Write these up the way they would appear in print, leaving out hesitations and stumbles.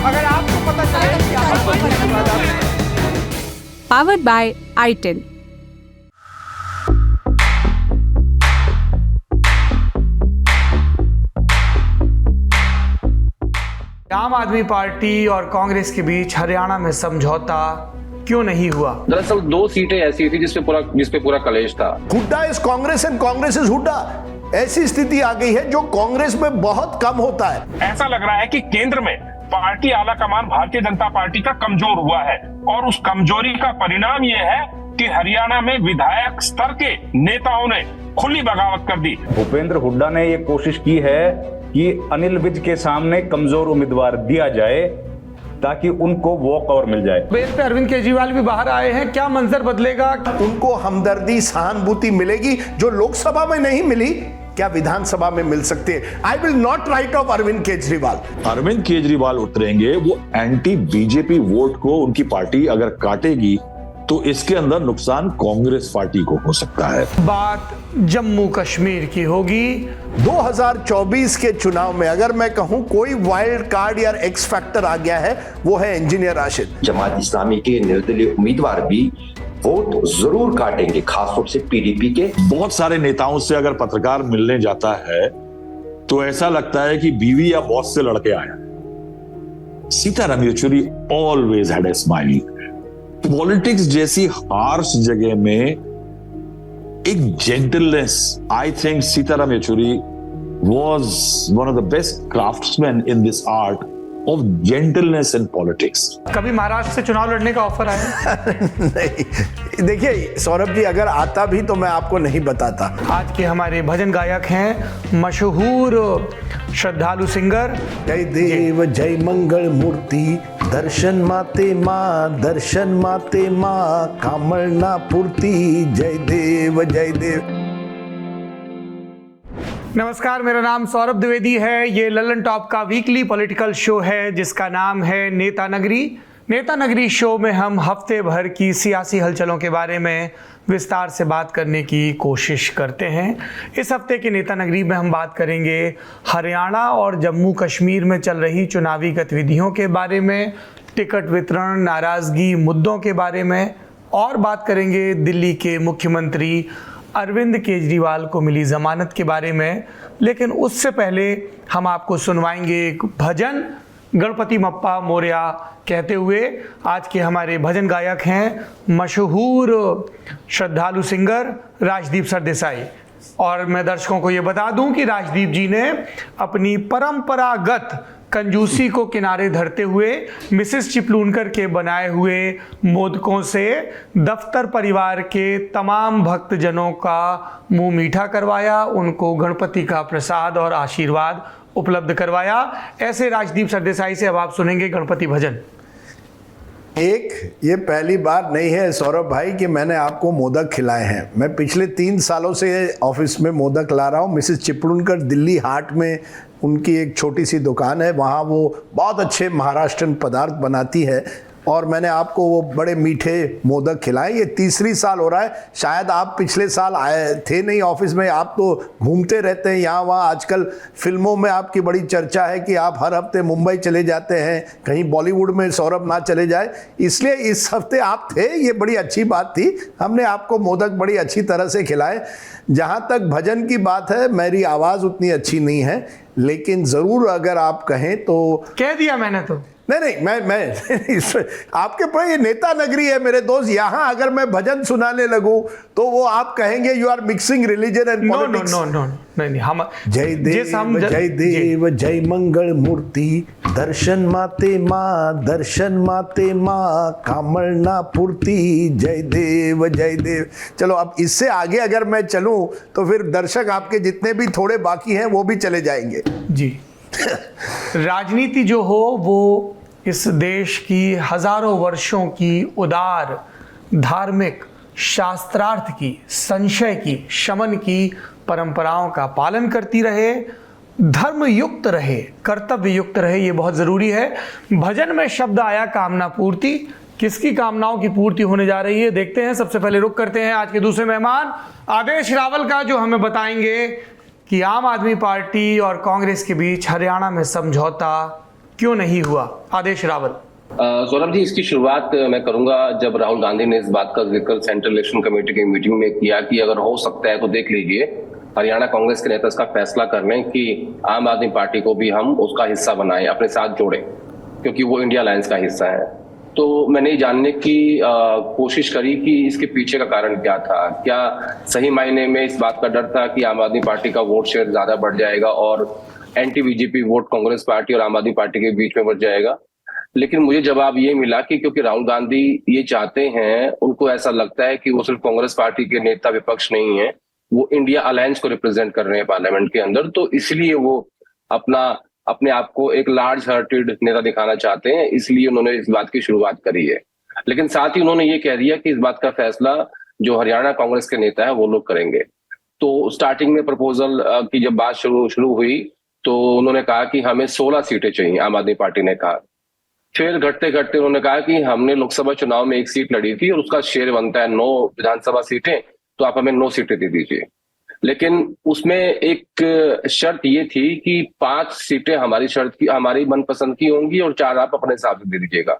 अगर आपको पता चले कि आप Powered by i10। आम आदमी पार्टी और कांग्रेस के बीच हरियाणा में समझौता क्यों नहीं हुआ? दरअसल 2 सीटें ऐसी थी जिसपे पूरा कलेश था। Hooda is Congress and Congress is Hooda. ऐसी स्थिति आ गई है जो कांग्रेस में बहुत कम होता है। ऐसा लग रहा है कि केंद्र में पार्टी आला कमान भारतीय जनता पार्टी का कमजोर हुआ है और उस कमजोरी का परिणाम यह है कि हरियाणा में विधायक स्तर के नेताओं ने खुली बगावत कर दी। भूपेंद्र हुड्डा ने ये कोशिश की है कि अनिल विज के सामने कमजोर उम्मीदवार दिया जाए ताकि उनको वॉक ओवर मिल जाए। बेल पे अरविंद केजरीवाल भी बाहर आए हैं, क्या मंजर बदलेगा? उनको हमदर्दी सहानुभूति मिलेगी जो लोकसभा में नहीं मिली, क्या विधानसभा में मिल सकती है? I will not write off Arvind Kejriwal. Arvind Kejriwal उतरेंगे, वो एंटी बीजेपी वोट को उनकी पार्टी अगर काटेगी तो इसके अंदर नुकसान कांग्रेस पार्टी को हो सकता है। बात जम्मू कश्मीर की होगी। 2024 के चुनाव में अगर मैं कहूं कोई वाइल्ड कार्ड या एक्स फैक्टर आ गया है, वो है इंजीनियर राशिद। जमात इस्लामी के निर्दलीय उम्मीदवार भी वोट जरूर काटेंगे, खासतौर से पीडीपी के। बहुत सारे नेताओं से अगर पत्रकार मिलने जाता है तो ऐसा लगता है कि बीवी या बॉस से लड़के आया। Sitaram Yechury always had a smile. Politics जैसी हार्श जगह में एक gentleness, I think Sitaram Yechury was one of the best craftsmen in this art of gentleness in politics. कभी महाराष्ट्र से चुनाव लड़ने का ऑफर आया? नहीं, देखिए सौरभ जी, अगर आता भी तो मैं आपको नहीं बताता। आज के हमारे भजन गायक हैं मशहूर श्रद्धालु सिंगर। जय देव जय मंगल मूर्ति, दर्शन माते माँ, दर्शन माते माँ, कामना पूर्ति, जय देव जय देव। नमस्कार, मेरा नाम सौरभ द्विवेदी है। ये लल्लन टॉप का वीकली पॉलिटिकल शो है जिसका नाम है नेता नगरी। नेता नगरी शो में हम हफ्ते भर की सियासी हलचलों के बारे में विस्तार से बात करने की कोशिश करते हैं। इस हफ्ते के नेता नगरी में हम बात करेंगे हरियाणा और जम्मू कश्मीर में चल रही चुनावी गतिविधियों के बारे में, टिकट वितरण, नाराजगी मुद्दों के बारे में, और बात करेंगे दिल्ली के मुख्यमंत्री अरविंद केजरीवाल को मिली जमानत के बारे में। लेकिन उससे पहले हम आपको सुनवाएंगे एक भजन, गणपति बप्पा मोरया कहते हुए। आज के हमारे भजन गायक हैं मशहूर श्रद्धालु सिंगर राजदीप सरदेसाई। और मैं दर्शकों को ये बता दूं कि राजदीप जी ने अपनी परंपरागत कंजूसी को किनारे धरते हुए मिसेस चिपलूनकर के बनाए हुए मोदकों से दफ्तर परिवार के तमाम भक्तजनों का मुंह मीठा करवाया, उनको गणपति का प्रसाद और आशीर्वाद उपलब्ध करवाया। ऐसे राजदीप सरदेसाई से अब आप सुनेंगे गणपति भजन। ये पहली बार नहीं है सौरभ भाई कि मैंने आपको मोदक खिलाए हैं। मैं पिछले 3 सालों से ऑफिस में मोदक ला रहा हूँ। मिसेस चिपलूनकर दिल्ली हाट में उनकी एक छोटी सी दुकान है, वहाँ वो बहुत अच्छे महाराष्ट्रन पदार्थ बनाती है और मैंने आपको वो बड़े मीठे मोदक खिलाए। ये 3री साल हो रहा है। शायद आप पिछले साल आए थे नहीं ऑफिस में, आप तो घूमते रहते हैं यहाँ वहाँ। आजकल फिल्मों में आपकी बड़ी चर्चा है कि आप हर हफ्ते मुंबई चले जाते हैं, कहीं बॉलीवुड में सौरभ ना चले जाए, इसलिए इस हफ्ते आप थे। ये बड़ी अच्छी बात थी, हमने आपको मोदक बड़ी अच्छी तरह से खिलाए। जहाँ तक भजन की बात है, मेरी आवाज़ उतनी अच्छी नहीं है, लेकिन ज़रूर अगर आप कहें तो। कह दिया मैंने तो। नहीं मैं आपके पर ये नेता नगरी है मेरे दोस्त। यहाँ अगर मैं भजन सुनाने लगूं तो वो आप कहेंगे you are mixing religion and politics. No, नहीं हम जय देव जय मंगल मूर्ति, दर्शन माते माँ, दर्शन माते माँ, कामना पूर्ति, जय देव जय देव। चलो अब इससे आगे अगर मैं चलूं तो फिर दर्शक आपके जितने भी थोड़े बाकी हैं वो भी चले जाएंगे जी। राजनीति जो हो वो इस देश की हजारों वर्षों की उदार, धार्मिक, शास्त्रार्थ की, संशय की, शमन की परंपराओं का पालन करती रहे, धर्म युक्त रहे, कर्तव्य युक्त रहे, ये बहुत ज़रूरी है। भजन में शब्द आया कामना पूर्ति। किसकी कामनाओं की पूर्ति होने जा रही है देखते हैं। सबसे पहले रुख करते हैं आज के दूसरे मेहमान आदेश रावल का, जो हमें बताएंगे कि आम आदमी पार्टी और कांग्रेस के बीच हरियाणा में समझौता क्यों नहीं हुआ? आदेश रावल। सौरभ जी, इसकी शुरुआत मैं करूंगा जब राहुल गांधी ने इस बात का जिक्र सेंट्रल इलेक्शन कमेटी की मीटिंग में किया कि अगर हो सकता है तो देख लीजिए, हरियाणा कांग्रेस के नेता इसका फैसला कर लें कि आम आदमी पार्टी को भी हम उसका हिस्सा बनाएं, अपने साथ जोड़ें, क्योंकि वो इंडिया अलायंस का हिस्सा है। तो मैंने जानने की कोशिश करी कि इसके पीछे का कारण क्या था। क्या सही मायने में इस बात का डर था कि आम आदमी पार्टी का वोट शेयर ज्यादा बढ़ जाएगा और anti BJP vote Congress party और आम आदमी पार्टी के बीच में बढ़ जाएगा? लेकिन मुझे जवाब ये मिला कि क्योंकि राहुल गांधी ये चाहते हैं, उनको ऐसा लगता है कि वो सिर्फ कांग्रेस पार्टी के नेता विपक्ष नहीं है, वो इंडिया अलायंस को रिप्रेजेंट कर रहे हैं पार्लियामेंट के अंदर, तो इसलिए वो अपने आप को एक लार्ज हार्टेड नेता दिखाना चाहते हैं, इसलिए उन्होंने इस बात की शुरुआत करी है। लेकिन साथ ही उन्होंने ये कह दिया कि इस बात का फैसला जो हरियाणा कांग्रेस के नेता है वो लोग करेंगे। तो स्टार्टिंग में प्रपोजल की जब बात शुरू हुई तो उन्होंने कहा कि हमें 16 सीटें चाहिए, आम आदमी पार्टी ने कहा। फिर घटते घटते उन्होंने कहा कि हमने लोकसभा चुनाव में 1 सीट लड़ी थी और उसका शेयर बनता है 9 विधानसभा सीटें, तो आप हमें 9 सीटें दे दीजिए। लेकिन उसमें एक शर्त ये थी कि 5 सीटें हमारी मनपसंद की होंगी और 4 आप अपने हिसाब से दे दीजिएगा।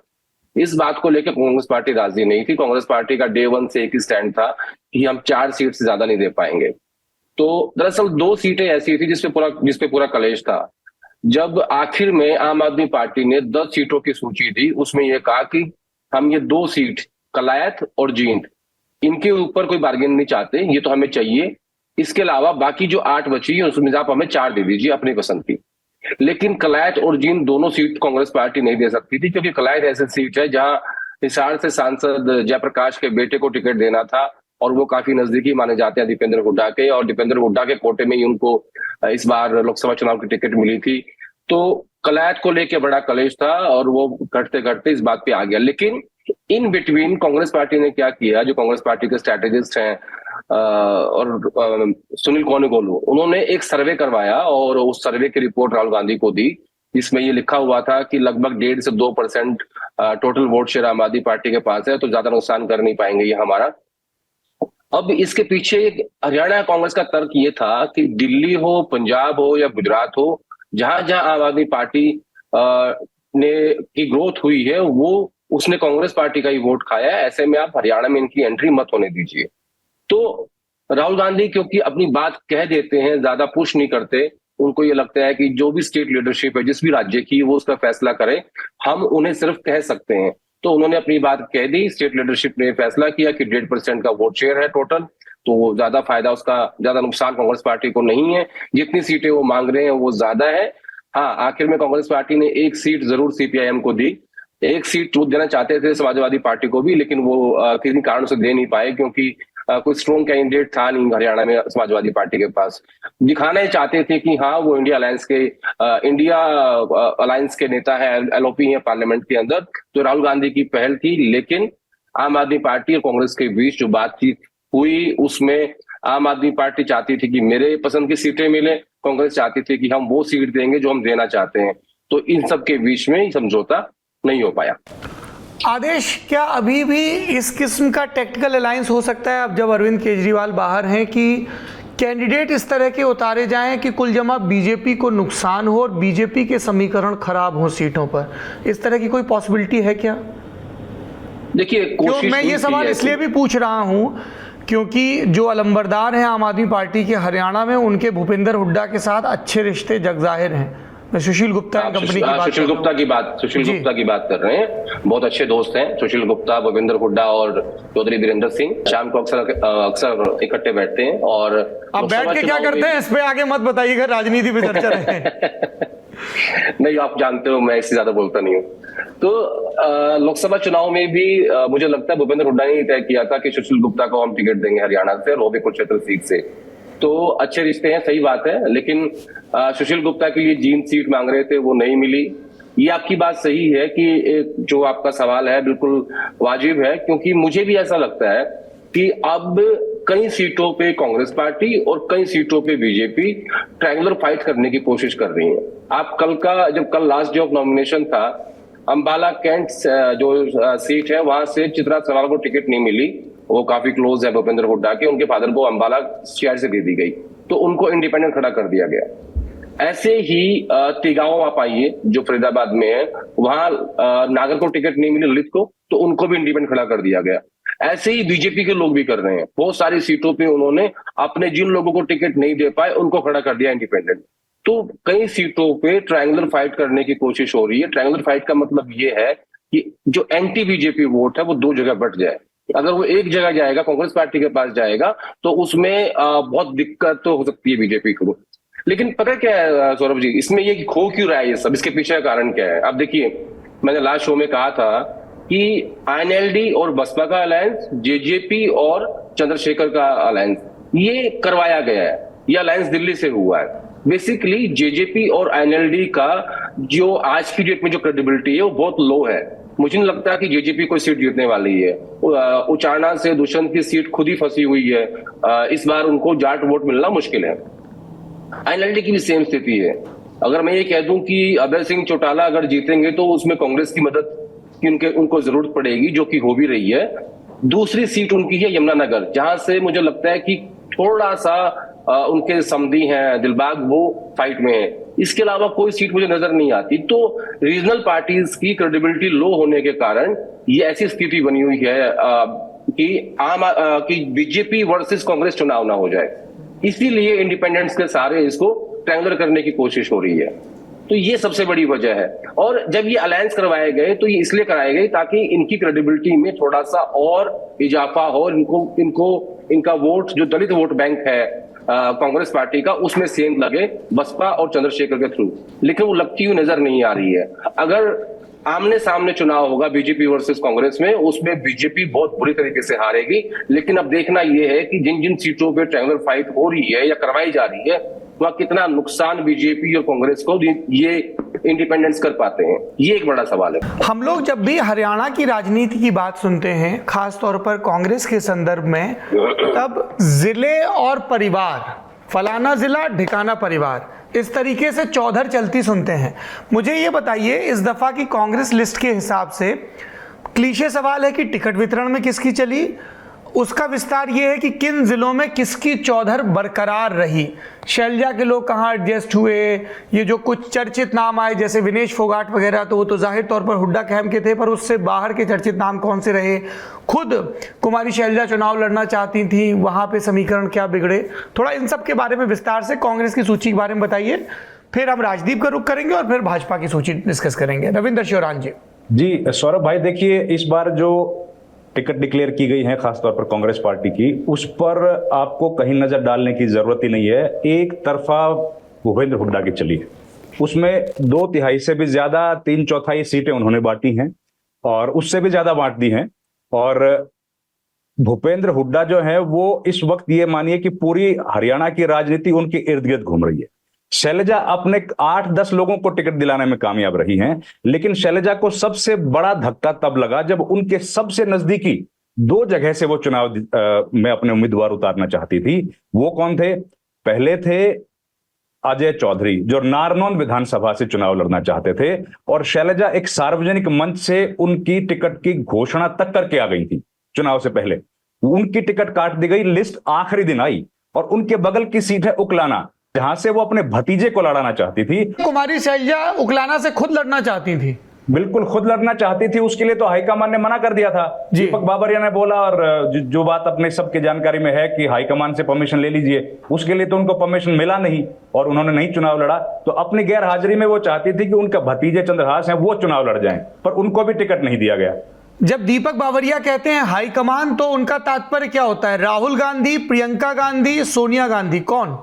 इस बात को लेकर कांग्रेस पार्टी राजी नहीं थी। कांग्रेस पार्टी का डे 1 से एक ही स्टैंड था कि हम 4 सीट से ज्यादा नहीं दे पाएंगे। तो दरअसल 2 सीटें ऐसी थी जिसपे पूरा कलेश था। जब आखिर में आम आदमी पार्टी ने 10 सीटों की सूची दी, उसमें यह कहा कि हम ये 2 सीट कलायत और जींद, इनके ऊपर कोई बार्गेन नहीं चाहते, ये तो हमें चाहिए। इसके अलावा बाकी जो 8 बची है उसमें आप हमें 4 दे दीजिए अपनी पसंद की। लेकिन कलायत और जींद दोनों सीट कांग्रेस पार्टी नहीं दे सकती थी, क्योंकि कलायत ऐसी सीट है जहां हिसार से सांसद जयप्रकाश के बेटे को टिकट देना था और वो काफी नजदीकी माने जाते हैं दीपेंद्र हुड्डा के, और दीपेंद्र हुड्डा के कोटे में ही उनको इस बार लोकसभा चुनाव की टिकट मिली थी। तो कलायत को लेकर बड़ा कलेश था और वो घटते घटते इस बात पे आ गया। लेकिन इन बिटवीन कांग्रेस पार्टी ने क्या किया, जो कांग्रेस पार्टी के स्ट्रैटेजिस्ट हैं और सुनील कोनिगोलू, उन्होंने एक सर्वे करवाया और उस सर्वे की रिपोर्ट राहुल गांधी को दी, जिसमें ये लिखा हुआ था कि लगभग 1.5 से 2% टोटल वोट शेयर आम आदमी पार्टी के पास है, तो ज्यादा नुकसान कर नहीं पाएंगे ये हमारा। अब इसके पीछे हरियाणा कांग्रेस का तर्क ये था कि दिल्ली हो, पंजाब हो या गुजरात हो, जहां जहां आम आदमी पार्टी की ग्रोथ हुई है उसने कांग्रेस पार्टी का ही वोट खाया है, ऐसे में आप हरियाणा में इनकी एंट्री मत होने दीजिए। तो राहुल गांधी क्योंकि अपनी बात कह देते हैं, ज्यादा पुश नहीं करते, उनको ये लगता है कि जो भी स्टेट लीडरशिप है जिस भी राज्य की, वो उसका फैसला करे, हम उन्हें सिर्फ कह सकते हैं। तो उन्होंने अपनी बात कह दी। स्टेट लीडरशिप ने फैसला किया कि 1.5% का वोट शेयर है टोटल, तो ज्यादा फायदा ज्यादा नुकसान कांग्रेस पार्टी को नहीं है। जितनी सीटें वो मांग रहे हैं वो ज्यादा है। हाँ, आखिर में कांग्रेस पार्टी ने 1 सीट जरूर सीपीआईएम को दी, 1 सीट वो देना चाहते थे समाजवादी पार्टी को भी, लेकिन वो किसी कारण से दे नहीं पाए, क्योंकि कोई स्ट्रॉन्ग कैंडिडेट था नहीं हरियाणा में समाजवादी पार्टी के पास। दिखाना ही चाहते थे कि हाँ, वो इंडिया अलायंस के नेता है, एलओपी है पार्लियामेंट के अंदर। तो राहुल गांधी की पहल थी, लेकिन आम आदमी पार्टी और कांग्रेस के बीच जो बातचीत हुई उसमें आम आदमी पार्टी चाहती थी कि मेरे पसंद की सीटें मिले, कांग्रेस चाहती थी कि हम वो सीट देंगे जो हम देना चाहते हैं। तो इन सब के बीच में समझौता नहीं हो पाया। आदेश, क्या अभी भी इस किस्म का टेक्निकल अलायंस हो सकता है, अब जब अरविंद केजरीवाल बाहर हैं, कि कैंडिडेट इस तरह के उतारे जाएं कि कुल जमा बीजेपी को नुकसान हो और बीजेपी के समीकरण खराब हो सीटों पर? इस तरह की कोई पॉसिबिलिटी है क्या? देखिए, मैं ये सवाल इसलिए भी पूछ रहा हूं क्योंकि जो अलंबरदार हैं आम आदमी पार्टी के हरियाणा में, उनके भूपेंद्र हुड्डा के साथ अच्छे रिश्ते जग जाहिर हैं। मैं सुशील गुप्ता कंपनी की बात सुशील गुप्ता की बात कर रहे हैं। बहुत अच्छे दोस्त हैं सुशील गुप्ता, भूपेंद्र हुड्डा और चौधरी वीरेंद्र सिंह। शाम को अक्सर इकट्ठे बैठते हैं। और आप बैठ के क्या करते हैं, इस पे आगे मत बताइएगा, राजनीति पे चर्चा रहे। नहीं, आप जानते हो मैं इससे ज्यादा बोलता नहीं हूँ। तो लोकसभा चुनाव में भी मुझे लगता है भूपेंद्र हुड्डा ने तय किया था कि सुशील गुप्ता को हम टिकट देंगे हरियाणा से, और वो भी कुरुक्षेत्र सीट से। तो अच्छे रिश्ते हैं, सही बात है। लेकिन सुशील गुप्ता के लिए जींद सीट मांग रहे थे, वो नहीं मिली। ये आपकी बात सही है कि जो आपका सवाल है बिल्कुल वाजिब है, क्योंकि मुझे भी ऐसा लगता है कि अब कई सीटों पे कांग्रेस पार्टी और कई सीटों पे बीजेपी ट्रायंगुलर फाइट करने की कोशिश कर रही है। आप कल लास्ट डे ऑफ नॉमिनेशन था, अंबाला कैंट जो सीट है वहां से चित्रा सवाल को टिकट नहीं मिली। वो काफी क्लोज है भूपेंद्र हुड्डा के, उनके फादर को अंबाला शहर से दे दी गई, तो उनको इंडिपेंडेंट खड़ा कर दिया गया। ऐसे ही तिगांव आप आइए जो फरीदाबाद में है, वहां नागर को टिकट नहीं मिली, ललित को, तो उनको भी इंडिपेंडेंट खड़ा कर दिया गया। ऐसे ही बीजेपी के लोग भी कर रहे हैं, बहुत सारी सीटों पे उन्होंने अपने जिन लोगों को टिकट नहीं दे पाए उनको खड़ा कर दिया इंडिपेंडेंट। तो कई सीटों पे ट्रायंगुलर फाइट करने की कोशिश हो रही है। ट्रायंगुलर फाइट का मतलब ये है कि जो एंटी बीजेपी वोट है वो दो जगह बट जाए। अगर वो एक जगह जाएगा, कांग्रेस पार्टी के पास जाएगा, तो उसमें बहुत दिक्कत तो हो सकती है बीजेपी को। लेकिन पता क्या है सौरभ जी, इसमें ये खो क्यों रहा है ये सब, इसके पीछे का कारण क्या है? अब देखिए, मैंने लास्ट शो में कहा था कि आईएनएलडी और बसपा का अलायंस, जेजेपी और चंद्रशेखर का अलायंस, ये करवाया गया है। ये अलायंस दिल्ली से हुआ है। बेसिकली जेजेपी और आईएनएलडी का जो आज की डेट में जो क्रेडिबिलिटी है वो बहुत लो है। मुझे नहीं लगता कि जेजेपी कोई सीट जीतने वाली है। उचाना से दुष्यंत की सीट खुद ही फंसी हुई है। इस बार उनको जाट वोट मिलना मुश्किल है। आईएनएलडी की भी सेम स्थिति है। अगर मैं ये कह दूं कि अभय सिंह चौटाला अगर जीतेंगे तो उसमें कांग्रेस की मदद की उनको जरूरत पड़ेगी, जो कि हो भी रही है। दूसरी सीट उनकी है यमुनानगर, जहां से मुझे लगता है कि थोड़ा सा उनके समधी हैं दिलबाग, वो फाइट में है। इसके अलावा कोई सीट मुझे नजर नहीं आती। तो रीजनल पार्टीज की क्रेडिबिलिटी लो होने के कारण ये ऐसी स्थिति बनी हुई है कि बीजेपी वर्सेस कांग्रेस चुनाव ना हो जाए। इसीलिए इंडिपेंडेंट्स के सारे इसको ट्रायंगुलर करने की कोशिश हो रही है। तो ये सबसे बड़ी वजह है। और जब ये अलायंस करवाए गए तो ये इसलिए कराए गए ताकि इनकी क्रेडिबिलिटी में थोड़ा सा और इजाफा हो, इनका वोट, जो दलित वोट बैंक है कांग्रेस पार्टी का, उसमें सेंध लगे बसपा और चंद्रशेखर के थ्रू। लेकिन वो लगती हुई नजर नहीं आ रही है। अगर आमने सामने चुनाव होगा बीजेपी वर्सेस कांग्रेस में, उसमें बीजेपी बहुत बुरी तरीके से हारेगी। लेकिन अब देखना यह है कि जिन जिन सीटों पे ट्रायंगुलर फाइट हो रही है या करवाई जा रही है, वह कितना नुकसान बीजेपी और कांग्रेस को ये इंडिपेंडेंस कर पाते हैं। ये एक बड़ा सवाल है। हम लोग जब भी हरियाणा की राजनीति की बात सुनते हैं, खास तौर पर कांग्रेस के संदर्भ में, तब जिले और परिवार, फलाना जिला ढिकाना परिवार, इस तरीके से चौधर चलती सुनते हैं। मुझे ये बताइए, इस दफा की कांग्रेस लिस्ट के हिसाब से क्लीशे सवाल है कि टिकट वितरण में किसकी चली, उसका विस्तार ये है कि किन जिलों में किसकी चौधर बरकरार रही, शैलजा के लोग कहाँ एडजस्ट हुए, ये जो कुछ चर्चित नाम आए जैसे विनेश फोगाट वगैरह, तो वो तो जाहिर तौर पर हुड्डा कैंप के थे, पर उससे बाहर के चर्चित नाम कौन से रहे, खुद कुमारी शैलजा चुनाव लड़ना चाहती थी, वहाँ पे समीकरण क्या बिगड़े, थोड़ा इन सब के बारे में विस्तार से कांग्रेस की सूची के बारे में बताइए। फिर हम राजदीप का रुख करेंगे और फिर भाजपा की सूची डिस्कस करेंगे। रविंदर शिवरान जी। जी सौरभ भाई, देखिए, इस बार जो टिकट डिक्लेयर की गई है खासतौर पर कांग्रेस पार्टी की, उस पर आपको कहीं नजर डालने की जरूरत ही नहीं है। एक तरफा भूपेंद्र हुड्डा की चली है, उसमें 2/3 से भी ज्यादा, 3/4 सीटें उन्होंने बांटी हैं और उससे भी ज्यादा बांट दी हैं। और भूपेंद्र हुड्डा जो है वो इस वक्त ये मानिए कि पूरी हरियाणा की राजनीति उनके इर्द गिर्द घूम रही है। शैलजा अपने 8-10 लोगों को टिकट दिलाने में कामयाब रही हैं, लेकिन शैलजा को सबसे बड़ा धक्का तब लगा जब उनके सबसे नजदीकी 2 जगह से वो चुनाव में अपने उम्मीदवार उतारना चाहती थी। वो कौन थे? पहले थे अजय चौधरी, जो नारनौंद विधानसभा से चुनाव लड़ना चाहते थे, और शैलजा एक सार्वजनिक मंच से उनकी टिकट की घोषणा तक करके आ गई थी। चुनाव से पहले उनकी टिकट काट दी गई, लिस्ट आखिरी दिन आई, और उनके बगल की सीट है उकलाना, जहां से वो अपने भतीजे को लड़ाना चाहती थी। कुमारी शैलजा उकलाना से खुद लड़ना चाहती थी, बिल्कुल खुद लड़ना चाहती थी। उसके लिए तो हाईकमान ने मना कर दिया था। दीपक बाबरिया ने बोला, और जो बात अपने सबके जानकारी में है कि हाईकमान से परमिशन ले लीजिए, उसके लिए तो उनको परमिशन मिला नहीं और उन्होंने नहीं चुनाव लड़ा। तो अपनी गैर हाजिरी में वो चाहती थी कि उनका भतीजे चंद्रहास हैं वो चुनाव लड़ जाएं, पर उनको भी टिकट नहीं दिया गया। जब दीपक बाबरिया कहते हैं हाईकमान, तो उनका तात्पर्य क्या होता है? राहुल गांधी, प्रियंका गांधी, सोनिया गांधी, कौन?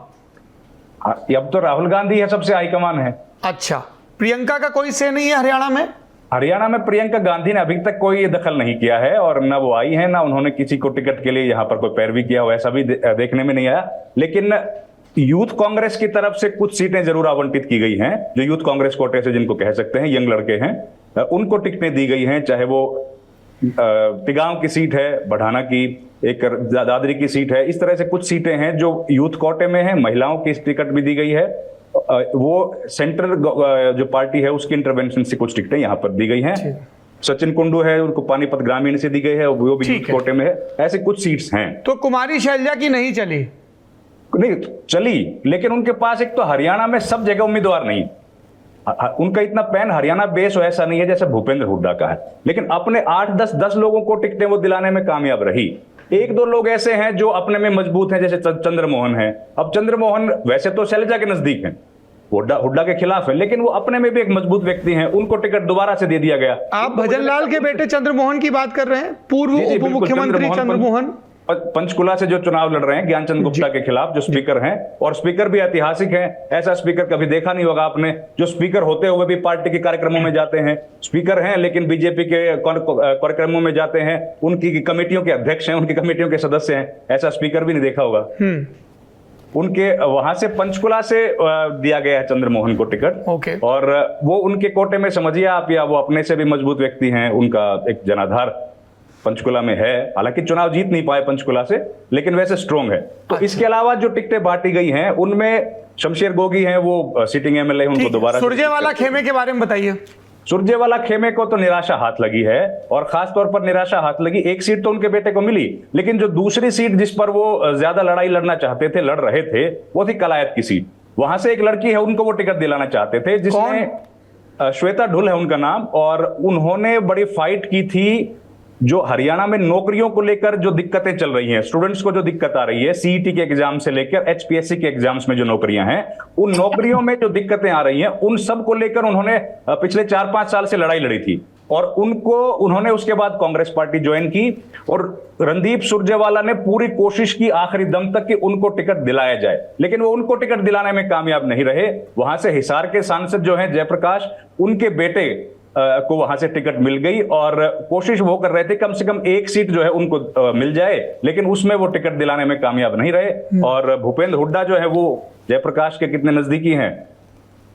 अब तो राहुल गांधी है सबसे हाईकमान है। अच्छा, प्रियंका का कोई से नहीं है हरियाणा में? हरियाणा में प्रियंका गांधी ने अभी तक कोई दखल नहीं किया है, और न वो आई है, ना उन्होंने किसी को टिकट के लिए यहाँ पर कोई पैरवी किया हो, ऐसा भी देखने में नहीं आया। लेकिन यूथ कांग्रेस की तरफ से कुछ सीटें जरूर आवंटित की गई हैं, जो यूथ कांग्रेस कोटे से जिनको कह सकते हैं, यंग लड़के हैं, उनको टिकटें दी गई हैं। चाहे वो तिगांव की सीट है, बढ़ाना की, एक दादरी की सीट है, इस तरह से कुछ सीटें हैं जो यूथ कोटे में है। महिलाओं की टिकट भी दी गई है। वो सेंट्रल जो पार्टी है उसकी इंटरवेंशन से कुछ टिकटें यहाँ पर दी गई हैं। सचिन कुंडू है, उनको पानीपत ग्रामीण से दी गई है, वो भी यूथ कोटे में है। ऐसे कुछ सीट्स हैं। तो कुमारी शैलजा की नहीं चली? नहीं चली, लेकिन उनके पास एक तो हरियाणा में सब जगह उम्मीदवार नहीं, उनका इतना पैन हरियाणा बेस ऐसा नहीं है जैसे भूपेंद्र हुड्डा का है, लेकिन अपने 8-10 लोगों को टिकटें वो दिलाने में कामयाब रही। 1-2 लोग ऐसे हैं जो अपने में मजबूत हैं, जैसे चंद्रमोहन है। अब चंद्रमोहन वैसे तो शैलजा के नजदीक हैं, हुड्डा के खिलाफ है, लेकिन वो अपने में भी एक मजबूत व्यक्ति हैं, उनको टिकट दोबारा से दे दिया गया। आप भजन लाल के बेटे चंद्रमोहन की बात कर रहे हैं, पूर्व उप मुख्यमंत्री चंद्रमोहन पंचकुला से जो चुनाव लड़ रहे हैं ज्ञानचंद गुप्ता के खिलाफ, जो स्पीकर हैं, और स्पीकर भी ऐतिहासिक हैं। ऐसा स्पीकर कभी देखा नहीं होगा आपने, जो स्पीकर होते हुए भी पार्टी के कार्यक्रमों में जाते हैं। स्पीकर हैं लेकिन बीजेपी के कार्यक्रमों में जाते हैं, उनकी कमेटियों के अध्यक्ष हैं, उनकी कमेटियों के सदस्य हैं। ऐसा स्पीकर भी नहीं देखा होगा। उनके वहां से पंचकुला से दिया गया है चंद्रमोहन को टिकट। ओके। और वो उनके कोटे में समझिए आप, या वो अपने से भी मजबूत व्यक्ति हैं, उनका एक जनाधार पंचकुला में है। हालांकि चुनाव जीत नहीं पाए पंचकुला से, लेकिन वैसे स्ट्रोंग है। तो इसके अलावा जो टिकटें बांटी गई हैं उनमें शमशेर गोगी हैं, वो सिटिंग एमएलए, उनको दोबारा। सुरजेवाला खेमे के बारे में बताइए। सुरजेवाला खेमे को तो निराशा हाथ लगी है, और खास तौर पर निराशा हाथ लगी, एक सीट तो उनके बेटे को मिली, लेकिन जो दूसरी सीट जिस पर वो ज्यादा लड़ाई लड़ना चाहते थे, लड़ रहे थे, वो थी कलायत की सीट। वहां से एक लड़की है, उनको वो टिकट दिलाना चाहते थे, जिसने श्वेता ढुल है उनका नाम, और उन्होंने बड़ी फाइट की थी। जो हरियाणा में नौकरियों को लेकर जो दिक्कतें चल रही हैं, स्टूडेंट्स को जो दिक्कत आ रही है, सीईटी के एग्जाम से लेकर एचपीएससी के एग्जाम्स में जो नौकरियां हैं, उन नौकरियों में जो दिक्कतें आ रही हैं, उन सब को लेकर उन्होंने पिछले 4-5 साल से लड़ाई लड़ी थी। और उन्होंने उसके बाद कांग्रेस पार्टी ज्वाइन की, और रणदीप सुरजेवाला ने पूरी कोशिश की आखिरी दम तक कि उनको टिकट दिलाया जाए, लेकिन वो उनको टिकट दिलाने में कामयाब नहीं रहे। वहां से हिसार के सांसद जो हैं जयप्रकाश, उनके बेटे को वहां से टिकट मिल गई, और कोशिश वो कर रहे थे कम से कम एक सीट जो है उनको मिल जाए, लेकिन उसमें वो टिकट दिलाने में कामयाब नहीं रहे। और भूपेंद्र हुड्डा जो है वो जयप्रकाश के कितने नजदीकी हैं,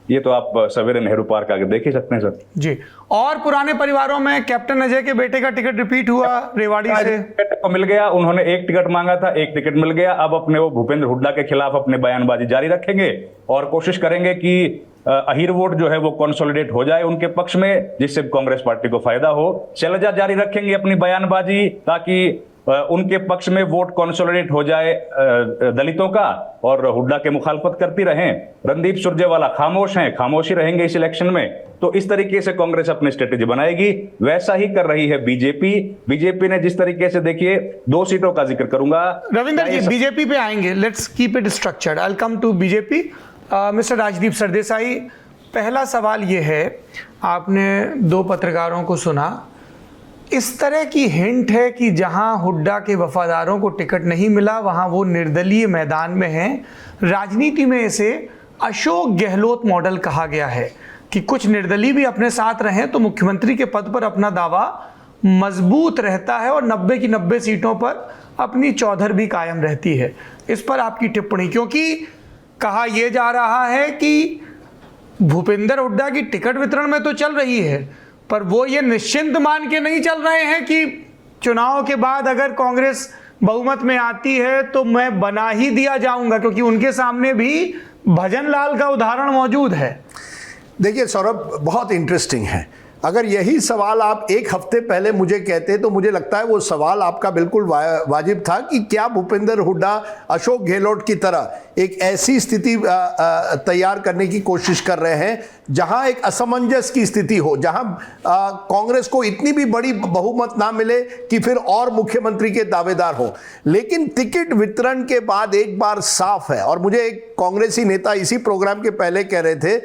ये तो आप सवेरे नेहरू पार्क आके देख ही सकते हैं सर जी। और पुराने परिवारों में कैप्टन अजय के बेटे का टिकट रिपीट हुआ रेवाड़ी से, को मिल गया। उन्होंने एक टिकट मांगा था, एक टिकट मिल गया। अब अपने वो भूपेंद्र हुड्डा के खिलाफ अपने बयानबाजी जारी रखेंगे, और कोशिश करेंगे कि अहीर वोट जो है वो कंसोलिडेट हो जाए उनके पक्ष में, जिससे कांग्रेस पार्टी को फायदा हो। शैलजा जारी रखेंगे अपनी बयानबाजी, ताकि उनके पक्ष में वोट कंसोलिडेट हो जाए दलितों का, और हुड्डा के मुखालफत करती रहें। रणदीप सुरजेवाला खामोश हैं, खामोशी रहेंगे इस इलेक्शन में। तो इस तरीके से कांग्रेस अपनी स्ट्रेटेजी बनाएगी। वैसा ही कर रही है बीजेपी ने जिस तरीके से, देखिए 2 सीटों का जिक्र करूंगा। रविंदर जी बीजेपी पे आएंगे, let's keep it structured. I will come to BJP. Mister Rajdeep Sardesai, पहला सवाल ये है, आपने 2 पत्रकारों को सुना, इस तरह की हिंट है कि जहां हुड्डा के वफादारों को टिकट नहीं मिला वहां वो निर्दलीय मैदान में हैं। राजनीति में इसे अशोक गहलोत मॉडल कहा गया है कि कुछ निर्दलीय भी अपने साथ रहें तो मुख्यमंत्री के पद पर अपना दावा मजबूत रहता है, और 90 की 90 सीटों पर अपनी चौधर भी कायम रहती है। इस पर आपकी टिप्पणी, क्योंकि कहा यह जा रहा है कि भूपेंद्र हुड्डा की टिकट वितरण में तो चल रही है, पर वो ये निश्चिंत मान के नहीं चल रहे हैं कि चुनाव के बाद अगर कांग्रेस बहुमत में आती है तो मैं बना ही दिया जाऊंगा, क्योंकि उनके सामने भी भजन लाल का उदाहरण मौजूद है। देखिए सौरभ, बहुत इंटरेस्टिंग है। अगर यही सवाल आप 1 हफ्ते पहले मुझे कहते तो मुझे लगता है वो सवाल आपका बिल्कुल वाजिब था कि क्या भूपेंद्र हुड्डा अशोक गहलोत की तरह एक ऐसी स्थिति तैयार करने की कोशिश कर रहे हैं जहां एक असमंजस की स्थिति हो, जहां कांग्रेस को इतनी भी बड़ी बहुमत ना मिले कि फिर और मुख्यमंत्री के दावेदार हो। लेकिन टिकट वितरण के बाद एक बार साफ है, और मुझे एक कांग्रेसी नेता इसी प्रोग्राम के पहले कह रहे थे,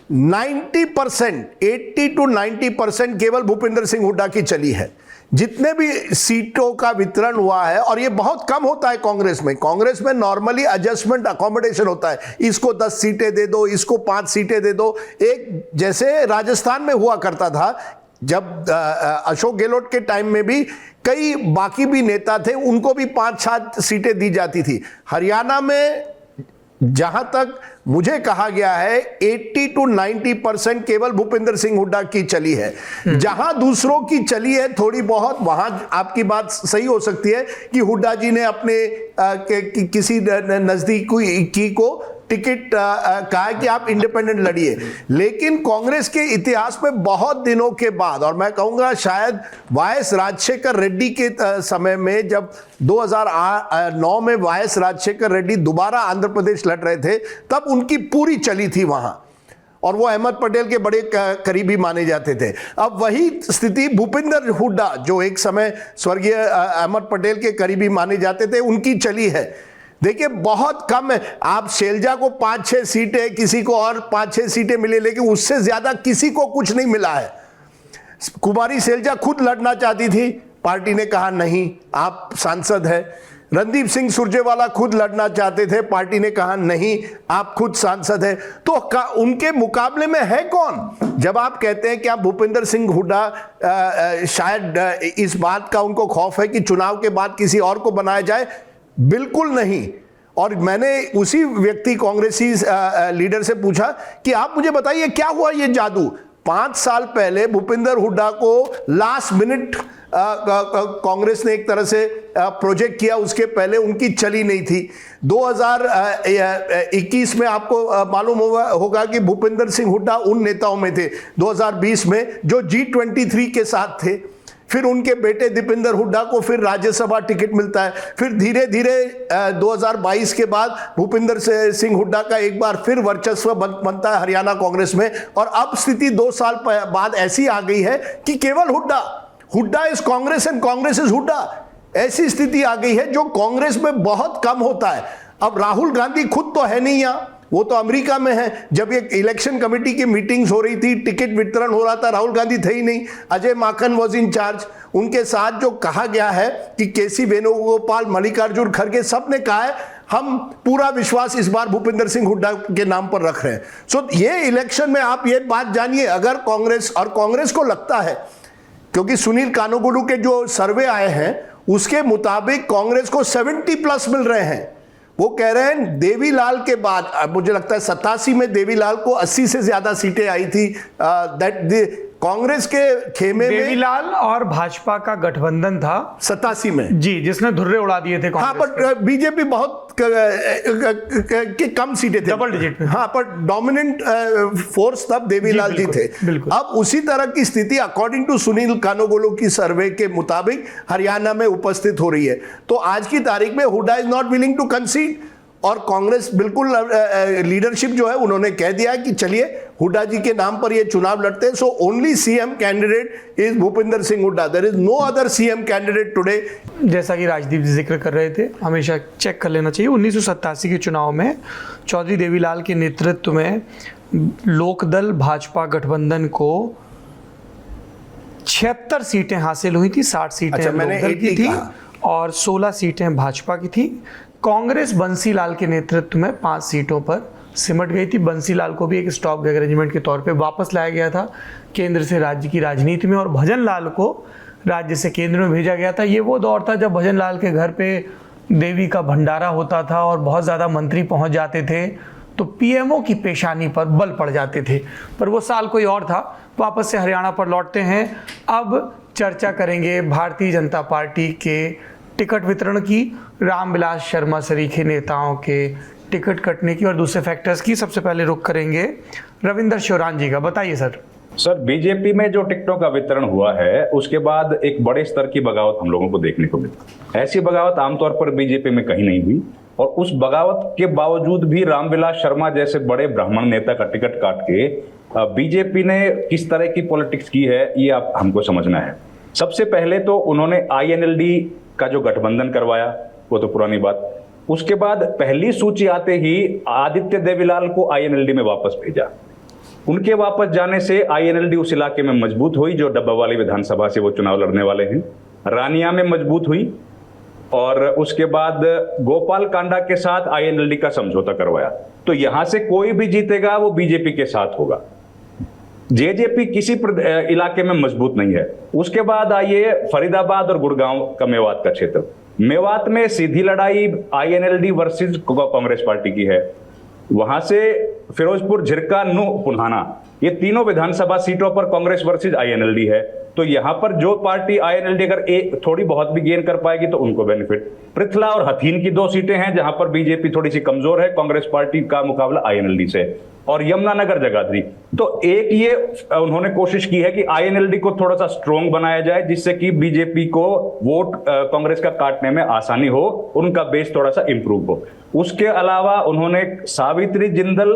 90%, 80 to 90% केवल भूपेंद्र सिंह हुड्डा की चली है। जितने भी सीटों का वितरण हुआ है, और ये बहुत कम होता है कांग्रेस में नॉर्मली एडजस्टमेंट अकोमोडेशन होता है, इसको 10 सीटें दे दो, इसको 5 सीटें दे दो। एक जैसे राजस्थान में हुआ करता था, जब अशोक गहलोत के टाइम में भी कई बाकी भी नेता थे, उनको भी 5-7 सीटें दी जाती थी। हरियाणा में जहां तक मुझे कहा गया है 80 to 90% केवल भूपेंद्र सिंह हुड्डा की चली है। जहां दूसरों की चली है थोड़ी बहुत, वहां आपकी बात सही हो सकती है कि हुड्डा जी ने अपने किसी नजदीकी को टिकट कहा कि आप इंडिपेंडेंट लड़िए। लेकिन कांग्रेस के इतिहास में बहुत दिनों के बाद, और मैं कहूंगा शायद वाईएस राजशेखर रेड्डी के समय में, जब 2009 में वाईएस राजशेखर रेड्डी दोबारा आंध्र प्रदेश लड़ रहे थे, तब उनकी पूरी चली थी वहां, और वो अहमद पटेल के बड़े करीबी माने जाते थे। अब वही स्थिति भूपिंदर हुड्डा, जो एक समय स्वर्गीय अहमद पटेल के करीबी माने जाते थे, उनकी चली है। देखिए बहुत कम है, आप शैलजा को 5-6 सीटें, किसी को और 5-6 सीटें मिले, लेकिन उससे ज्यादा किसी को कुछ नहीं मिला है। कुमारी शैलजा खुद लड़ना चाहती थी, पार्टी ने कहा नहीं, आप सांसद है। रणदीप सिंह सुरजेवाला खुद लड़ना चाहते थे, पार्टी ने कहा नहीं, आप खुद सांसद है। तो उनके मुकाबले में है कौन? जब आप कहते हैं कि आप भूपिंदर सिंह हुड्डा, शायद इस बात का उनको खौफ है कि चुनाव के बाद किसी और को बनाया जाए, बिल्कुल नहीं। और मैंने उसी व्यक्ति कांग्रेसी लीडर से पूछा कि आप मुझे बताइए क्या हुआ ये जादू। 5 साल पहले भूपिंदर हुड्डा को लास्ट मिनट कांग्रेस ने एक तरह से प्रोजेक्ट किया, उसके पहले उनकी चली नहीं थी। 2021 में आपको मालूम होगा कि भूपिंदर सिंह हुड्डा उन नेताओं में थे 2020 में जो G23 के साथ थे। फिर उनके बेटे दीपिंदर हुड्डा को फिर राज्यसभा टिकट मिलता है। फिर धीरे धीरे 2022 के बाद भूपिंदर सिंह हुड्डा का एक बार फिर वर्चस्व बनता है हरियाणा कांग्रेस में। और अब स्थिति 2 साल बाद ऐसी आ गई है कि केवल Hooda is Congress and Congress is Hooda. ऐसी स्थिति आ गई है जो कांग्रेस में बहुत कम होता है। अब राहुल गांधी खुद तो है नहीं यहाँ, वो तो अमेरिका में है। जब ये इलेक्शन कमेटी की मीटिंग्स हो रही थी, टिकट वितरण हो रहा था, राहुल गांधी थे ही नहीं। Ajay Maken was in charge. उनके साथ जो कहा गया है कि केसी वेणुगोपाल, मल्लिकार्जुन खड़गे, सब ने कहा है हम पूरा विश्वास इस बार भूपिंदर सिंह हुड्डा के नाम पर रख रहे हैं। सो ये इलेक्शन में आप ये बात जानिए, अगर कांग्रेस को लगता है, क्योंकि सुनील कानूगोलू के जो सर्वे आए हैं उसके मुताबिक कांग्रेस को 70+ मिल रहे हैं। वो कह रहे हैं देवीलाल के बाद, मुझे लगता है 87 में देवीलाल को 80 से ज्यादा सीटें आई थी। कांग्रेस के खेमे में देवीलाल और भाजपा का गठबंधन था 87 में, जी, जिसने धुर्रे उड़ा दिए थे। हाँ, पर बीजेपी बहुत कम सीटें थे, डबल डिजिट में। हाँ, पर डोमिनेंट फोर्स तब देवीलाल जी थे। अब उसी तरह की स्थिति अकॉर्डिंग टू सुनील कानूगोलू की सर्वे के मुताबिक हरियाणा में उपस्थित हो रही है। तो आज की तारीख में Hooda is not willing to concede, और कांग्रेस बिल्कुल लीडरशिप जो है उन्होंने कह दिया कि चलिए हुड्डा जी के नाम पर ये चुनाव लड़ते हैं। So only CM candidate is Bhupinder Singh Hooda, there is no other CM candidate today. जैसा कि राजदीप जी जिक्र कर रहे थे, हमेशा चेक कर लेना चाहिए। 1987 के चुनाव में चौधरी देवीलाल के नेतृत्व में लोकदल भाजपा गठबंधन को 76 सीटें हासिल हुई थी। 60 सीटें लोकदल की थी और 16 सीटें भाजपा की थी। कांग्रेस बंसीलाल के नेतृत्व में 5 सीटों पर सिमट गई थी। बंसीलाल को भी एक स्टॉप अरेंजमेंट के तौर पे वापस लाया गया था केंद्र से राज्य की राजनीति में, और भजन लाल को राज्य से केंद्र में भेजा गया था। ये वो दौर था जब भजन लाल के घर पे देवी का भंडारा होता था और बहुत ज़्यादा मंत्री पहुंच जाते थे तो पीएमओ की पेशानी पर बल पड़ जाते थे। पर वो साल कोई और था। वापस से हरियाणा पर लौटते हैं। अब चर्चा करेंगे भारतीय जनता पार्टी के टिकट वितरण की, रामविलास शर्मा सरीखे नेताओं के टिकट कटने की और दूसरे फैक्टर्स की। सबसे पहले रुख करेंगे रविंदर शोरान जी का। बताइए सर। बीजेपी में जो टिकटों का वितरण हुआ है उसके बाद एक बड़े स्तर की बगावत हम लोगों को देखने को मिली। ऐसी बगावत आमतौर पर बीजेपी में कहीं नहीं हुई, और उस बगावत के बावजूद भी रामविलास शर्मा जैसे बड़े ब्राह्मण नेता का टिकट काट के बीजेपी ने किस तरह की पॉलिटिक्स की है ये आप हमको समझना है। सबसे पहले तो उन्होंने INLD का जो गठबंधन करवाया वो तो पुरानी बात। उसके बाद पहली सूची आते ही आदित्य देवीलाल को INLD में वापस भेजा। उनके वापस जाने से INLD उस इलाके में मजबूत हुई जो डब्बा वाली विधानसभा से वो चुनाव लड़ने वाले हैं। रानिया में मजबूत हुई, और उसके बाद गोपाल कांडा के साथ INLD का समझौता करवाया। तो यहां से कोई भी जीतेगा वो बीजेपी के साथ होगा। जेजेपी किसी इलाके में मजबूत नहीं है। उसके बाद आइए फरीदाबाद और गुड़गांव का मेवात का क्षेत्र। मेवात में सीधी लड़ाई INLD वर्सेस कांग्रेस पार्टी की है। वहां से फिरोजपुर, झिरका, नूह, पुन्हाना, ये तीनों विधानसभा सीटों पर कांग्रेस वर्सेस INLD है। तो यहां पर जो पार्टी आईएनएलडी अगर थोड़ी बहुत भी गेन कर पाएगी तो उनको बेनिफिट। पृथला और हथीन की 2 सीटें हैं जहां पर बीजेपी थोड़ी सी कमजोर है कांग्रेस पार्टी का मुकाबला आईएनएलडी से, और यमुनानगर जगाधरी। तो एक ये उन्होंने कोशिश की है कि आईएनएलडी को थोड़ा सा स्ट्रॉन्ग बनाया जाए जिससे कि बीजेपी को वोट कांग्रेस का काटने में आसानी हो, उनका बेस थोड़ा सा इंप्रूव हो। उसके अलावा उन्होंने सावित्री जिंदल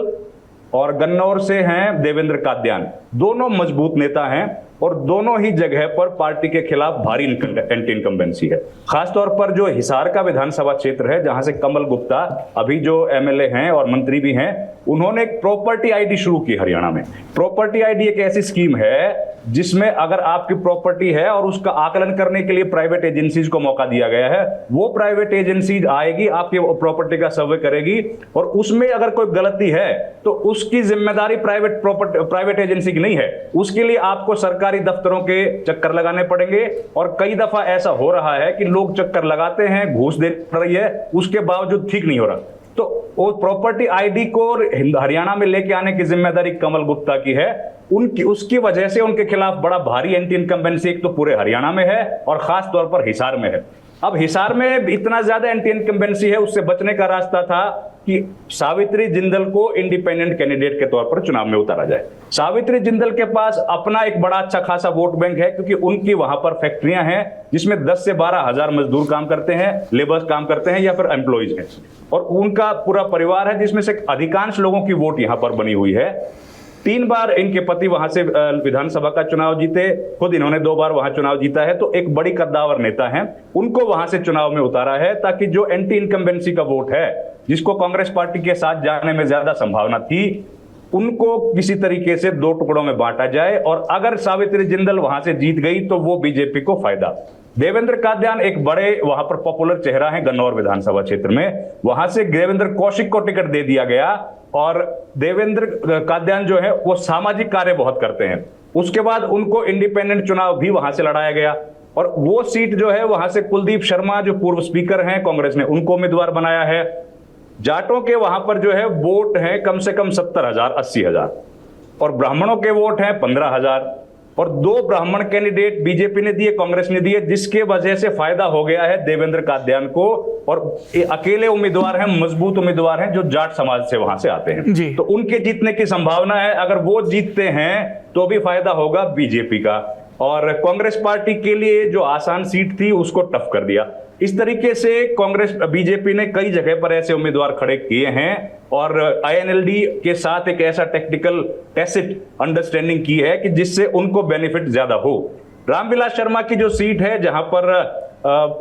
और गन्नौर से हैं देवेंद्र काद्यान, दोनों मजबूत नेता हैं और दोनों ही जगह पर पार्टी के खिलाफ भारी एंटी इनकम्बेंसी है। खासतौर पर जो हिसार का विधानसभा क्षेत्र है जहां से कमल गुप्ता अभी जो एमएलए हैं और मंत्री भी हैं, उन्होंने एक प्रॉपर्टी आईडी शुरू की हरियाणा में। प्रॉपर्टी आईडी एक ऐसी स्कीम है जिसमें अगर आपकी प्रॉपर्टी है और उसका आकलन करने के लिए प्राइवेट एजेंसीज को मौका दिया गया है, वो प्राइवेट एजेंसी आएगी आपकी प्रॉपर्टी का सर्वे करेगी और उसमें अगर कोई गलती है तो उसकी जिम्मेदारी प्राइवेट एजेंसी की नहीं है, उसके लिए आपको सरकारी दफ्तरों के चक्कर लगाने पड़ेंगे। और कई दफा ऐसा हो रहा है कि लोग चक्कर लगाते हैं, घूस दे रही है, उसके बावजूद ठीक नहीं हो रहा। तो वो प्रॉपर्टी आईडी को हरियाणा में लेके आने की जिम्मेदारी कमल गुप्ता की है। उसकी वजह से उनके खिलाफ बड़ा भारी एंटी इनकम्बेंसी एक तो पूरे हरियाणा में है और खास तौर पर हिसार में है। अब हिसार में इतना ज्यादा एंटी इनकम्बेंसी है, उससे बचने का रास्ता था कि सावित्री जिंदल को इंडिपेंडेंट कैंडिडेट के तौर पर चुनाव में उतारा जाए। सावित्री जिंदल के पास अपना एक बड़ा अच्छा खासा वोट बैंक है क्योंकि उनकी वहां पर फैक्ट्रियां हैं जिसमें 10 से 12 हजार मजदूर काम करते हैं, लेबर्स काम करते हैं या फिर एम्प्लॉइज हैं, और उनका पूरा परिवार है जिसमें से अधिकांश लोगों की वोट यहां पर बनी हुई है। 3 बार इनके पति वहां से विधानसभा का चुनाव जीते, खुद इन्होंने 2 बार वहां चुनाव जीता है, तो एक बड़ी कद्दावर नेता हैं, उनको वहां से चुनाव में उतारा है ताकि जो एंटी इनकम्बेंसी का वोट है जिसको कांग्रेस पार्टी के साथ जाने में ज्यादा संभावना थी, उनको किसी तरीके से 2 टुकड़ों में बांटा जाए। और अगर सावित्री जिंदल वहां से जीत गई तो वो बीजेपी को फायदा। देवेंद्र काद्यान एक बड़े वहां पर पॉपुलर चेहरा है गन्नौर विधानसभा क्षेत्र में, वहां से देवेंद्र कौशिक को टिकट दे दिया गया और देवेंद्र काद्यान जो है वो सामाजिक कार्य बहुत करते हैं। उसके बाद उनको इंडिपेंडेंट चुनाव भी वहां से लड़ाया गया और वो सीट जो है वहां से कुलदीप शर्मा जो पूर्व स्पीकर हैं कांग्रेस ने, उनको उम्मीदवार बनाया है। जाटों के वहां पर जो है वोट है कम से कम 70,000 80,000 और ब्राह्मणों के वोट हैं 15,000 और 2 ब्राह्मण कैंडिडेट बीजेपी ने दिए, कांग्रेस ने दिए, जिसके वजह से फायदा हो गया है देवेंद्र काद्यान को। और अकेले उम्मीदवार हैं, मजबूत उम्मीदवार हैं जो जाट समाज से वहां से आते हैं, तो उनके जीतने की संभावना है। अगर वो जीतते हैं तो भी फायदा होगा बीजेपी का। और कांग्रेस पार्टी के लिए जो आसान सीट थी उसको टफ कर दिया। इस तरीके से कांग्रेस बीजेपी ने कई जगह पर ऐसे उम्मीदवार खड़े किए हैं और आईएनएलडी के साथ एक ऐसा टेक्निकल टैसिट अंडरस्टैंडिंग की है कि जिससे उनको बेनिफिट ज्यादा हो। रामविलास शर्मा की जो सीट है जहां पर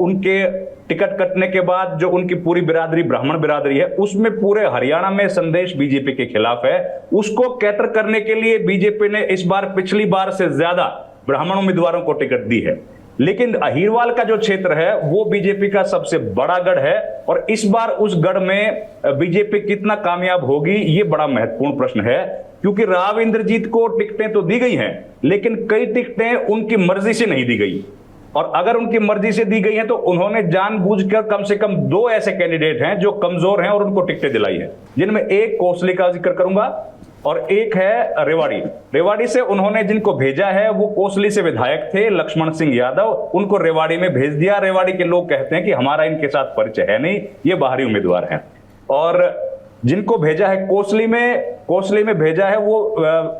उनके टिकट कटने के बाद जो उनकी पूरी बिरादरी ब्राह्मण बिरादरी है, उसमें पूरे हरियाणा में संदेश बीजेपी के खिलाफ है। उसको कैटर करने के लिए बीजेपी ने इस बार पिछली बार से ज्यादा ब्राह्मण उम्मीदवारों को टिकट दी है। लेकिन अहीरवाल का जो क्षेत्र है वो बीजेपी का सबसे बड़ा गढ़ है और इस बार उस गढ़ में बीजेपी कितना कामयाब होगी ये बड़ा महत्वपूर्ण प्रश्न है, क्योंकि राव इंद्रजीत को टिकटें तो दी गई हैं लेकिन कई टिकटें उनकी मर्जी से नहीं दी गई, और अगर उनकी मर्जी से दी गई हैं तो उन्होंने जानबूझकर कम से कम 2 ऐसे कैंडिडेट हैं जो कमजोर हैं और उनको टिकटें दिलाई हैं, जिनमें एक कोसली का जिक्र करूंगा और एक है रेवाड़ी। रेवाड़ी से उन्होंने जिनको भेजा है वो कोसली से विधायक थे लक्ष्मण सिंह यादव, उनको रेवाड़ी में भेज दिया। रेवाड़ी के लोग कहते हैं कि हमारा इनके साथ परिचय है नहीं, ये बाहरी उम्मीदवार हैं। और जिनको भेजा है कोसली में भेजा है वो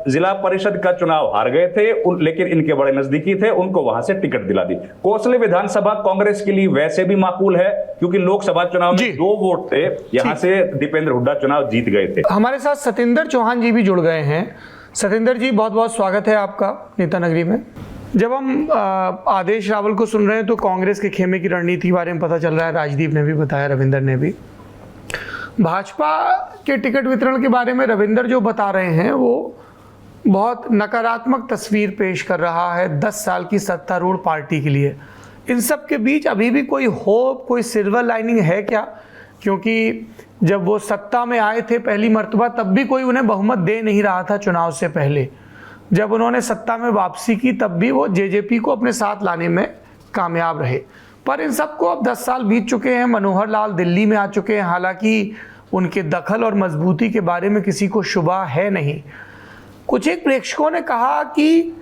जिला परिषद का चुनाव हार गए थे लेकिन इनके बड़े नजदीकी थे, उनको वहां से टिकट दिला दी। कोसली विधानसभा कांग्रेस के लिए वैसे भी माकूल है क्योंकि लोकसभा चुनाव में 2 वोट थे, यहां से दीपेंद्र हुड्डा चुनाव जीत गए थे। हमारे साथ सतेंद्र चौहान जी भी जुड़ गए हैं। सतेंद्र जी, बहुत बहुत स्वागत है आपका नेता नगरी में। जब हम आदेश रावल को सुन रहे हैं तो कांग्रेस के खेमे की रणनीति के बारे में पता चल रहा है, राजदीप ने भी बताया, रविंदर ने भी। भाजपा के टिकट वितरण के बारे में रविंदर जो बता रहे हैं वो बहुत नकारात्मक तस्वीर पेश कर रहा है 10 साल की सत्तारूढ़ पार्टी के लिए। इन सब के बीच अभी भी कोई होप, कोई सिल्वर लाइनिंग है क्या? क्योंकि जब वो सत्ता में आए थे पहली मर्तबा तब भी कोई उन्हें बहुमत दे नहीं रहा था चुनाव से पहले। जब उन्होंने सत्ता में वापसी की तब भी वो जेजेपी को अपने साथ लाने में कामयाब रहे। पर इन सबको अब 10 साल बीत चुके हैं, मनोहर लाल दिल्ली में आ चुके हैं, हालांकि उनके दखल और मजबूती के बारे में किसी को शुबा है नहीं। कुछ एक प्रेक्षकों ने कहा कि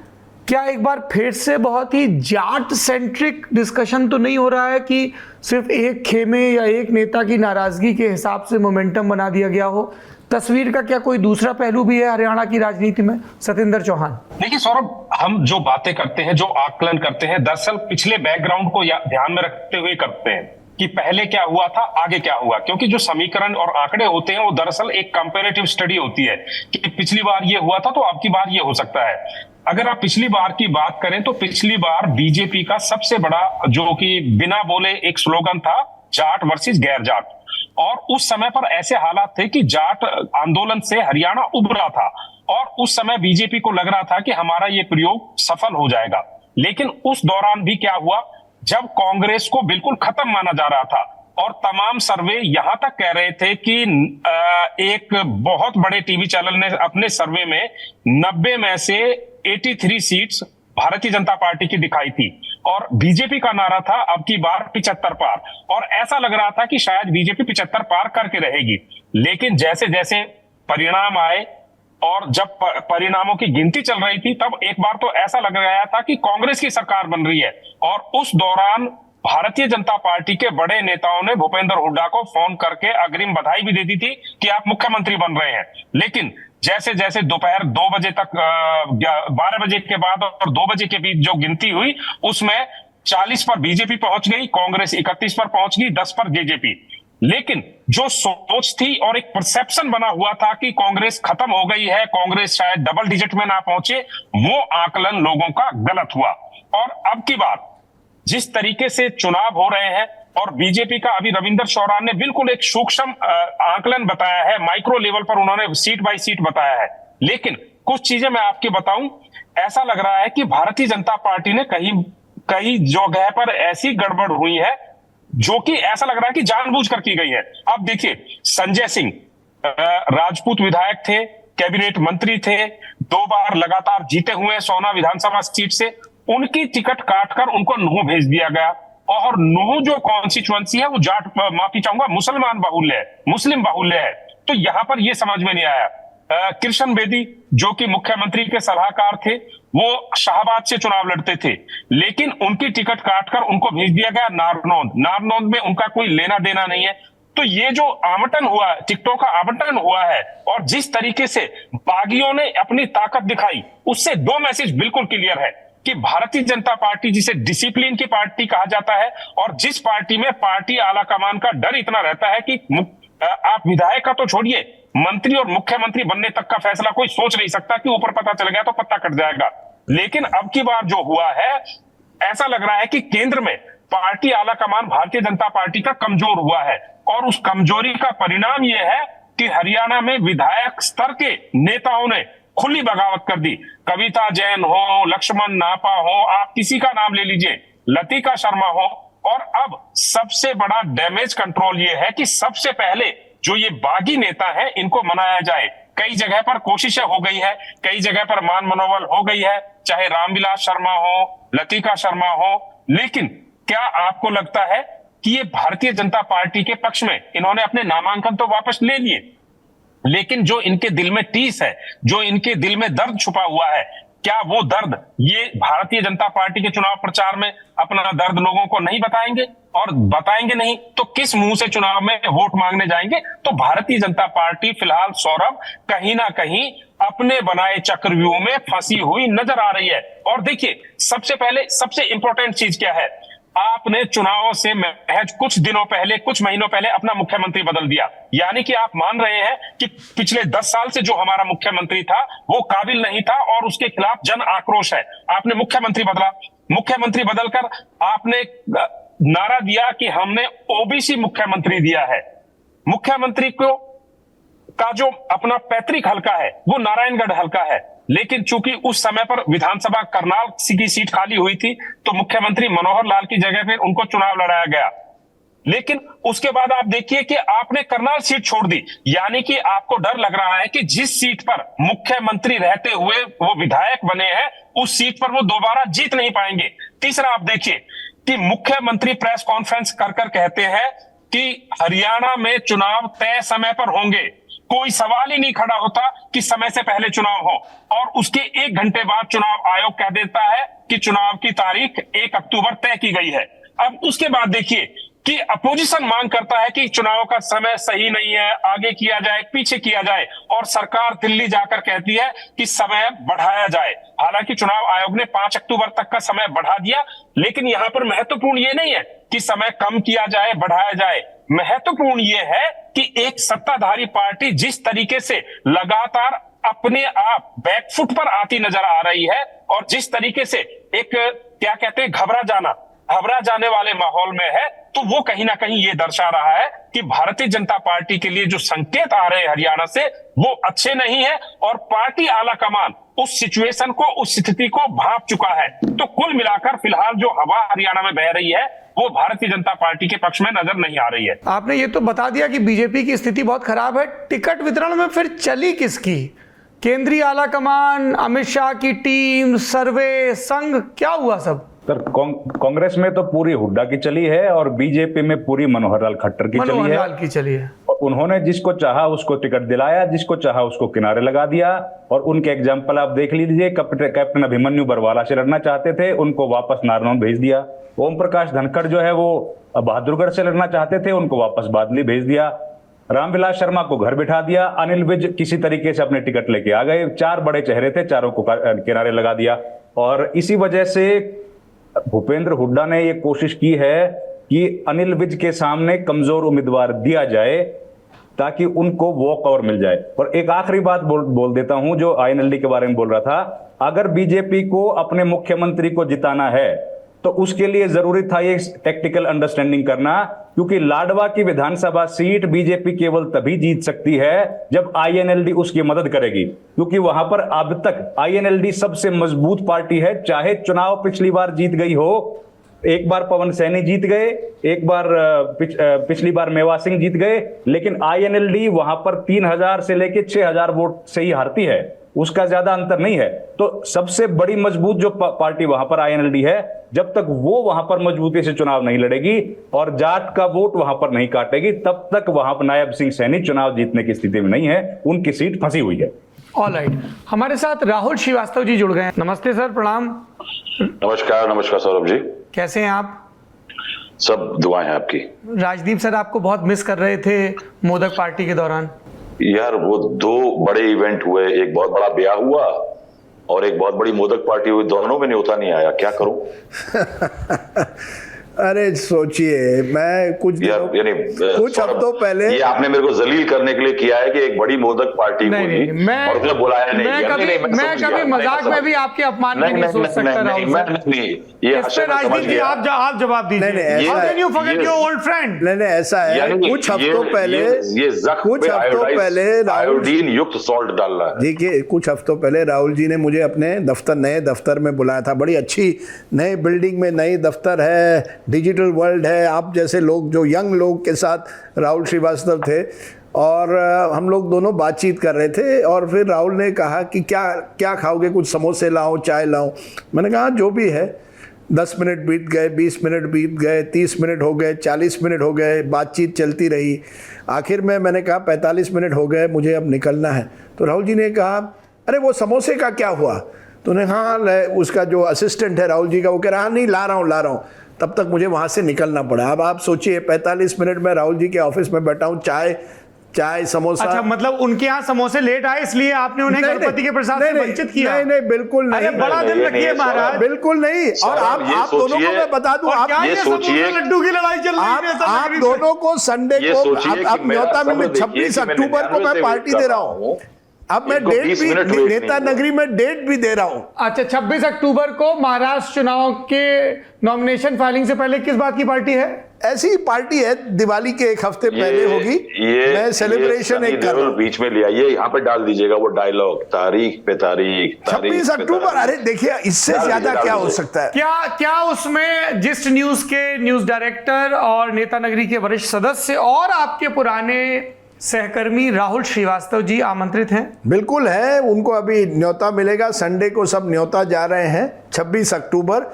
क्या एक बार फिर से बहुत ही जाट सेंट्रिक डिस्कशन तो नहीं हो रहा है कि सिर्फ एक खेमे या एक नेता की नाराजगी के हिसाब से मोमेंटम बना दिया गया हो? तस्वीर का क्या कोई दूसरा पहलू भी है हरियाणा की राजनीति में? सतेंद्र चौहान। देखिए सौरभ, हम जो बातें करते हैं, जो आकलन करते हैं, दरअसल पिछले बैकग्राउंड को ध्यान में रखते हुए करते हैं कि पहले क्या हुआ था, आगे क्या हुआ। क्योंकि जो समीकरण और आंकड़े होते हैं वो दरअसल एक कंपैरेटिव स्टडी होती है कि पिछली बार ये हुआ था तो अब की बार ये हो सकता है। अगर आप पिछली बार की बात करें तो पिछली बार बीजेपी का सबसे बड़ा जो कि बिना बोले एक स्लोगन था, जाट वर्सेस गैर जाट, और उस समय पर ऐसे हालात थे कि जाट आंदोलन से हरियाणा उभरा था और उस समय बीजेपी को लग रहा था कि हमारा ये प्रयोग सफल हो जाएगा। लेकिन उस दौरान भी क्या हुआ, जब कांग्रेस को बिल्कुल खत्म माना जा रहा था और तमाम सर्वे यहां तक कह रहे थे कि एक बहुत बड़े टीवी चैनल ने अपने सर्वे में 90 में से 83 सीट्स भारतीय जनता पार्टी की दिखाई थी और बीजेपी का नारा था अब की बार 75 पार, और ऐसा लग रहा था कि शायद बीजेपी 75 पार करके रहेगी। लेकिन जैसे जैसे परिणाम आए और जब परिणामों की गिनती चल रही थी तब एक बार तो ऐसा लग गया था कि कांग्रेस की सरकार बन रही है, और उस दौरान भारतीय जनता पार्टी के बड़े नेताओं ने भूपेंद्र हुड्डा को फोन करके अग्रिम बधाई भी दे दी थी कि आप मुख्यमंत्री बन रहे हैं। लेकिन जैसे जैसे दोपहर 2 बजे तक 12 बजे के बाद और 2 बजे के बीच जो गिनती हुई उसमें 40 पर बीजेपी पहुंच गई, कांग्रेस 31 पर पहुंच गई, 10 पर जेजेपी। लेकिन जो सोच थी और एक परसेप्शन बना हुआ था कि कांग्रेस खत्म हो गई है, कांग्रेस शायद डबल डिजिट में ना पहुंचे, वो आकलन लोगों का गलत हुआ। और अब की बार जिस तरीके से चुनाव हो रहे हैं और बीजेपी का अभी रविंदर शौरान ने बिल्कुल एक सूक्ष्म आकलन बताया है, माइक्रो लेवल पर उन्होंने सीट बाय सीट बताया है। लेकिन कुछ चीजें मैं आपके बताऊं, ऐसा लग रहा है कि भारतीय जनता पार्टी ने कहीं जगह पर ऐसी गड़बड़ हुई है जो कि ऐसा लग रहा है कि जानबूझकर की गई है। अब देखिए, संजय सिंह राजपूत विधायक थे, कैबिनेट मंत्री थे, 2 बार लगातार जीते हुए सोना विधानसभा सीट से, उनकी टिकट काटकर उनको नूह भेज दिया गया। और नूह जो कॉन्स्टिट्यूएंसी है वो जाट, माफी चाहूंगा, मुसलमान बाहुल्य है, मुस्लिम बाहुल्य है। तो यहां पर यह समझ में नहीं आया। कृष्ण बेदी जो कि मुख्यमंत्री के सलाहकार थे, वो शाहबाद से चुनाव लड़ते थे, लेकिन उनकी टिकट काटकर उनको भेज दिया गया नारनौंद। नारनौंद में उनका कोई लेना देना नहीं है। तो ये जो आवंटन हुआ है, टिकटों का आवंटन हुआ है, और जिस तरीके से बागियों ने अपनी ताकत दिखाई, उससे 2 मैसेज बिल्कुल क्लियर है कि भारतीय जनता पार्टी, जिसे डिसिप्लिन की पार्टी कहा जाता है, और जिस पार्टी में पार्टी आला कमान का डर इतना रहता है कि आप विधायक का तो छोड़िए, मंत्री और मुख्यमंत्री बनने तक का फैसला कोई सोच नहीं सकता कि ऊपर पता चल गया तो पत्ता कट जाएगा। लेकिन अब की बार जो हुआ है, ऐसा लग रहा है कि केंद्र में पार्टी आला कमान भारतीय जनता पार्टी का कमजोर हुआ है, और उस कमजोरी का परिणाम यह है कि हरियाणा में विधायक स्तर के नेताओं ने खुली बगावत कर दी। कविता जैन हो, लक्ष्मण नापा हो, आप किसी का नाम ले लीजिए, लतिका शर्मा हो। और अब सबसे बड़ा डैमेज कंट्रोल ये है कि सबसे पहले जो ये बागी नेता है इनको मनाया जाए। कई जगह पर कोशिशें हो गई है, कई जगह पर मान मनोबल हो गई है, चाहे रामविलास शर्मा हो, लतिका शर्मा हो। लेकिन क्या आपको लगता है कि ये भारतीय जनता पार्टी के पक्ष में, इन्होंने अपने नामांकन तो वापस ले लिए, लेकिन जो इनके दिल में टीस है, जो इनके दिल में दर्द छुपा हुआ है, क्या वो दर्द ये भारतीय जनता पार्टी के चुनाव प्रचार में अपना दर्द लोगों को नहीं बताएंगे? और बताएंगे नहीं तो किस मुंह से चुनाव में वोट मांगने जाएंगे? तो भारतीय जनता पार्टी फिलहाल सौरभ कहीं ना कहीं अपने बनाए चक्रव्यूह में फंसी हुई नजर आ रही है। और देखिए, सबसे पहले सबसे इंपॉर्टेंट चीज क्या है, आपने चुनावों से महज कुछ दिनों पहले, कुछ महीनों पहले अपना मुख्यमंत्री बदल दिया। यानी कि आप मान रहे हैं कि पिछले 10 साल से जो हमारा मुख्यमंत्री था वो काबिल नहीं था और उसके खिलाफ जन आक्रोश है। आपने मुख्यमंत्री बदला, मुख्यमंत्री बदलकर आपने नारा दिया कि हमने ओबीसी मुख्यमंत्री दिया है। मुख्यमंत्री को का जो अपना पैतृक हलका है वो नारायणगढ़ हलका है, लेकिन चूंकि उस समय पर विधानसभा करनाल की सीट खाली हुई थी तो मुख्यमंत्री मनोहर लाल की जगह पर उनको चुनाव लड़ाया गया। लेकिन उसके बाद आप देखिए कि आपने करनाल सीट छोड़ दी, यानी कि आपको डर लग रहा है कि जिस सीट पर मुख्यमंत्री रहते हुए वो विधायक बने हैं उस सीट पर वो दोबारा जीत नहीं पाएंगे। तीसरा, आप देखिए कि मुख्यमंत्री प्रेस कॉन्फ्रेंस कर कहते हैं कि हरियाणा में चुनाव तय समय पर होंगे। कोई सवाल ही नहीं खड़ा होता कि समय से पहले चुनाव हो, और उसके 1 घंटे बाद चुनाव आयोग कह देता है कि चुनाव की तारीख 1 अक्टूबर तय की गई है। अब उसके बाद देखिए कि अपोजिशन मांग करता है कि चुनाव का समय सही नहीं है, आगे किया जाए, पीछे किया जाए, और सरकार दिल्ली जाकर कहती है कि समय बढ़ाया जाए। हालांकि चुनाव आयोग ने 5 अक्टूबर तक का समय बढ़ा दिया, लेकिन यहां पर महत्वपूर्ण ये नहीं है कि समय कम किया जाए, बढ़ाया जाए। महत्वपूर्ण ये है कि एक सत्ताधारी पार्टी जिस तरीके से लगातार अपने आप बैकफुट पर आती नजर आ रही है, और जिस तरीके से एक क्या कहते हैं घबरा जाने वाले माहौल में है, तो वो कहीं ना कहीं ये दर्शा रहा है कि भारतीय जनता पार्टी के लिए जो संकेत आ रहे हैं हरियाणा से वो अच्छे नहीं है, और पार्टी आला कमान उस सिचुएशन को, उस स्थिति को भांप चुका है। तो कुल मिलाकर फिलहाल जो हवा हरियाणा में बह रही है वो भारतीय जनता पार्टी के पक्ष में नजर नहीं आ रही है। आपने ये तो बता दिया कि बीजेपी की स्थिति बहुत खराब है, टिकट वितरण में फिर चली किसकी? केंद्रीय आला कमान, अमित शाह की टीम, सर्वे, संघ, क्या हुआ सब? सर कांग्रेस में तो पूरी हुड्डा की चली है, और बीजेपी में पूरी मनोहर लाल खट्टर की चली है। उन्होंने जिसको चाहा उसको टिकट दिलाया, जिसको चाहा उसको किनारे लगा दिया, और उनके एग्जाम्पल आप देख लीजिए। कैप्टन अभिमन्यु बरवाला से लड़ना चाहते थे, उनको वापस नारनौल भेज दिया। ओम प्रकाश धनखड़ जो है वो बहादुरगढ़ से लड़ना चाहते थे, उनको वापस बादली भेज दिया। रामविलास शर्मा को घर बिठा दिया। अनिल विज किसी तरीके से अपने टिकट लेके आ गए। 4 बड़े चेहरे थे, चारों को किनारे लगा दिया। और इसी वजह से भूपेंद्र हुड्डा ने ये कोशिश की है कि अनिल विज के सामने कमजोर उम्मीदवार दिया जाए ताकि उनको वॉक ओवर मिल जाए। और एक आखिरी बात बोल देता हूं, जो आईएनएलडी के बारे में बोल रहा था। अगर बीजेपी को अपने मुख्यमंत्री को जिताना है तो उसके लिए जरूरी था ये टेक्टिकल अंडरस्टैंडिंग करना, क्योंकि लाडवा की विधानसभा सीट बीजेपी केवल तभी जीत सकती है जब आईएनएलडी उसकी मदद करेगी, क्योंकि वहां पर अब तक आईएनएलडी सबसे मजबूत पार्टी है। चाहे चुनाव पिछली बार जीत गई हो, एक बार पवन सैनी जीत गए, एक बार पिछली बार मेवा सिंह जीत गए, लेकिन आईएनएलडी वहां पर 3000 से लेके 6000 वोट से ही हारती है, उसका ज्यादा अंतर नहीं है। तो सबसे बड़ी मजबूत जो पार्टी वहां पर आईएनएलडी है, जब तक वो वहां पर मजबूती से चुनाव नहीं लड़ेगी और जाट का वोट वहां पर नहीं काटेगी, तब तक वहां पर नायब सिंह सैनी चुनाव जीतने की स्थिति में नहीं है, उनकी सीट फंसी हुई है। ऑलराइट, हमारे साथ राहुल श्रीवास्तव जी जुड़ गए हैं। नमस्ते सर, प्रणाम। नमस्कार सौरभ जी, कैसे हैं आप? सब दुआएं हैं आपकी। राजदीप सर आपको बहुत मिस कर रहे थे मोदक पार्टी के दौरान। यार वो 2 बड़े इवेंट हुए, एक बहुत बड़ा ब्याह हुआ और एक बहुत बड़ी मोदक पार्टी हुई, दोनों में न्योता नहीं आया, क्या करूं? अरे सोचिए, मैं कुछ हफ्तों पहले ये आपने मेरे को जलील करने के लिए किया है कि एक बड़ी मोदक पार्टी हुई और उसने बुलाया नहीं। मैं कभी मजाक में भी आपके अपमान के नहीं सोच सकता राहुल सर। राजदीप जी आप जवाब दीजिए। नहीं ऐसा है, कुछ हफ्तों पहले आयोडीन युक्त सॉल्ट डाल रहा है। देखिए, कुछ हफ्तों पहले राहुल जी ने मुझे अपने नए दफ्तर में बुलाया था। बड़ी अच्छी नई बिल्डिंग में नई दफ्तर है, डिजिटल वर्ल्ड है। आप जैसे लोग, जो यंग लोग के साथ राहुल श्रीवास्तव थे, और हम लोग दोनों बातचीत कर रहे थे। और फिर राहुल ने कहा कि क्या खाओगे, कुछ समोसे लाओ, चाय लाओ। मैंने कहा जो भी है। 10 मिनट बीत गए, 20 मिनट बीत गए, 30 मिनट हो गए, 40 मिनट हो गए, बातचीत चलती रही। आखिर में मैंने कहा 45 मिनट हो गए, मुझे अब निकलना है। तो राहुल जी ने कहा, अरे वो समोसे का क्या हुआ? तो उन्हें हाँ, उसका जो असिस्टेंट है राहुल जी का, वो कह रहा नहीं, ला रहा हूँ। तब तक मुझे वहाँ से निकलना पड़ा। अब आप सोचिए, 45 मिनट में राहुल जी के ऑफिस में बैठा हूँ, चाय समोसा। अच्छा, मतलब उनके यहाँ समोसे लेट आए इसलिए आपने उन्हें गणपति के प्रसाद से वंचित किया? नहीं, बिल्कुल नहीं। अरे बड़ा दिन रखिए महाराज, बिल्कुल नहीं। और आप दोनों को मैं बता दूं, आप ये सोचिए, लड्डू की लड़ाई चल रही है। आप दोनों को संडे को, आप न्योता में 26 अक्टूबर को मैं पार्टी दे रहा हूँ। अब मैं डेट भी, नेता नगरी में डेट भी दे रहा हूं। अच्छा, 26 अक्टूबर को महाराष्ट्र चुनाव के नॉमिनेशन फाइलिंग से पहले किस बात की पार्टी है? ऐसी पार्टी है, दिवाली के एक हफ्ते पहले होगी। मैं सेलिब्रेशन एक कर रहा हूं। बीच में ले आइए, यहाँ पे डाल दीजिएगा वो डायलॉग, तारीख पे तारीख, 26 अक्टूबर। अरे देखिए, इससे ज्यादा क्या हो सकता है? क्या उसमें जिस्ट न्यूज के न्यूज डायरेक्टर और नेता नगरी के वरिष्ठ सदस्य और आपके पुराने सहकर्मी राहुल श्रीवास्तव जी आमंत्रित हैं? बिल्कुल है, उनको अभी न्योता मिलेगा। संडे को सब न्योता जा रहे हैं। 26 अक्टूबर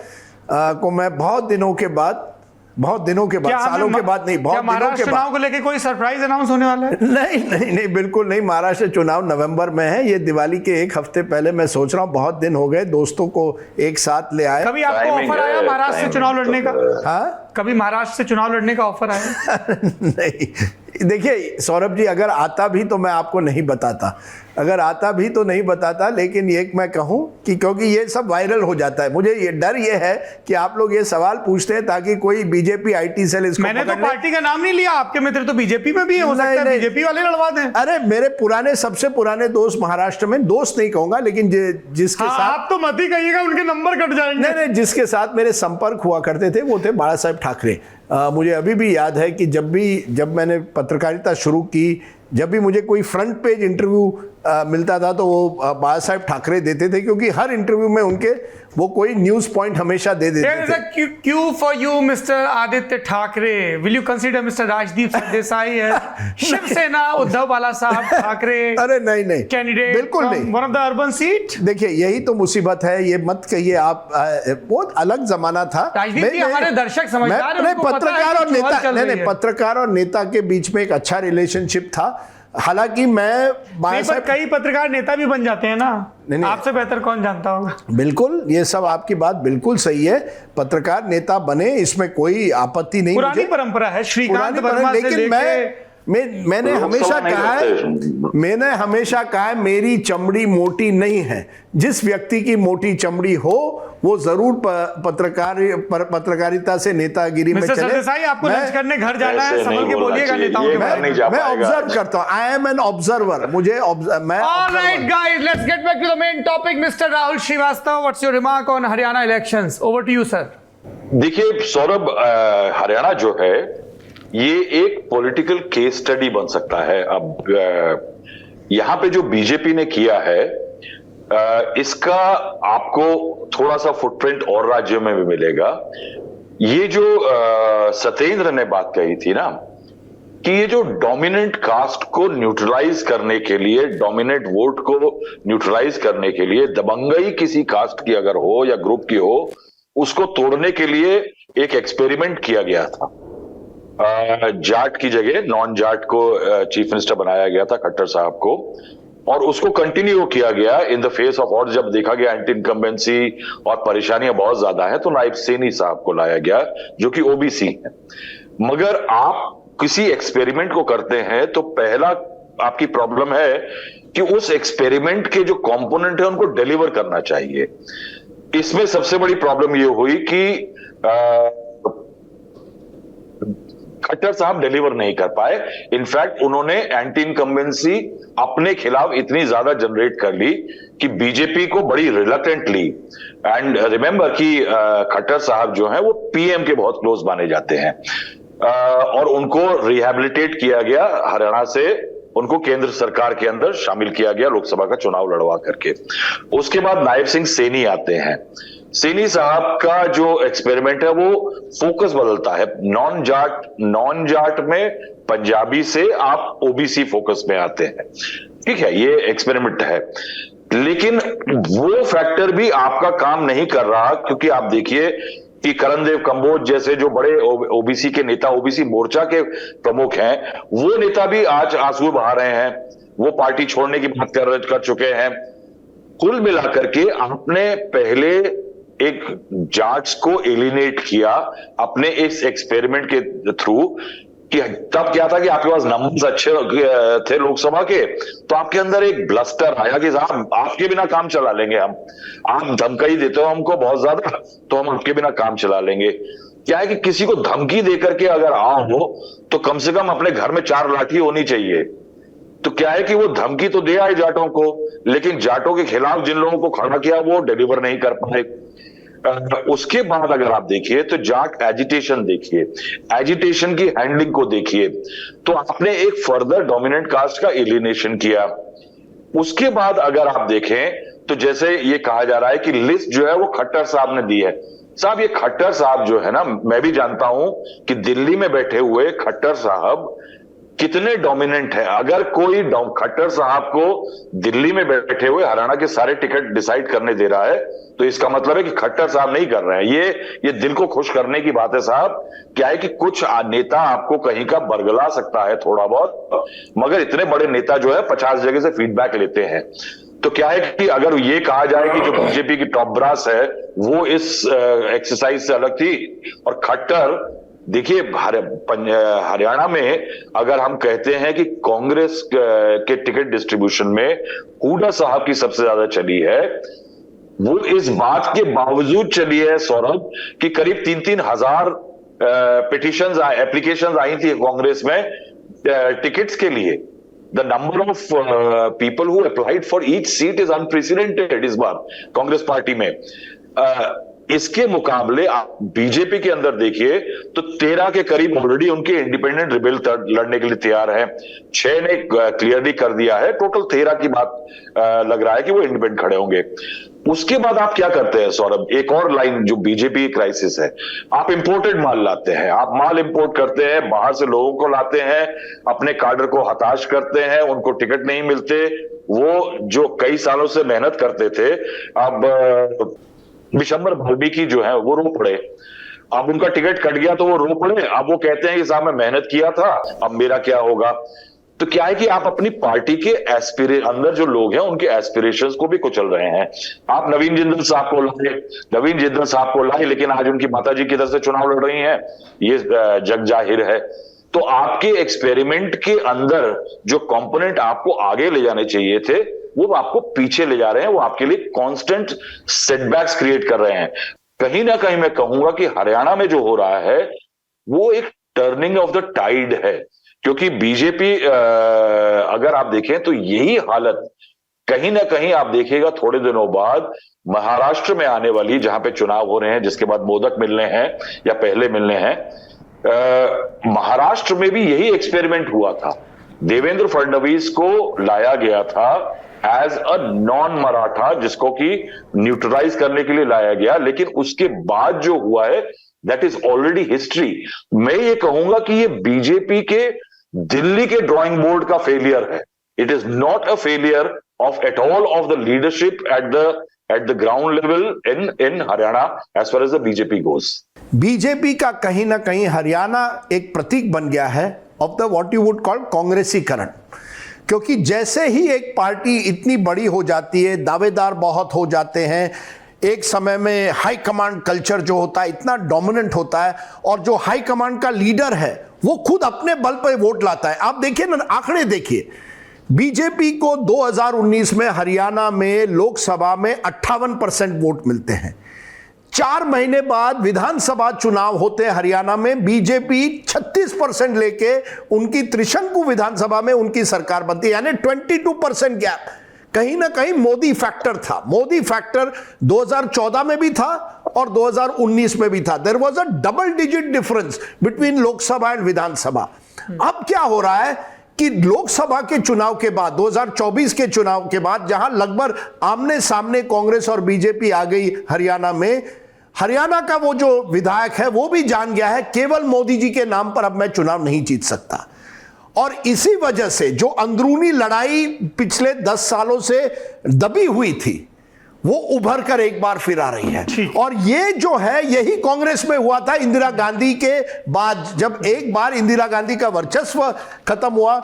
को मैं बहुत दिनों के बाद बहुत दिनों के बाद, सालों के बाद नहीं, बहुत दिनों के महाराष्ट्र बाद। चुनाव को लेके कोई सरप्राइज अनाउंस होने वाला है? नहीं नहीं नहीं, बिल्कुल नहीं। महाराष्ट्र चुनाव नवंबर में है। ये दिवाली के एक हफ्ते पहले मैं सोच रहा हूँ, बहुत दिन हो गए, दोस्तों को एक साथ ले आए। कभी आपको ऑफर आया महाराष्ट्र से चुनाव लड़ने का? हाँ, कभी महाराष्ट्र से चुनाव लड़ने का ऑफर आया? नहीं, देखिए सौरभ जी, अगर आता भी तो मैं आपको नहीं बताता, अगर आता भी तो नहीं बताता, लेकिन ये मैं कहूं कि क्योंकि ये सब वायरल हो जाता है, मुझे ये डर ये है कि आप लोग ये सवाल पूछते हैं ताकि कोई बीजेपी आईटी सेल इसको मैंने तो पकड़ ले। पार्टी का नाम नहीं लिया, आपके मित्र तो बीजेपी में भी है, हो सकता है नहीं। बीजेपी वाले लड़वा दें। अरे मेरे पुराने, सबसे पुराने दोस्त महाराष्ट्र में, दोस्त नहीं कहूंगा, लेकिन जिसके हाँ, साथ, आप तो मत ही कहिएगा, उनके नंबर कट जाएंगे। नहीं, जिसके साथ मेरे संपर्क हुआ करते थे वो थे बाला साहेब ठाकरे। मुझे अभी भी याद है कि जब मैंने पत्रकारिता शुरू की, जब भी मुझे कोई फ्रंट पेज इंटरव्यू मिलता था तो वो बाला साहेब ठाकरे देते थे, क्योंकि हर इंटरव्यू में उनके वो कोई न्यूज पॉइंट हमेशा दे देते There is थे। a queue for you, Mr. Aditya Thackeray. Will you consider Mr. Rajdeep Sardesai as Shiv Sena Uddhav बाला साहब ठाकरे अरे नहीं, कैंडिडेट बिल्कुल नहीं। One of the urban seat? देखिए यही तो मुसीबत है, ये मत कहिए आप। बहुत अलग जमाना था। राजदीप जी, हमारे दर्शक समझदार हैं, नहीं, उनको पता है पत्रकार कि और चुनाव नेता, चल रही नहीं, है। पत्रकार और नेता के बीच में एक अच्छा रिलेशनशिप था। हालांकि मैं नहीं, पर कई पत्रकार नेता भी बन जाते हैं ना। नहीं। आपसे बेहतर कौन जानता होगा? बिल्कुल, ये सब आपकी बात बिल्कुल सही है, पत्रकार नेता बने, इसमें कोई आपत्ति नहीं। पुरानी मुझे परंपरा है, श्रीकांत पुरानी वर्मा से लेकिन लेके मैंने हमेशा कहा है, मैंने हमेशा कहा है, मेरी चमड़ी मोटी नहीं है। जिस व्यक्ति की मोटी चमड़ी हो वो जरूर पत्रकारिता से नेतागिरी में मिस्टर चले। सरदेसाई, आपको लंच करने घर जाना है, ऐसे संभल नहीं के बोलना बोलिएगा चाहिए, नेताओं ये के बात बारे में। नहीं जा मैं पाएगा। ऑब्जर्व करता हूँ, आई एम एन ऑब्जर्वर, मुझे मैं Alright observer। guys, let's get back to the main topic. Mr. Rahul Srivastava, what's your remark on Haryana elections? Over to you, sir. देखिए सौरभ, हरियाणा जो है ये एक पॉलिटिकल केस स्टडी बन सकता है। अब यहां पे जो बीजेपी ने किया है इसका आपको थोड़ा सा फुटप्रिंट और राज्यों में भी मिलेगा। ये जो सत्येंद्र ने बात कही थी ना कि ये जो डोमिनेंट कास्ट को न्यूट्रलाइज करने के लिए, डोमिनेंट वोट को न्यूट्रलाइज करने के लिए दबंगई किसी कास्ट की अगर हो या ग्रुप की हो, उसको तोड़ने के लिए एक एक्सपेरिमेंट किया गया था। जाट की जगह नॉन जाट को चीफ मिनिस्टर बनाया गया था, खट्टर साहब को, और उसको कंटिन्यू किया गया इन द फेस ऑफ, और जब देखा गया एंटी इनकम्बेंसी और परेशानियां बहुत ज्यादा है तो नायब सैनी साहब को लाया गया जो कि ओबीसी है। मगर आप किसी एक्सपेरिमेंट को करते हैं तो पहला आपकी प्रॉब्लम है कि उस एक्सपेरिमेंट के जो कंपोनेंट है उनको डिलीवर करना चाहिए। इसमें सबसे बड़ी प्रॉब्लम ये हुई कि खट्टर साहब डिलीवर नहीं कर पाए। इनफैक्ट उन्होंने एंटी इनकम्बेंसी अपने खिलाफ इतनी ज्यादा जनरेट कर ली कि बीजेपी को बड़ी रिलक्टेंटली, एंड रिमेंबर कि खट्टर साहब जो हैं वो पीएम के बहुत क्लोज माने जाते हैं, और उनको रिहैबिलिटेट किया गया हरियाणा से, उनको केंद्र सरकार के अंदर शामिल किया गया लोकसभा का चुनाव लड़वा करके। उसके बाद नायब सिंह सैनी आते हैं। सैनी साहब का जो एक्सपेरिमेंट है वो फोकस बदलता है, नॉन जाट में पंजाबी से आप ओबीसी फोकस में आते हैं। ठीक है, ये एक्सपेरिमेंट है, लेकिन वो फैक्टर भी आपका काम नहीं कर रहा, क्योंकि आप देखिए कि करणदेव कंबोज जैसे जो बड़े ओबीसी के नेता, ओबीसी मोर्चा के प्रमुख हैं, वो नेता भी आज आंसू बहा रहे हैं, वो पार्टी छोड़ने की बात कर चुके हैं। कुल मिलाकर के आपने पहले एक जाट्स को एलिनेट किया अपने इस एक्सपेरिमेंट के थ्रू, कि तब क्या था कि आपके पास नंबर्स अच्छे थे लोकसभा के, तो आपके अंदर एक ब्लस्टर आया कि साहब आपके बिना काम चला लेंगे हम, आप धमकी देते हो हमको बहुत ज्यादा तो हम आपके बिना काम चला लेंगे। क्या है कि किसी को धमकी देकर के अगर आओ तो कम से कम अपने घर में 4 लाठी होनी चाहिए। तो क्या है कि वो धमकी तो दे आए जाटों को, लेकिन जाटों के खिलाफ जिन लोगों को खड़ा किया वो डिलीवर नहीं कर पाए। उसके बाद अगर आप देखिए तो जाट एजिटेशन देखिए, एजिटेशन की हैंडलिंग को देखिए, तो आपने एक फर्दर डोमिनेंट कास्ट का एलिनेशन किया। उसके बाद अगर आप देखें तो जैसे ये कहा जा रहा है कि लिस्ट जो है वो खट्टर साहब ने दी है। साहब ये खट्टर साहब जो है ना, मैं भी जानता हूं कि दिल्ली में बैठे हुए खट्टर साहब कितने डोमिनेंट है। अगर कोई खट्टर साहब को दिल्ली में बैठे हुए हरियाणा के सारे टिकट डिसाइड करने दे रहा है, तो इसका मतलब है कि खट्टर साहब नहीं कर रहे हैं। ये दिल को खुश करने की बात है साहब। क्या है कि कुछ नेता आपको कहीं का बरगला सकता है थोड़ा बहुत, मगर इतने बड़े नेता जो है 50 जगह से फीडबैक लेते हैं। तो क्या है कि अगर ये कहा जाए कि जो बीजेपी की टॉप ब्रास है वो इस एक्सरसाइज से अलग थी, और खट्टर देखिए हरियाणा में अगर हम कहते हैं कि कांग्रेस के टिकट डिस्ट्रीब्यूशन में हुड्डा साहब की सबसे ज्यादा चली है, वो इस बात के बावजूद चली है सौरभ कि करीब 3-3 हजार पिटिशंस एप्लीकेशंस आई थी कांग्रेस में टिकट्स के लिए। The number of people who applied for each seat is unprecedented इस बार कांग्रेस पार्टी में। इसके मुकाबले आप बीजेपी के अंदर देखिए तो 13 के करीब ऑलरेडी उनके इंडिपेंडेंट रिबेल लड़ने के लिए तैयार हैं। 6 ने क्लियरली कर दिया है, टोटल 13 की बात लग रहा है कि वो इंडिपेंडेंट खड़े होंगे। उसके बाद आप क्या करते हैं सौरभ, एक और लाइन जो बीजेपी क्राइसिस है, आप इंपोर्टेड माल लाते हैं, आप माल इंपोर्ट करते हैं, बाहर से लोगों को लाते हैं, अपने काडर को हताश करते हैं, उनको टिकट नहीं मिलते। वो जो कई सालों से मेहनत करते थे, अब विशंबर वाल्मीकि जो है वो रो पड़े, अब उनका टिकट कट गया तो वो रो पड़े। अब वो कहते हैं कि साहब मैं मेहनत किया था, अब मेरा क्या होगा। तो क्या है कि आप अपनी पार्टी के अंदर जो लोग हैं उनके एस्पिरेशंस को भी कुचल रहे हैं। आप नवीन जिंदल साहब को लाए, लेकिन आज उनकी माताजी की तरफ से चुनाव लड़ रही हैं, ये जग जाहिर है। तो आपके एक्सपेरिमेंट के अंदर जो कंपोनेंट आपको आगे ले जाने चाहिए थे वो आपको पीछे ले जा रहे हैं, वो आपके लिए कांस्टेंट सेटबैक्स क्रिएट कर रहे हैं। कहीं ना कहीं मैं कहूंगा कि हरियाणा में जो हो रहा है वो एक टर्निंग ऑफ द टाइड है, क्योंकि बीजेपी अगर आप देखें तो यही हालत कहीं ना कहीं आप देखिएगा थोड़े दिनों बाद महाराष्ट्र में आने वाली, जहां पे चुनाव हो रहे हैं, जिसके बाद मोदक मिलने हैं या पहले मिलने हैं। महाराष्ट्र में भी यही एक्सपेरिमेंट हुआ था। देवेंद्र फडणवीस को लाया गया था एज अ नॉन मराठा, जिसको कि न्यूट्रलाइज करने के लिए लाया गया, लेकिन उसके बाद जो हुआ है दैट इज ऑलरेडी हिस्ट्री। मैं ये कहूंगा कि ये बीजेपी के दिल्ली के ड्राइंग बोर्ड का फेलियर है। It is not a failure of at all of the leadership at the ground level in Haryana as far as the BJP goes. BJP का कहीं ना कहीं हरियाणा एक प्रतीक बन गया है of the what you would call कांग्रेसीकरण, क्योंकि जैसे ही एक पार्टी इतनी बड़ी हो जाती है, दावेदार बहुत हो जाते हैं, एक समय में हाई कमांड कल्चर जो होता है इतना डोमिनेंट होता है, और जो हाई कमांड का लीडर है वो खुद अपने बल पर वोट लाता है। आप देखिए ना, आंकड़े देखिए, बीजेपी को 2019 में हरियाणा में लोकसभा में 58% वोट मिलते हैं। 4 महीने बाद विधानसभा चुनाव होते हैं हरियाणा में, बीजेपी 36% लेके उनकी त्रिशंकु विधानसभा में उनकी सरकार बनती है, यानी 22% गैप। कहीं ना कहीं मोदी फैक्टर था। मोदी फैक्टर 2014 में भी था और 2019 में भी था। There was a double digit difference between Lok Sabha and Vidhan Sabha. अब क्या हो रहा है कि लोकसभा के चुनाव के बाद, 2024 के चुनाव के बाद, जहां लगभग आमने सामने कांग्रेस और बीजेपी आ गई हरियाणा में, हरियाणा का वो जो विधायक है वो भी जान गया है केवल मोदी जी के नाम पर अब मैं चुनाव नहीं जीत सकता। और इसी वजह से जो अंदरूनी लड़ाई पिछले 10 सालों से दबी हुई थी वो उभर कर एक बार फिर आ रही है। और ये जो है यही कांग्रेस में हुआ था इंदिरा गांधी के बाद। जब एक बार इंदिरा गांधी का वर्चस्व खत्म हुआ,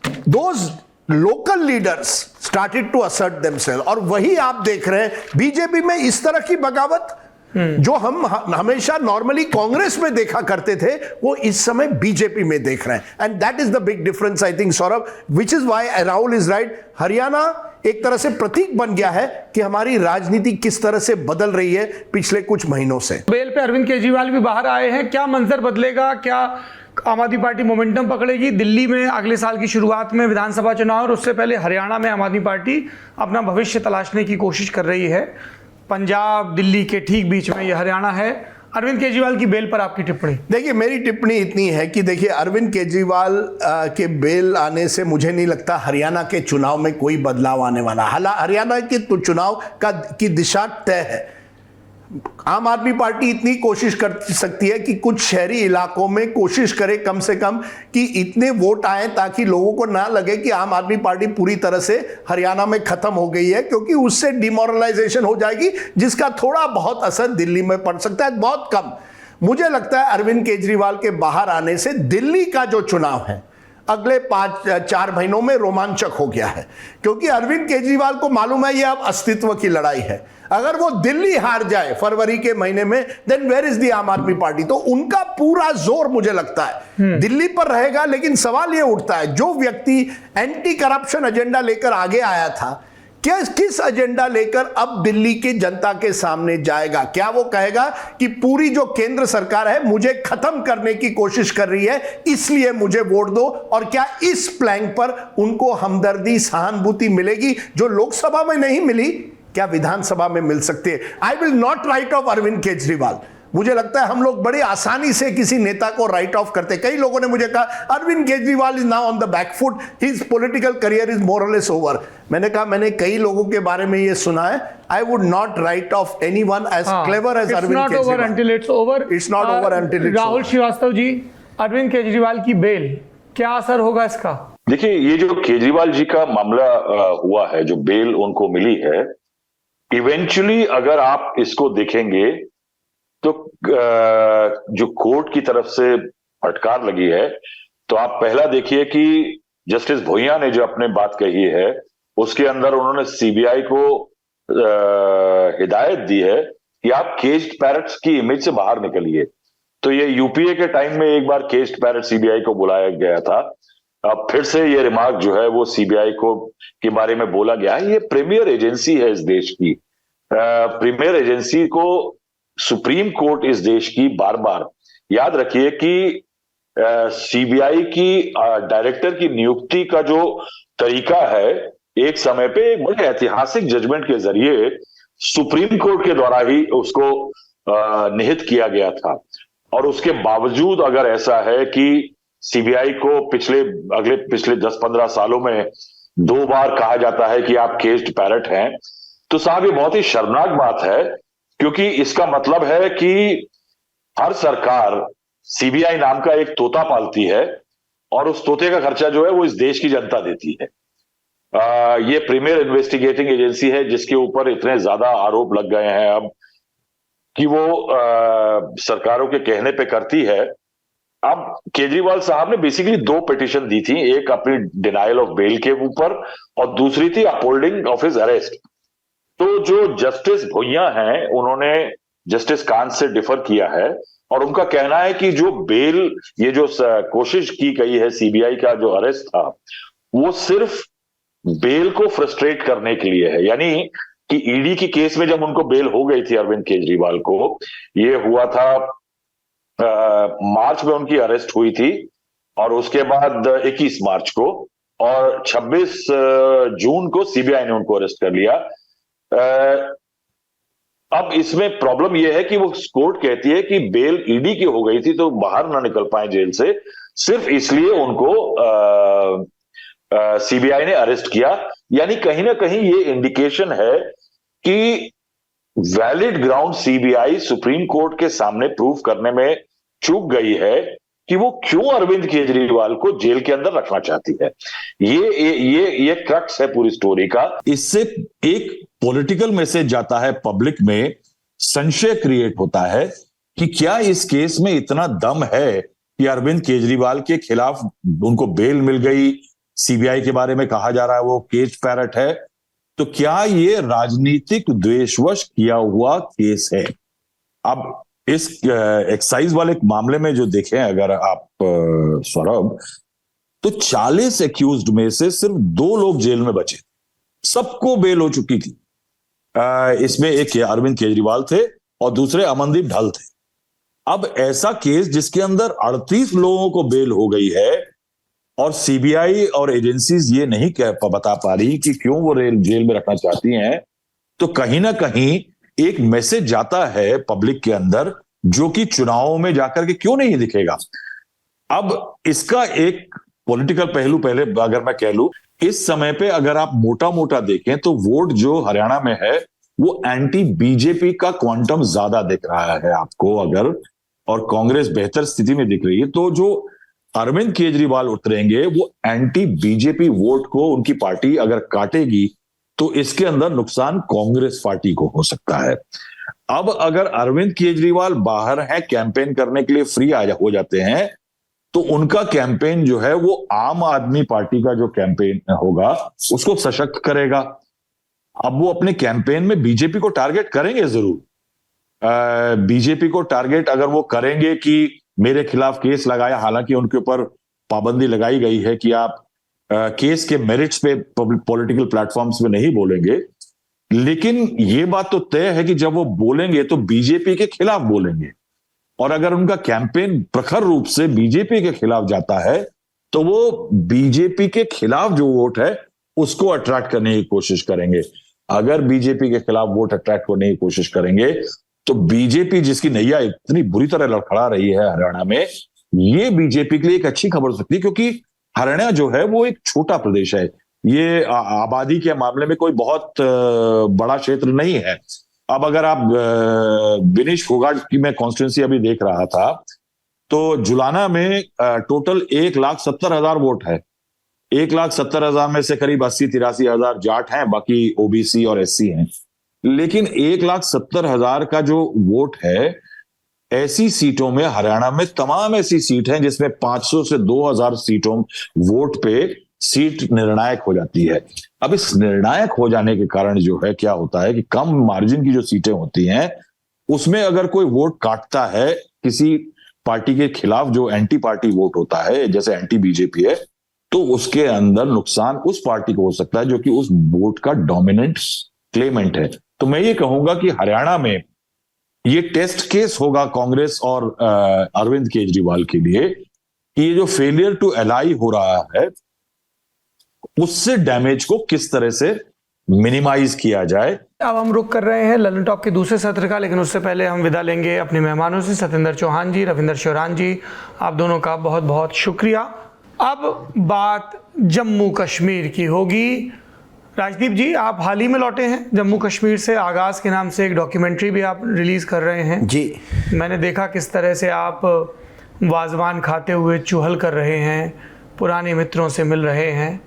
those local leaders started to assert themselves. और वही आप देख रहे हैं बीजेपी में इस तरह की बगावत जो हम हमेशा नॉर्मली कांग्रेस में देखा करते थे वो इस समय बीजेपी में देख रहे हैं। And that is the big difference I think Saurabh, which is why Rahul is right. Haryana एक तरह से प्रतीक बन गया है कि हमारी राजनीति किस तरह से बदल रही है पिछले कुछ महीनों से। बेल पे अरविंद केजरीवाल भी बाहर आए हैं, क्या मंजर बदलेगा? क्या आम आदमी पार्टी मोमेंटम पकड़ेगी? दिल्ली में अगले साल की शुरुआत में विधानसभा चुनाव और उससे पहले हरियाणा में आम आदमी पार्टी अपना भविष्य तलाशने की कोशिश कर रही है। पंजाब दिल्ली के ठीक बीच में यह हरियाणा है। अरविंद केजरीवाल की बेल पर आपकी टिप्पणी? देखिए, मेरी टिप्पणी इतनी है कि देखिए, अरविंद केजरीवाल के बेल आने से मुझे नहीं लगता हरियाणा के चुनाव में कोई बदलाव आने वाला। हरियाणा के तो चुनाव की दिशा तय है। आम आदमी पार्टी इतनी कोशिश कर सकती है कि कुछ शहरी इलाकों में कोशिश करे कम से कम कि इतने वोट आए ताकि लोगों को ना लगे कि आम आदमी पार्टी पूरी तरह से हरियाणा में खत्म हो गई है, क्योंकि उससे डिमोरलाइजेशन हो जाएगी, जिसका थोड़ा बहुत असर दिल्ली में पड़ सकता है, बहुत कम। मुझे लगता है अरविंद केजरीवाल के बाहर आने से दिल्ली का जो चुनाव है अगले 5-4 महीनों में रोमांचक हो गया है, क्योंकि अरविंद केजरीवाल को मालूम है ये अब अस्तित्व की लड़ाई है। अगर वो दिल्ली हार जाए फरवरी के महीने में, देन वेयर इज द आम आदमी पार्टी? तो उनका पूरा जोर मुझे लगता है दिल्ली पर रहेगा। लेकिन सवाल ये उठता है, जो व्यक्ति एंटी करप्शन एजेंडा लेकर आगे आया था, किस एजेंडा लेकर अब दिल्ली की जनता के सामने जाएगा? क्या वो कहेगा कि पूरी जो केंद्र सरकार है मुझे खत्म करने की कोशिश कर रही है, इसलिए मुझे वोट दो? और क्या इस प्लैंक पर उनको हमदर्दी, सहानुभूति मिलेगी जो लोकसभा में नहीं मिली, क्या विधानसभा में मिल सकती है? I will not write off Arvind Kejriwal. मुझे लगता है हम लोग बड़ी आसानी से किसी नेता को राइट ऑफ करते। कई लोगों ने मुझे कहा Arvind Kejriwal is now on the back foot, his political career is more और लेस ओवर। मैंने कहा मैंने कई लोगों के बारे में ये सुना है। I would not write off anyone as clever as Arvind Kejriwal. It's not over until it's over. It's not over until it's. Rahul Shrivastava ji, Arvind Kejriwal की बेल, क्या असर होगा इसका? देखिए, ये जो केजरीवाल जी का मामला हुआ है, जो बेल उनको मिली है, इवेंचुअली अगर आप इसको देखेंगे तो जो कोर्ट की तरफ से फटकार लगी है, तो आप पहला देखिए कि जस्टिस भुइयां ने जो अपने बात कही है उसके अंदर उन्होंने सीबीआई को हिदायत दी है कि आप केज्ड पैरट्स की इमेज से बाहर निकलिए। तो ये यूपीए के टाइम में एक बार केज्ड पैरट सीबीआई को बुलाया गया था, अब फिर से ये रिमार्क जो है वो सीबीआई को के बारे में बोला गया है। ये प्रीमियर एजेंसी है इस देश की, प्रीमियर एजेंसी को सुप्रीम कोर्ट इस देश की बार बार, याद रखिए कि सीबीआई की डायरेक्टर की नियुक्ति का जो तरीका है, एक समय पे एक बड़े ऐतिहासिक जजमेंट के जरिए सुप्रीम कोर्ट के द्वारा ही उसको निहित किया गया था। और उसके बावजूद अगर ऐसा है कि सीबीआई को पिछले 10-15 सालों में 2 बार कहा जाता है कि आप केज्ड पैरट हैं, तो साहब ये बहुत ही शर्मनाक बात है, क्योंकि इसका मतलब है कि हर सरकार सीबीआई नाम का एक तोता पालती है और उस तोते का खर्चा जो है वो इस देश की जनता देती है। ये प्रीमियर इन्वेस्टिगेटिंग एजेंसी है जिसके ऊपर इतने ज्यादा आरोप लग गए हैं अब कि वो सरकारों के कहने पे करती है। अब केजरीवाल साहब ने बेसिकली 2 पिटीशन दी थी, एक अपनी डिनायल ऑफ बेल के ऊपर और दूसरी थी अपहोल्डिंग ऑफ हिज अरेस्ट। तो जो जस्टिस भुइयां हैं उन्होंने जस्टिस कांत से डिफर किया है और उनका कहना है कि जो बेल, ये जो कोशिश की गई है सीबीआई का जो अरेस्ट था, वो सिर्फ बेल को फ्रस्ट्रेट करने के लिए है। यानी कि ईडी की केस में जब उनको बेल हो गई थी अरविंद केजरीवाल को, ये हुआ था मार्च में उनकी अरेस्ट हुई थी और उसके बाद 21 मार्च को और 26 जून को सीबीआई ने उनको अरेस्ट कर लिया। अब इसमें प्रॉब्लम यह है कि वो कोर्ट कहती है कि बेल ईडी की हो गई थी तो बाहर ना निकल पाए जेल से, सिर्फ इसलिए उनको सीबीआई ने अरेस्ट किया। यानी कहीं ना कहीं ये इंडिकेशन है कि valid ground CBI supreme court के सामने प्रूव करने में चूक गई है कि वो क्यों अरविंद केजरीवाल को जेल के अंदर रखना चाहती है। ये क्रक्स है पूरी स्टोरी का। इससे एक पॉलिटिकल मैसेज जाता है पब्लिक में, संशय क्रिएट होता है कि क्या इस केस में इतना दम है कि अरविंद केजरीवाल के खिलाफ उनको बेल मिल गई, सीबीआई के बारे में कहा जा रहा है वो केज पैरट है, तो क्या ये राजनीतिक द्वेषवश किया हुआ केस है? अब इस एक्साइज वाले मामले में जो देखें अगर आप सौरभ, तो 40 एक्यूज्ड में से सिर्फ 2 लोग जेल में बचे, सबको बेल हो चुकी थी। इसमें एक अरविंद केजरीवाल थे और दूसरे अमनदीप ढल थे। अब ऐसा केस जिसके अंदर 38 लोगों को बेल हो गई है और सीबीआई और एजेंसीज ये नहीं बता पा रही कि क्यों वो जेल में रखना चाहती हैं, तो कहीं ना कहीं एक मैसेज जाता है पब्लिक के अंदर जो कि चुनावों में जाकर के क्यों नहीं दिखेगा। अब इसका एक पॉलिटिकल पहलू पहले अगर मैं कह लूं, इस समय पे अगर आप मोटा मोटा देखें तो वोट जो हरियाणा में है वो एंटी बीजेपी का क्वांटम ज्यादा दिख रहा है आपको अगर, और कांग्रेस बेहतर स्थिति में दिख रही है, तो जो अरविंद केजरीवाल उतरेंगे वो एंटी बीजेपी वोट को उनकी पार्टी अगर काटेगी तो इसके अंदर नुकसान कांग्रेस पार्टी को हो सकता है। अब अगर अरविंद केजरीवाल बाहर है कैंपेन करने के लिए फ्री हो जाते हैं तो उनका कैंपेन जो है वो आम आदमी पार्टी का जो कैंपेन होगा उसको सशक्त करेगा। अब वो अपने कैंपेन में बीजेपी को टारगेट करेंगे जरूर, बीजेपी को टारगेट अगर वो करेंगे कि मेरे खिलाफ केस लगाया, हालांकि उनके ऊपर पाबंदी लगाई गई है कि आप केस के मेरिट्स पे पॉलिटिकल प्लेटफॉर्म्स पे नहीं बोलेंगे, लेकिन ये बात तो तय है कि जब वो बोलेंगे तो बीजेपी के खिलाफ बोलेंगे, और अगर उनका कैंपेन प्रखर रूप से बीजेपी के खिलाफ जाता है तो वो बीजेपी के खिलाफ जो वोट है उसको अट्रैक्ट करने की कोशिश करेंगे। अगर बीजेपी के खिलाफ वोट अट्रैक्ट करने की कोशिश करेंगे तो बीजेपी जिसकी नैया इतनी बुरी तरह लड़खड़ा रही है हरियाणा में, ये बीजेपी के लिए एक अच्छी खबर हो सकती है, क्योंकि हरियाणा जो है वो एक छोटा प्रदेश है, ये आबादी के मामले में कोई बहुत बड़ा क्षेत्र नहीं है। अब अगर आप विनीश फोगाट की मैं कॉन्स्टिट्यूंसी अभी देख रहा था तो जुलाना में टोटल 1,70,000 वोट है। 1,70,000 में से करीब 80-83,000 जाट हैं, बाकी ओबीसी और एससी हैं। लेकिन 1,70,000 का जो वोट है, ऐसी सीटों में हरियाणा में तमाम ऐसी सीट हैं जिसमें 500 से 2,000 सीटों वोट पे सीट निर्णायक हो जाती है। अब इस निर्णायक हो जाने के कारण जो है क्या होता है कि कम मार्जिन की जो सीटें होती हैं उसमें अगर कोई वोट काटता है किसी पार्टी के खिलाफ, जो एंटी पार्टी वोट होता है जैसे एंटी बीजेपी है, तो उसके अंदर नुकसान उस पार्टी को हो सकता है जो कि उस वोट का डोमिनेंट क्लेमेंट है। तो मैं ये कहूंगा कि हरियाणा में ये टेस्ट केस होगा कांग्रेस और अरविंद केजरीवाल के लिए कि ये जो फेलियर टू अलाई हो रहा है उससे डैमेज को किस तरह से मिनिमाइज किया जाए। अब हम रुक कर रहे हैं ललन टॉप के दूसरे सत्र का, लेकिन उससे पहले हम विदा लेंगे अपने मेहमानों से। सत्येंद्र चौहान जी, रविंदर शौरान जी, आप दोनों का बहुत बहुत शुक्रिया। अब बात जम्मू कश्मीर की होगी। राजदीप जी, आप हाल ही में लौटे हैं जम्मू कश्मीर से, आगाज़ के नाम से एक डॉक्यूमेंट्री भी आप रिलीज़ कर रहे हैं जी। मैंने देखा किस तरह से आप वाजवान खाते हुए चुहल कर रहे हैं, पुराने मित्रों से मिल रहे हैं।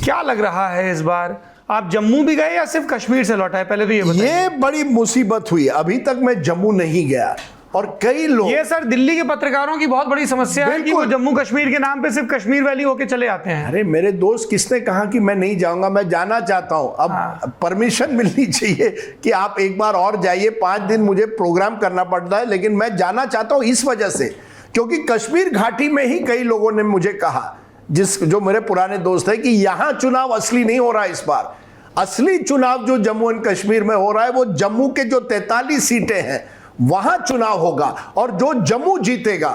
क्या लग रहा है इस बार? आप जम्मू भी गए या सिर्फ कश्मीर से लौटा है? पहले तो ये बताइए। ये बड़ी मुसीबत हुई, अभी तक मैं जम्मू नहीं गया, और कई लोग, ये सर दिल्ली के पत्रकारों की बहुत बड़ी समस्या है कि वो जम्मू कश्मीर के नाम पे सिर्फ कश्मीर वैली होके चले आते हैं। अरे मेरे दोस्त, किसने कहा कि मैं नहीं जाऊंगा? मैं जाना चाहता हूं। अब परमिशन मिलनी चाहिए कि आप एक बार और जाइए। 5 दिन मुझे प्रोग्राम करना पड़ता है, लेकिन मैं जाना चाहता हूं इस वजह से क्योंकि कश्मीर घाटी में ही कई लोगों ने मुझे कहा, जो मेरे पुराने दोस्त है, कि यहां चुनाव असली नहीं हो रहा है इस बार। असली चुनाव जो जम्मू एंड कश्मीर में हो रहा है वो जम्मू के जो 43 सीटें हैं वहां चुनाव होगा, और जो जम्मू जीतेगा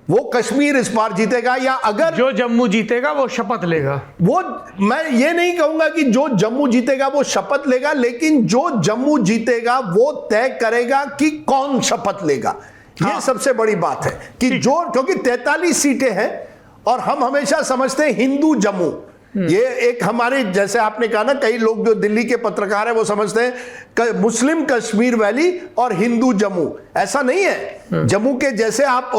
वो कश्मीर इस बार जीतेगा, या अगर जो जम्मू जीतेगा वो शपथ लेगा। वो, मैं ये नहीं कहूंगा कि जो जम्मू जीतेगा वो शपथ लेगा, लेकिन जो जम्मू जीतेगा वो तय करेगा कि कौन शपथ लेगा। ये सबसे बड़ी बात है कि क्योंकि 43 सीटें हैं और हम हमेशा समझते हैं हिंदू जम्मू, ये एक हमारे, जैसे आपने कहा ना, कई लोग जो दिल्ली के पत्रकार हैं वो समझते हैं मुस्लिम कश्मीर वैली और हिंदू जम्मू। ऐसा नहीं है। जम्मू के जैसे आप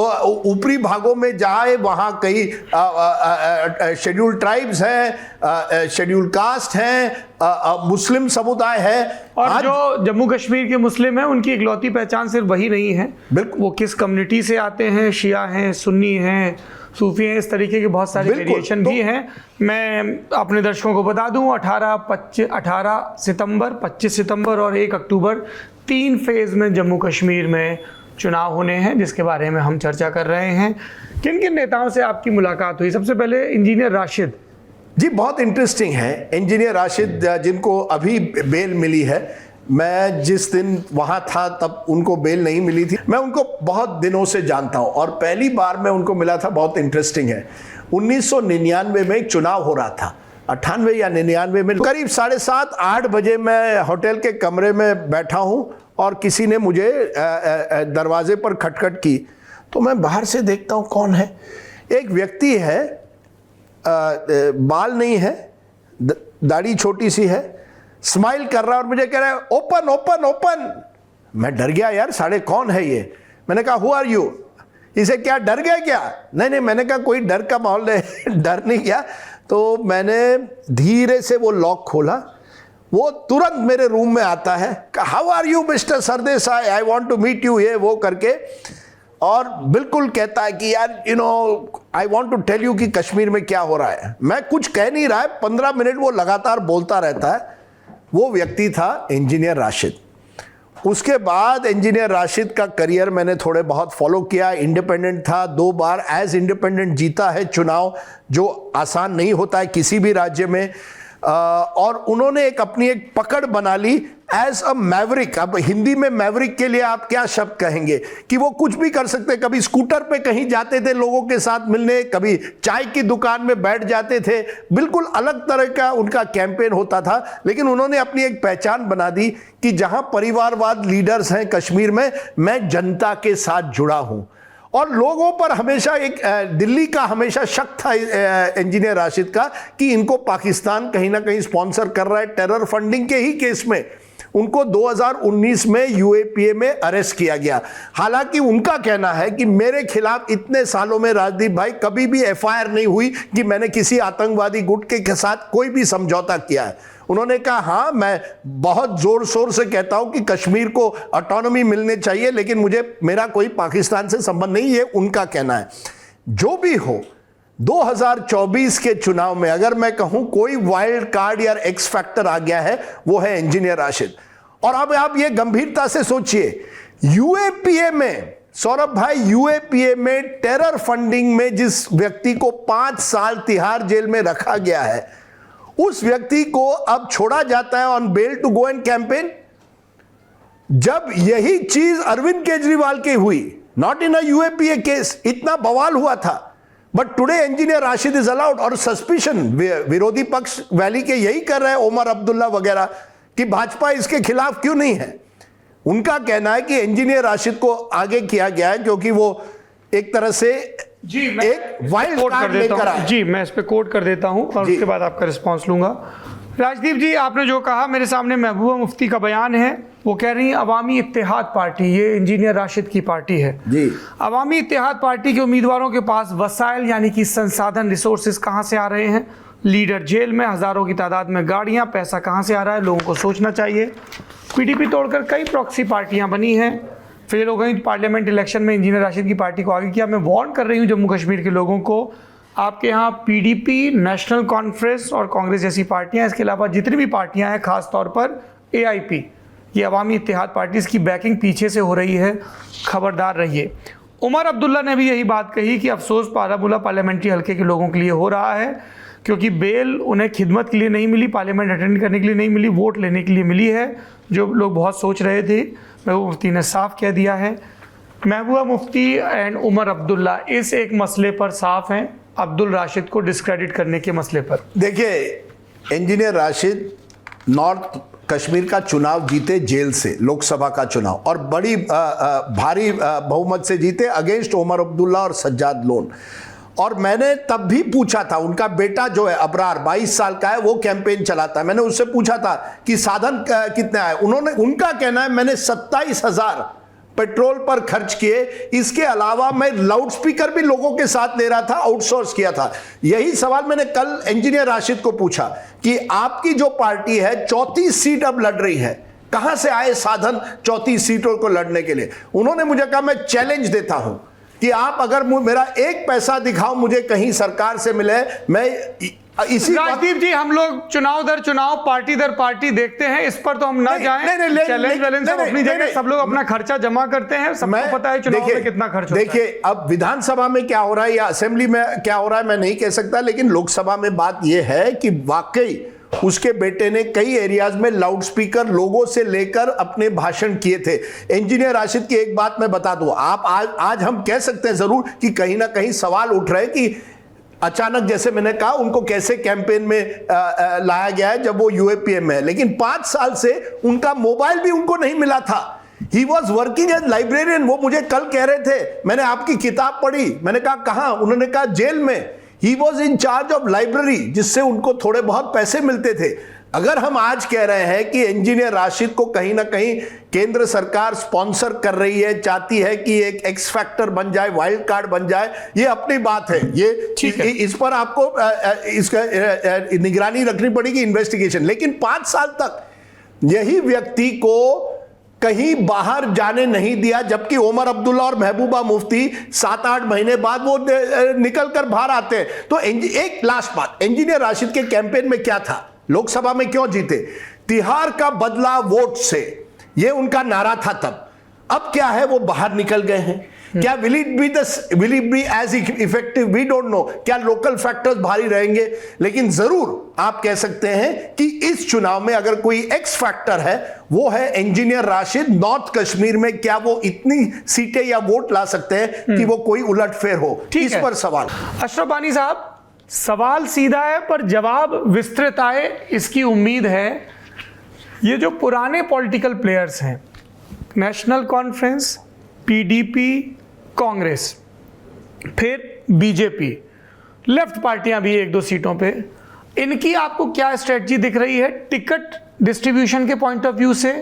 ऊपरी भागों में जाए वहां कई शेड्यूल ट्राइब्स हैं, शेड्यूल कास्ट हैं, मुस्लिम समुदाय है, और जो जम्मू कश्मीर के मुस्लिम हैं उनकी इकलौती पहचान सिर्फ वही नहीं है। बिल्कुल, वो किस कम्युनिटी से आते हैं, शिया हैं, सुन्नी हैं, सूफी हैं, इस तरीके के बहुत सारे वेरिएशन भी हैं। मैं अपने दर्शकों को बता दूं, 18 सितंबर, 25 सितंबर और 1 अक्टूबर 3 फेज में जम्मू कश्मीर में चुनाव होने हैं, जिसके बारे में हम चर्चा कर रहे हैं। किन किन नेताओं से आपकी मुलाकात हुई? सबसे पहले इंजीनियर राशिद जी, बहुत इंटरेस्टिंग है। इंजीनियर राशिद, जिनको अभी बेल मिली है, मैं जिस दिन वहाँ था तब उनको बेल नहीं मिली थी। मैं उनको बहुत दिनों से जानता हूँ और पहली बार मैं उनको मिला था। बहुत इंटरेस्टिंग है। 1999 में एक चुनाव हो रहा था, 98 या 99 में, करीब 7:30-8 बजे मैं होटल के कमरे में बैठा हूँ और किसी ने मुझे दरवाजे पर खटखट की, तो मैं बाहर से देखता हूँ कौन है। एक व्यक्ति है, बाल नहीं है, दाढ़ी छोटी सी है, स्माइल कर रहा है और मुझे कह रहा है ओपन ओपन ओपन। मैं डर गया यार, साले कौन है ये। मैंने कहा हु आर यू। इसे क्या डर गया क्या? नहीं, मैंने कहा कोई डर का माहौल है। डर नहीं गया। तो मैंने धीरे से वो लॉक खोला, वो तुरंत मेरे रूम में आता है, how are you mister Sardesai, I want to meet you, ये वो करके, और बिल्कुल कहता है कि यार you know I want to tell you कि कश्मीर में क्या हो रहा है। मैं कुछ कह नहीं रहा है, 15 मिनट वो लगातार बोलता रहता है। वो व्यक्ति था इंजीनियर राशिद। उसके बाद इंजीनियर राशिद का करियर मैंने थोड़े बहुत फॉलो किया। इंडिपेंडेंट था, 2 बार एज इंडिपेंडेंट जीता है चुनाव, जो आसान नहीं होता है किसी भी राज्य में। और उन्होंने अपनी एक पकड़ बना ली एज अ मैवरिक। अब हिंदी में मैवरिक के लिए आप क्या शब्द कहेंगे कि वो कुछ भी कर सकते। कभी स्कूटर पे कहीं जाते थे लोगों के साथ मिलने, कभी चाय की दुकान में बैठ जाते थे। बिल्कुल अलग तरह का उनका कैंपेन होता था, लेकिन उन्होंने अपनी एक पहचान बना दी कि जहां परिवारवाद लीडर्स हैं कश्मीर में, मैं जनता के साथ जुड़ा हूं। और लोगों पर हमेशा एक दिल्ली का हमेशा शक था इंजीनियर राशिद का कि इनको पाकिस्तान कहीं ना कहीं स्पॉन्सर कर रहा है। टेरर फंडिंग के ही केस में उनको 2019 में यूएपीए में अरेस्ट किया गया। हालांकि उनका कहना है कि मेरे खिलाफ इतने सालों में राजदीप भाई कभी भी एफआईआर नहीं हुई कि मैंने किसी आतंकवादी गुट के साथ कोई भी समझौता किया है। उन्होंने कहा हाँ, मैं बहुत जोर शोर से कहता हूं कि कश्मीर को ऑटोनॉमी मिलनी चाहिए, लेकिन मेरा कोई पाकिस्तान से संबंध नहीं, ये उनका कहना है। जो भी हो, 2024 के चुनाव में अगर मैं कहूं कोई वाइल्ड कार्ड या एक्स फैक्टर आ गया है, वो है इंजीनियर राशिद। और अब आप ये गंभीरता से सोचिए, यूएपीए में सौरभ भाई, यूएपीए में टेरर फंडिंग में जिस व्यक्ति को 5 साल तिहाड़ जेल में रखा गया है, उस व्यक्ति को अब छोड़ा जाता है on bail to go and campaign. जब यही चीज अरविंद केजरीवाल की हुई, not in a UAPA case, इतना बवाल हुआ था, but today engineer Rashid is allowed. और सस्पिशन विरोधी पक्ष वैली के यही कर रहे हैं, ओमर अब्दुल्ला वगैरह, कि भाजपा इसके खिलाफ क्यों नहीं है। उनका कहना है कि इंजीनियर राशिद को आगे किया गया है क्योंकि वो एक तरह से जी मैं एक वाइल्ड कार्ड लेकर आए। जी मैं इस पे कोट कर देता हूं और उसके बाद आपका रिस्पांस लूंगा। राजदीप जी, आपने जो कहा, मेरे सामने महबूबा मुफ्ती का बयान है। वो कह रही है अवामी इत्तेहाद पार्टी, ये इंजीनियर राशिद की पार्टी है जी। अवामी इत्तेहाद पार्टी के उम्मीदवारों के पास वसाइल यानी कि संसाधन, रिसोर्सेज कहाँ से आ रहे हैं? लीडर जेल में, हजारों की तादाद में गाड़ियाँ, पैसा कहाँ से आ रहा है? लोगों को सोचना चाहिए। पीडीपी तोड़कर कई प्रॉक्सी पार्टियाँ बनी हैं, फेल हो गई। पार्लियामेंट इलेक्शन में इंजीनियर राशिद की पार्टी को आगे किया। मैं वार्न कर रही हूँ जम्मू कश्मीर के लोगों को, आपके यहाँ पीडीपी, नेशनल कॉन्फ्रेंस और कांग्रेस जैसी पार्टियां, इसके अलावा जितनी भी पार्टियां हैं, खास तौर पर एआईपी, ये अवामी इत्तेहाद पार्टी, इसकी बैकिंग पीछे से हो रही है, खबरदार रहिए। उमर अब्दुल्ला ने भी यही बात कही कि अफसोस बारामूला पार्लियामेंट्री हल्के के लोगों के लिए हो रहा है, क्योंकि बेल उन्हें खिदमत के लिए नहीं मिली, पार्लियामेंट अटेंड करने के लिए नहीं मिली, वोट लेने के लिए मिली है, जो लोग बहुत सोच रहे थे। महबूबा मुफ्ती ने साफ कह दिया है। महबूबा मुफ्ती एंड उमर अब्दुल्ला इस एक मसले पर साफ हैं, अब्दुल राशिद को डिस्क्रेडिट करने के मसले पर। देखिए, इंजीनियर राशिद नॉर्थ कश्मीर का चुनाव जीते जेल से, लोकसभा का चुनाव, और बड़ी भारी बहुमत से जीते अगेंस्ट उमर अब्दुल्ला और सज्जाद लोन। और मैंने तब भी पूछा था, उनका बेटा जो है अबरार 22 साल का है, वो कैंपेन चलाता है, मैंने उससे पूछा था कि साधन कितने आए। उनका कहना है मैंने 27,000 पेट्रोल पर खर्च किए, इसके अलावा मैं लाउड स्पीकर भी लोगों के साथ ले रहा था, आउटसोर्स किया था। यही सवाल मैंने कल इंजीनियर राशिद को पूछा कि आपकी जो पार्टी है 34 सीट अब लड़ रही है, कहां से आए साधन 34 सीटों को लड़ने के लिए? उन्होंने मुझे कहा मैं चैलेंज देता हूं कि आप अगर मेरा 1 पैसा दिखाओ मुझे कहीं सरकार से मिले, मैं इसी। राजदीप जी, हम लोग चुनाव दर चुनाव, पार्टी दर पार्टी देखते हैं, इस पर तो हम ना जाएं। चैलेंज वैलेंज सब अपनी जगह, सब लोग अपना खर्चा जमा करते हैं, सबको पता है चुनाव में कितना खर्च होता है। देखिए, अब विधानसभा में क्या हो रहा है या असेंबली में क्या हो रहा है मैं नहीं कह सकता, लेकिन लोकसभा में बात यह है कि वाकई उसके बेटे ने कई एरियाज में लाउड स्पीकर लोगों से लेकर अपने भाषण किए थे। इंजीनियर राशिद की एक बात मैं बता दूं, आप आज हम कह सकते हैं जरूर कि कहीं ना कहीं सवाल उठ रहे हैं कि अचानक, जैसे मैंने कहा, उनको कैसे कैंपेन में लाया गया है जब वो यूएपीए में है, लेकिन 5 साल से उनका मोबाइल भी उनको नहीं मिला था। He was working as librarian. वो मुझे कल कह रहे थे मैंने आपकी किताब पढ़ी, मैंने कहा कहां? उन्होंने कहा जेल में। He was in charge of library, जिससे उनको थोड़े बहुत पैसे मिलते थे। अगर हम आज कह रहे हैं कि इंजीनियर राशिद को कहीं ना कहीं केंद्र सरकार स्पॉन्सर कर रही है, चाहती है कि एक एक्स फैक्टर बन जाए, वाइल्ड कार्ड बन जाए, ये अपनी बात है, ये इस पर आपको इसका निगरानी रखनी पड़ेगी, इन्वेस्टिगेशन। लेकिन 5 साल तक यही व्यक्ति को कहीं बाहर जाने नहीं दिया, जबकि उमर अब्दुल्ला और महबूबा मुफ्ती 7-8 महीने बाद वो निकल कर बाहर आते हैं। तो एक लास्ट बात, इंजीनियर राशिद के कैंपेन में क्या था, लोकसभा में क्यों जीते? तिहाड़ का बदला वोट से, ये उनका नारा था तब। अब क्या है, वो बाहर निकल गए हैं। क्या will it be as effective, we don't know. क्या लोकल फैक्टर्स भारी रहेंगे? लेकिन जरूर आप कह सकते हैं कि इस चुनाव में अगर कोई एक्स फैक्टर है वो है इंजीनियर राशिद। नॉर्थ कश्मीर में क्या वो इतनी सीटें या वोट ला सकते हैं कि वो कोई उलटफेर हो? इस पर सवाल। अशरफ बानी साहब, सवाल सीधा है पर जवाब विस्तृत आए इसकी उम्मीद है। ये जो पुराने पॉलिटिकल प्लेयर्स हैं, नेशनल कॉन्फ्रेंस, पीडीपी, कांग्रेस, फिर बीजेपी, लेफ्ट पार्टियां भी 1-2 सीटों पे, इनकी आपको क्या स्ट्रेटजी दिख रही है टिकट डिस्ट्रीब्यूशन के पॉइंट ऑफ व्यू से,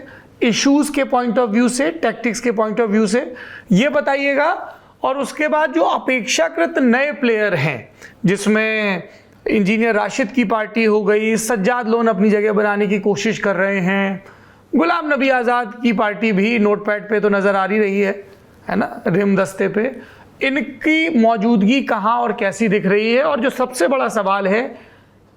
इश्यूज के पॉइंट ऑफ व्यू से, टैक्टिक्स के पॉइंट ऑफ व्यू से, ये बताइएगा। और उसके बाद जो अपेक्षाकृत नए प्लेयर हैं, जिसमें इंजीनियर राशिद की पार्टी हो गई, सज्जाद लोन अपनी जगह बनाने की कोशिश कर रहे हैं, गुलाम नबी आज़ाद की पार्टी भी नोटपैड पे तो नज़र आ रही है ना, रिम दस्ते पे, इनकी मौजूदगी कहाँ और कैसी दिख रही है? और जो सबसे बड़ा सवाल है,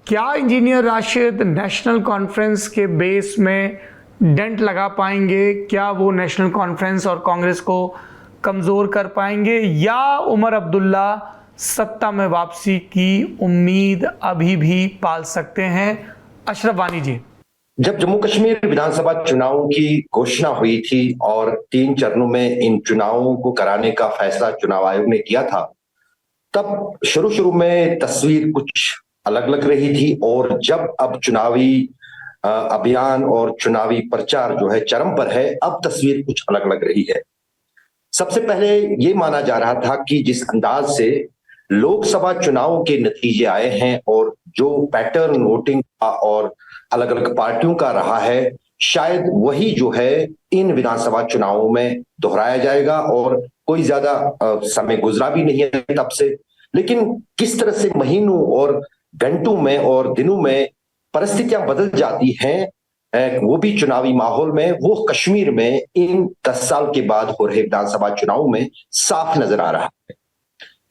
क्या इंजीनियर राशिद नेशनल कॉन्फ्रेंस के बेस में डेंट लगा पाएंगे? क्या वो नेशनल कॉन्फ्रेंस और कांग्रेस को कमज़ोर कर पाएंगे, या उमर अब्दुल्ला सत्ता में वापसी की उम्मीद अभी भी पाल सकते हैं? अशरफ बानी जी। जब जम्मू कश्मीर विधानसभा चुनावों की घोषणा हुई थी और 3 चरणों में इन चुनावों को कराने का फैसला चुनाव आयोग ने किया था, तब शुरू में तस्वीर कुछ अलग लग रही थी। और जब अब चुनावी अभियान और चुनावी प्रचार जो है चरम पर है, अब तस्वीर कुछ अलग लग रही है। सबसे पहले ये माना जा रहा था कि जिस अंदाज से लोकसभा चुनावों के नतीजे आए हैं और जो पैटर्न वोटिंग का और अलग अलग पार्टियों का रहा है, शायद वही जो है इन विधानसभा चुनावों में दोहराया जाएगा। और कोई ज्यादा समय गुजरा भी नहीं है तब से, लेकिन किस तरह से महीनों और घंटों में और दिनों में परिस्थितियां बदल जाती हैं, वो भी चुनावी माहौल में, वो कश्मीर में इन 10 साल के बाद हो रहे विधानसभा चुनाव में साफ नजर आ रहा है।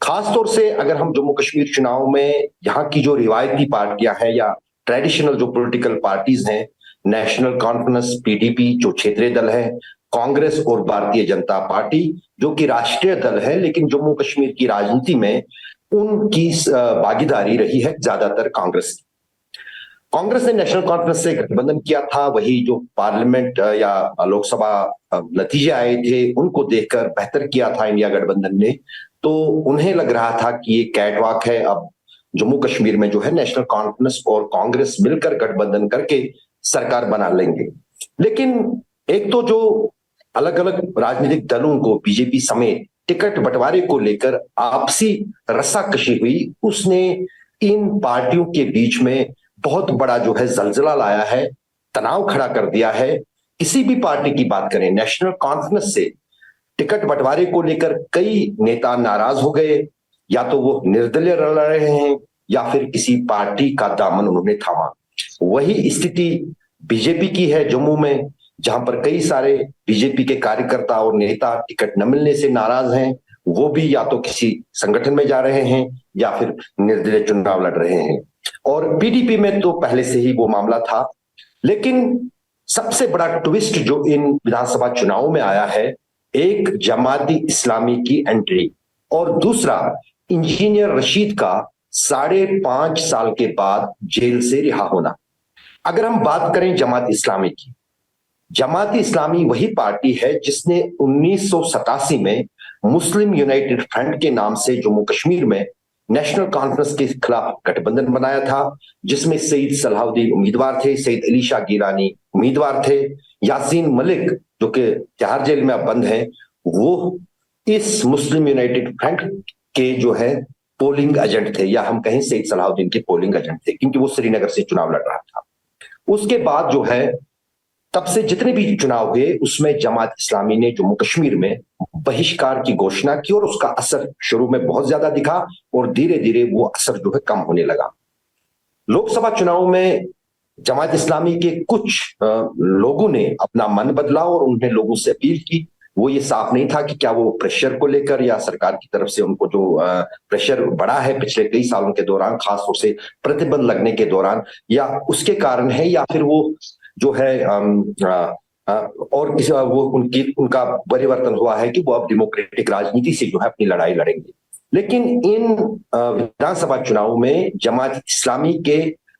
खासतौर से अगर हम जम्मू कश्मीर चुनाव में यहाँ की जो रिवायती पार्टियां हैं या ट्रेडिशनल जो पॉलिटिकल पार्टीज हैं, नेशनल कॉन्फ्रेंस, पीडीपी जो क्षेत्रीय दल है, कांग्रेस और भारतीय जनता पार्टी जो कि राष्ट्रीय दल है, लेकिन जम्मू कश्मीर की राजनीति में उनकी भागीदारी रही है ज्यादातर कांग्रेस की। कांग्रेस ने नेशनल कॉन्फ्रेंस से गठबंधन किया था, वही जो पार्लियामेंट या लोकसभा नतीजे आए थे उनको देखकर बेहतर किया था इंडिया गठबंधन ने। तो उन्हें लग रहा था कि ये कैटवॉक है, अब जम्मू कश्मीर में जो है नेशनल कॉन्फ्रेंस और कांग्रेस मिलकर गठबंधन करके सरकार बना लेंगे। लेकिन एक तो जो अलग अलग राजनीतिक दलों को बीजेपी समेत टिकट बंटवारे को लेकर आपसी रस्साकशी हुई, उसने इन पार्टियों के बीच में बहुत बड़ा जो है जलजला लाया है, तनाव खड़ा कर दिया है। किसी भी पार्टी की बात करें, नेशनल कॉन्फ्रेंस से टिकट बंटवारे को लेकर कई नेता नाराज हो गए, या तो वो निर्दलीय लड़ रहे हैं या फिर किसी पार्टी का दामन उन्होंने थामा। वही स्थिति बीजेपी की है जम्मू में, जहां पर कई सारे बीजेपी के कार्यकर्ता और नेता टिकट न मिलने से नाराज हैं। वो भी या तो किसी संगठन में जा रहे हैं या फिर निर्दलीय चुनाव लड़ रहे हैं। और पीडीपी में तो पहले से ही वो मामला था। लेकिन सबसे बड़ा ट्विस्ट जो इन विधानसभा चुनावों में आया है, एक जमाती इस्लामी की एंट्री और दूसरा इंजीनियर रशीद का 5.5 साल के बाद जेल से रिहा होना। अगर हम बात करें जमात इस्लामी की, जमात इस्लामी वही पार्टी है जिसने 1987 में मुस्लिम यूनाइटेड फ्रंट के नाम से जम्मू कश्मीर में नेशनल कॉन्फ्रेंस के खिलाफ गठबंधन बनाया था, जिसमें सईद सलाहुद्दीन उम्मीदवार थे, सईद अली शाह गिलानी उम्मीदवार थे, यासीन मलिक जो कि तिहाड़ जेल में अब बंद है, वो इस मुस्लिम यूनाइटेड फ्रंट के जो है पोलिंग एजेंट थे, या हम कहें सईद सलाहुद्दीन के पोलिंग एजेंट थे, क्योंकि वो श्रीनगर से चुनाव लड़ रहा था। उसके बाद जो है तब से जितने भी चुनाव हुए उसमें जमात इस्लामी ने जम्मू कश्मीर में बहिष्कार की घोषणा की और उसका असर शुरू में बहुत ज्यादा दिखा और धीरे धीरे वो असर जो है कम होने लगा। लोकसभा चुनाव में जमात इस्लामी के कुछ लोगों ने अपना मन बदला और उन्हें लोगों से अपील की। वो ये साफ नहीं था कि क्या वो प्रेशर को लेकर या सरकार की तरफ से उनको जो प्रेशर बढ़ा है पिछले कई सालों के दौरान, खासतौर से प्रतिबंध लगने के दौरान, या उसके कारण है, या फिर वो जो है और वो उनका परिवर्तन हुआ है कि वो अब डेमोक्रेटिक राजनीति से जो है अपनी लड़ाई लड़ेंगे। लेकिन इन विधानसभा चुनाव में जमात इस्लामी के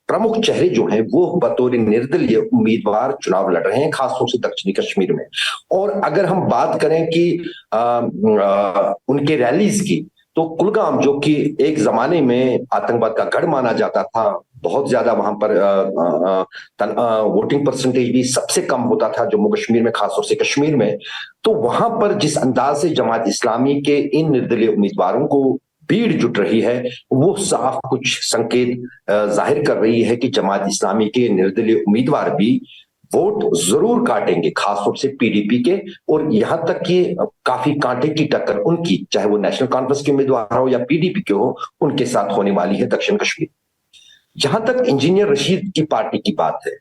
प्रमुख चेहरे जो हैं वो बतौर निर्दलीय उम्मीदवार चुनाव लड़ रहे हैं, खासतौर से दक्षिणी कश्मीर में। और अगर हम बात करें कि उनके रैलीज की, तो कुलगाम जो कि एक जमाने में आतंकवाद का गढ़ माना जाता था, बहुत ज्यादा वहां पर वोटिंग परसेंटेज भी सबसे कम होता था जम्मू कश्मीर में, खासतौर से कश्मीर में, तो वहां पर जिस अंदाज से जमात इस्लामी के इन निर्दलीय उम्मीदवारों को भीड़ जुट रही है, वो साफ कुछ संकेत जाहिर कर रही है कि जमात इस्लामी के निर्दलीय उम्मीदवार भी वोट जरूर काटेंगे, खासतौर से पीडीपी के। और यहां तक कि काफी कांटे की टक्कर उनकी, चाहे वो नेशनल कॉन्फ्रेंस के उम्मीदवार हो या पीडीपी के हो, उनके साथ होने वाली है दक्षिण कश्मीर। जहां तक इंजीनियर रशीद की पार्टी की बात है,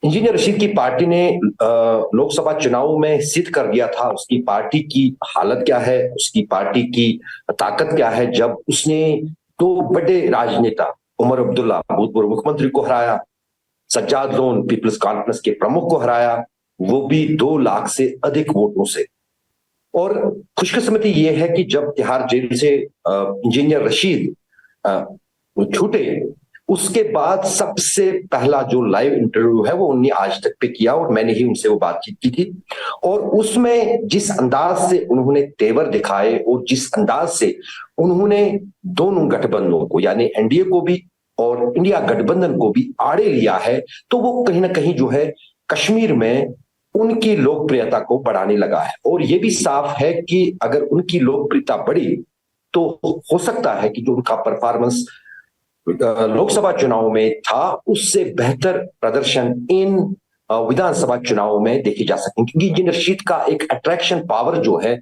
इंजीनियर रशीद की पार्टी ने लोकसभा चुनाव में सिद्ध कर दिया था उसकी पार्टी की हालत क्या है, उसकी पार्टी की ताकत क्या है, जब उसने दो बड़े राजनेता उमर अब्दुल्ला भूतपूर्व मुख्यमंत्री को हराया, सज्जाद लोन पीपल्स कॉन्फ्रेंस के प्रमुख को हराया, वो भी 2 लाख से अधिक वोटों से। और खुशकिस्मती ये है कि जब तिहाड़ जेल से इंजीनियर रशीद छूटे, उसके बाद सबसे पहला जो लाइव इंटरव्यू है वो उन्होंने आज तक पे किया और मैंने ही उनसे वो बातचीत की थी। और उसमें जिस अंदाज से उन्होंने तेवर दिखाए और जिस अंदाज से उन्होंने दोनों गठबंधनों को, यानी एनडीए को भी और इंडिया गठबंधन को भी आड़े लिया है, तो वो कहीं ना कहीं जो है कश्मीर में उनकी लोकप्रियता को बढ़ाने लगा है। और ये भी साफ है कि अगर उनकी लोकप्रियता बढ़ी तो हो सकता है कि जो उनका परफॉर्मेंस लोकसभा चुनाव में था उससे बेहतर प्रदर्शन इन विधानसभा चुनाव में देखे जा सकें, क्योंकि इंजीनियर रशीद का एक अट्रैक्शन पावर जो है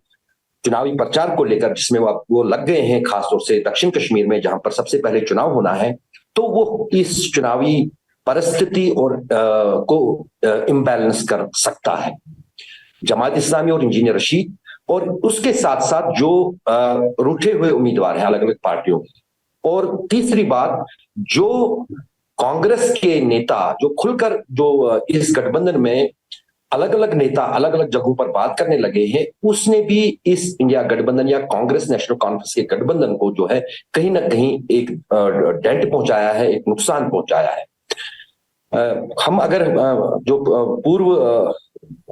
चुनावी प्रचार को लेकर, जिसमें वो लग गए हैं, खासतौर से दक्षिण कश्मीर में जहां पर सबसे पहले चुनाव होना है, तो वो इस चुनावी परिस्थिति और को इम्बैलेंस कर सकता है। जमात इस्लामी और इंजीनियर रशीद, और उसके साथ साथ जो रूठे हुए उम्मीदवार हैं अलग अलग पार्टियों के। और तीसरी बात, जो कांग्रेस के नेता जो खुलकर जो इस गठबंधन में अलग अलग नेता अलग अलग जगहों पर बात करने लगे हैं, उसने भी इस इंडिया गठबंधन या कांग्रेस नेशनल कॉन्फ्रेंस के गठबंधन को जो है कहीं ना कहीं एक डेंट पहुंचाया है, एक नुकसान पहुंचाया है। हम अगर जो पूर्व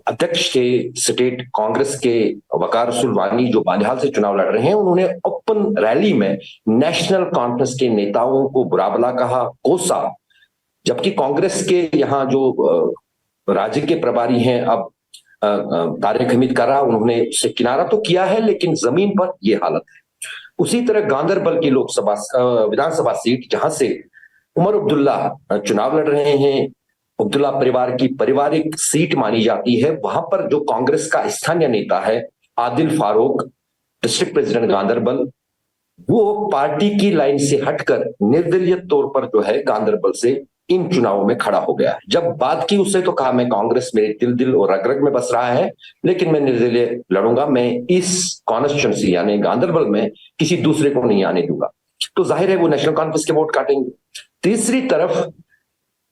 अध्यक्ष थे स्टेट कांग्रेस के वकार रसूल वानी, जो बानिहाल से चुनाव लड़ रहे हैं, उन्होंने ओपन रैली में नेशनल कॉन्फ्रेंस के नेताओं को बुरा भला कहा, कोसा, जबकि कांग्रेस के यहाँ जो राज्य के प्रभारी हैं अब तारिक हमीद कर्रा, उन्होंने उससे किनारा तो किया है, लेकिन जमीन पर यह हालत है। उसी तरह गांदरबल की लोकसभा विधानसभा सीट, जहां से उमर अब्दुल्ला चुनाव लड़ रहे हैं, अब्दुल्ला परिवार की पारिवारिक सीट मानी जाती है, वहां पर जो कांग्रेस का स्थानीय नेता है आदिल फारूक, डिस्ट्रिक्ट प्रेसिडेंट गांदरबल, वो पार्टी की लाइन से हटकर निर्दलीय तौर पर जो है गांदरबल से इन चुनावों में खड़ा हो गया है। जब बात की उससे तो कहा, मैं कांग्रेस मेरे दिल और रग रग में बस रहा है, लेकिन मैं निर्दलीय लड़ूंगा, मैं इस कॉन्स्टिट्यूंसी यानी गांदरबल में किसी दूसरे को नहीं आने दूंगा। तो जाहिर है वो नेशनल कॉन्फ्रेंस के वोट काटेंगे। तीसरी तरफ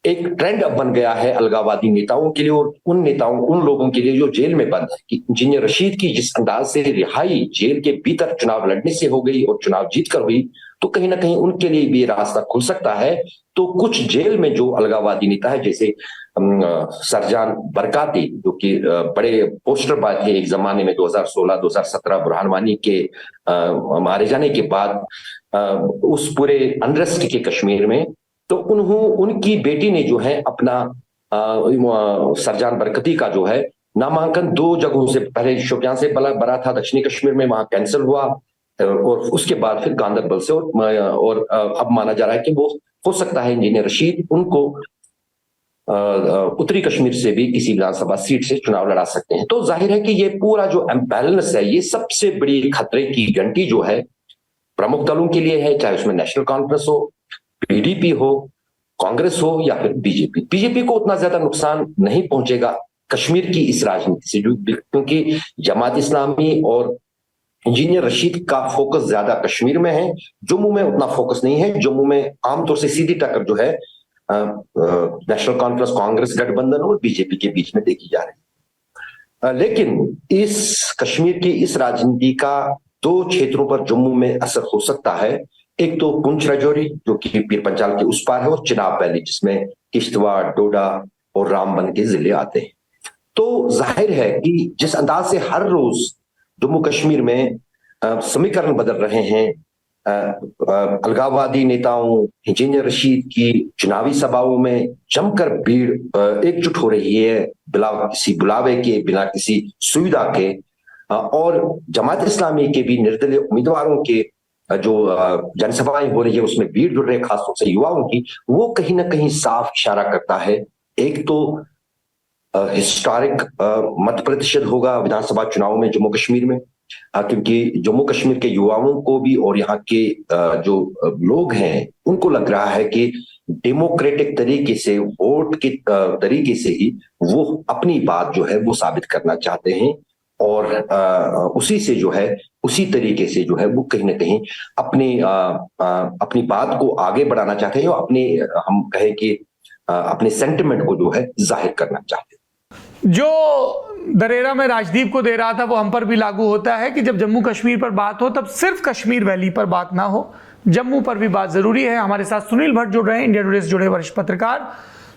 एक ट्रेंड अब बन गया है अलगाववादी नेताओं के लिए और उन लोगों के लिए जो जेल में बंद है, कि इंजीनियर रशीद की जिस अंदाज से रिहाई जेल के भीतर चुनाव लड़ने से हो गई और चुनाव जीतकर हुई, तो कहीं ना कहीं उनके लिए भी रास्ता खुल सकता है। तो कुछ जेल में जो अलगाववादी नेता है, जैसे सरजान बरकाती, जो कि बड़े पोस्टर बाज थे एक जमाने में 2016-2017 बुरहान वानी के मारे जाने के बाद उस पूरे अनरेस्ट के कश्मीर में, तो उनकी बेटी ने जो है अपना सरजान बरकती का जो है नामांकन 2 जगहों से, पहले शोपियां से बरा था दक्षिणी कश्मीर में, वहां कैंसिल हुआ, और उसके बाद फिर गांदरबल से, और अब माना जा रहा है कि वो हो सकता है इंजीनियर रशीद उनको उत्तरी कश्मीर से भी किसी विधानसभा सीट से चुनाव लड़ा सकते हैं। तो जाहिर है कि ये पूरा जो एम्बैलेंस है, ये सबसे बड़ी खतरे की घंटी जो है प्रमुख दलों के लिए है, चाहे उसमें नेशनल कॉन्फ्रेंस हो, पीडीपी हो, कांग्रेस हो या फिर बीजेपी। बीजेपी को उतना ज्यादा नुकसान नहीं पहुंचेगा कश्मीर की इस राजनीति से, क्योंकि जमात इस्लामी और इंजीनियर रशीद का फोकस ज्यादा कश्मीर में है, जम्मू में उतना फोकस नहीं है। जम्मू में आमतौर से सीधी टक्कर जो है नेशनल कॉन्फ्रेंस कांग्रेस गठबंधन और बीजेपी के बीच में देखी जा रही है। लेकिन इस कश्मीर की इस राजनीति का दो क्षेत्रों पर जम्मू में असर हो सकता है। एक तो पुंछ राजौरी जो कि पीर पंचाल के उस पार है, और चिनाब वैली जिसमें किश्तवाड़, डोडा और रामबन के जिले आते हैं। तो जाहिर है कि जिस अंदाज से हर रोज जम्मू कश्मीर में समीकरण बदल रहे हैं, अलगाववादी नेताओं, इंजीनियर रशीद की चुनावी सभाओं में जमकर भीड़ एकजुट हो रही है, बिना किसी बुलावे के, बिना किसी सुविधा के, और जमात इस्लामी के भी निर्दलीय उम्मीदवारों के जो जनसभाएं हो रही है उसमें भीड़ जुड़ रही है, खासतौर से युवाओं की, वो कहीं ना कहीं साफ इशारा करता है एक तो हिस्टोरिक मत प्रतिशत होगा विधानसभा चुनाव में जम्मू कश्मीर में, क्योंकि जम्मू कश्मीर के युवाओं को भी और यहाँ के जो लोग हैं उनको लग रहा है कि डेमोक्रेटिक तरीके से, वोट के तरीके से ही वो अपनी बात जो है वो साबित करना चाहते हैं, और उसी से जो है, उसी तरीके से जो है वो कहीं ना कहीं अपनी बात को आगे बढ़ाना चाहते हैं, और अपने हम कहें कि अपने सेंटिमेंट को जो है जाहिर करना चाहते हैं। जो दरेरा में राजदीप को दे रहा था वो हम पर भी लागू होता है कि जब जम्मू कश्मीर पर बात हो तब सिर्फ कश्मीर वैली पर बात ना हो, जम्मू पर भी बात जरूरी है। हमारे साथ सुनील भट्ट जुड़ रहे हैं, इंडिया टुडे से जुड़े वरिष्ठ पत्रकार।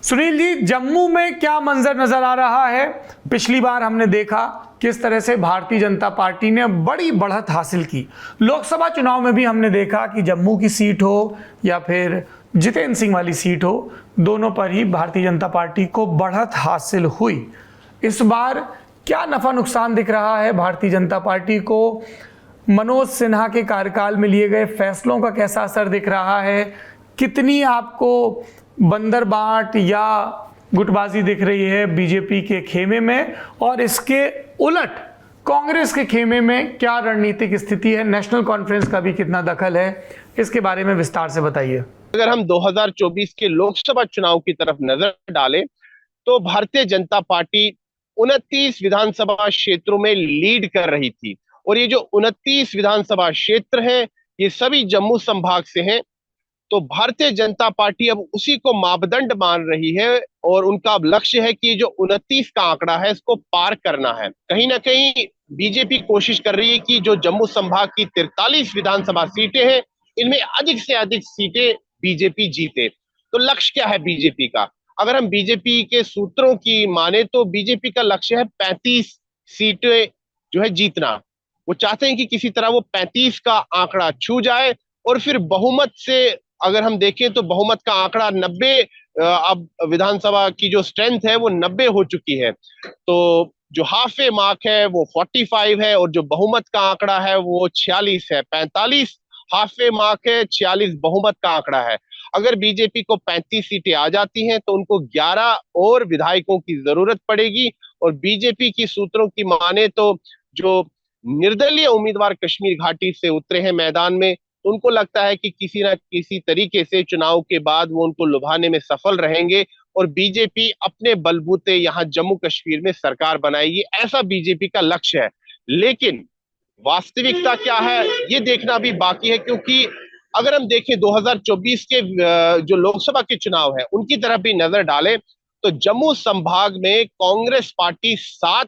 सुनील जी, जम्मू में क्या मंजर नजर आ रहा है? पिछली बार हमने देखा किस तरह से भारतीय जनता पार्टी ने बड़ी बढ़त हासिल की। लोकसभा चुनाव में भी हमने देखा कि जम्मू की सीट हो या फिर जितेंद्र सिंह वाली सीट हो, दोनों पर ही भारतीय जनता पार्टी को बढ़त हासिल हुई। इस बार क्या नफा नुकसान दिख रहा है भारतीय जनता पार्टी को? मनोज सिन्हा के कार्यकाल में लिए गए फैसलों का कैसा असर दिख रहा है? कितनी आपको बंदर बांट या गुटबाजी दिख रही है बीजेपी के खेमे में, और इसके उलट कांग्रेस के खेमे में क्या रणनीतिक स्थिति है? नेशनल कॉन्फ्रेंस का भी कितना दखल है? इसके बारे में विस्तार से बताइए। अगर हम 2024 के लोकसभा चुनाव की तरफ नजर डालें तो भारतीय जनता पार्टी 29 विधानसभा क्षेत्रों में लीड कर रही थी, और ये जो 29 विधानसभा क्षेत्र हैं ये सभी जम्मू संभाग से हैं। तो भारतीय जनता पार्टी अब उसी को मापदंड मान रही है, और उनका अब लक्ष्य है कि ये जो 29 का आंकड़ा है इसको पार करना है। कहीं ना कहीं बीजेपी कोशिश कर रही है कि जो जम्मू संभाग की 43 विधानसभा सीटें हैं इनमें अधिक से अधिक सीटें बीजेपी जीते। तो लक्ष्य क्या है बीजेपी का? अगर हम बीजेपी के सूत्रों की माने तो बीजेपी का लक्ष्य है 35 सीटें जो है जीतना। वो चाहते हैं कि किसी तरह वो 35 का आंकड़ा छू जाए, और फिर बहुमत से अगर हम देखें तो बहुमत का आंकड़ा 90, अब विधानसभा की जो स्ट्रेंथ है वो 90 हो चुकी है। तो जो हाफ ए मार्क है वो 45 है, और जो बहुमत का आंकड़ा है वो 46 है। 45 हाफ ए मार्क है, 46 बहुमत का आंकड़ा है। अगर बीजेपी को 35 सीटें आ जाती हैं तो उनको 11 और विधायकों की जरूरत पड़ेगी, और बीजेपी की सूत्रों की माने तो जो निर्दलीय उम्मीदवार कश्मीर घाटी से उतरे हैं मैदान में, तो उनको लगता है कि किसी न किसी तरीके से चुनाव के बाद वो उनको लुभाने में सफल रहेंगे, और बीजेपी अपने बलबूते यहाँ जम्मू कश्मीर में सरकार बनाएगी, ऐसा बीजेपी का लक्ष्य है। लेकिन वास्तविकता क्या है ये देखना भी बाकी है, क्योंकि अगर हम देखें 2024 के जो लोकसभा के चुनाव है उनकी तरफ भी नजर डालें तो जम्मू संभाग में कांग्रेस पार्टी 7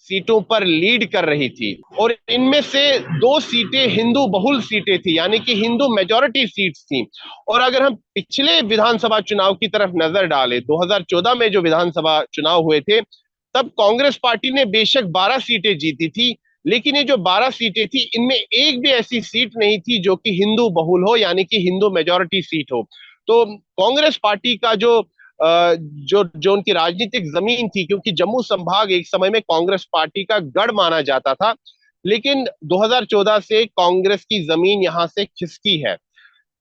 सीटों पर लीड कर रही थी, और इनमें से 2 सीटें हिंदू बहुल सीटें थी, यानी कि हिंदू मेजॉरिटी सीट्स थी। और अगर हम पिछले विधानसभा चुनाव की तरफ नजर डालें, 2014 में जो विधानसभा चुनाव हुए थे तब कांग्रेस पार्टी ने बेशक 12 सीटें जीती थी, लेकिन ये जो 12 सीटें थी इनमें एक भी ऐसी सीट नहीं थी जो कि हिंदू बहुल हो, यानी कि हिंदू मेजॉरिटी सीट हो। तो कांग्रेस पार्टी का जो उनकी राजनीतिक जमीन थी, क्योंकि जम्मू संभाग एक समय में कांग्रेस पार्टी का गढ़ माना जाता था, लेकिन 2014 से कांग्रेस की जमीन यहां से खिसकी है।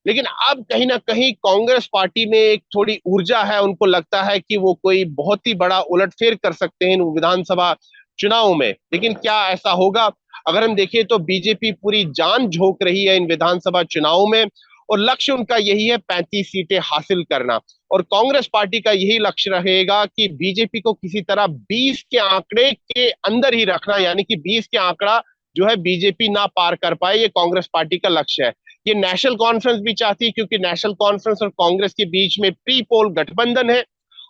लेकिन अब कहीं ना कहीं कांग्रेस पार्टी में एक थोड़ी ऊर्जा है, उनको लगता है कि वो कोई बहुत ही बड़ा उलटफेर कर सकते हैं इन विधानसभा चुनाव में। लेकिन क्या ऐसा होगा? अगर हम देखें तो बीजेपी पूरी जान झोंक रही है इन विधानसभा चुनाव में, और लक्ष्य उनका यही है 35 सीटें हासिल करना। और कांग्रेस पार्टी का यही लक्ष्य रहेगा कि बीजेपी को किसी तरह 20 के आंकड़े के अंदर ही रखना, यानी कि 20 के आंकड़ा जो है बीजेपी ना पार कर पाए, ये कांग्रेस पार्टी का लक्ष्य है। ये नेशनल कॉन्फ्रेंस भी चाहती है, क्योंकि नेशनल कॉन्फ्रेंस और कांग्रेस के बीच में प्री पोल गठबंधन है।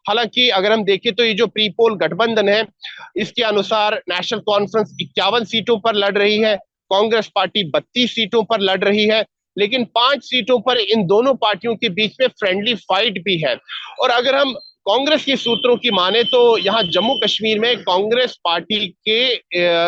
हालांकि अगर हम देखें तो ये जो प्री पोल गठबंधन है, इसके अनुसार नेशनल कॉन्फ्रेंस 51 सीटों पर लड़ रही है, कांग्रेस पार्टी 32 सीटों पर लड़ रही है, लेकिन 5 सीटों पर इन दोनों पार्टियों के बीच में फ्रेंडली फाइट भी है। और अगर हम कांग्रेस के सूत्रों की माने तो यहाँ जम्मू कश्मीर में कांग्रेस पार्टी के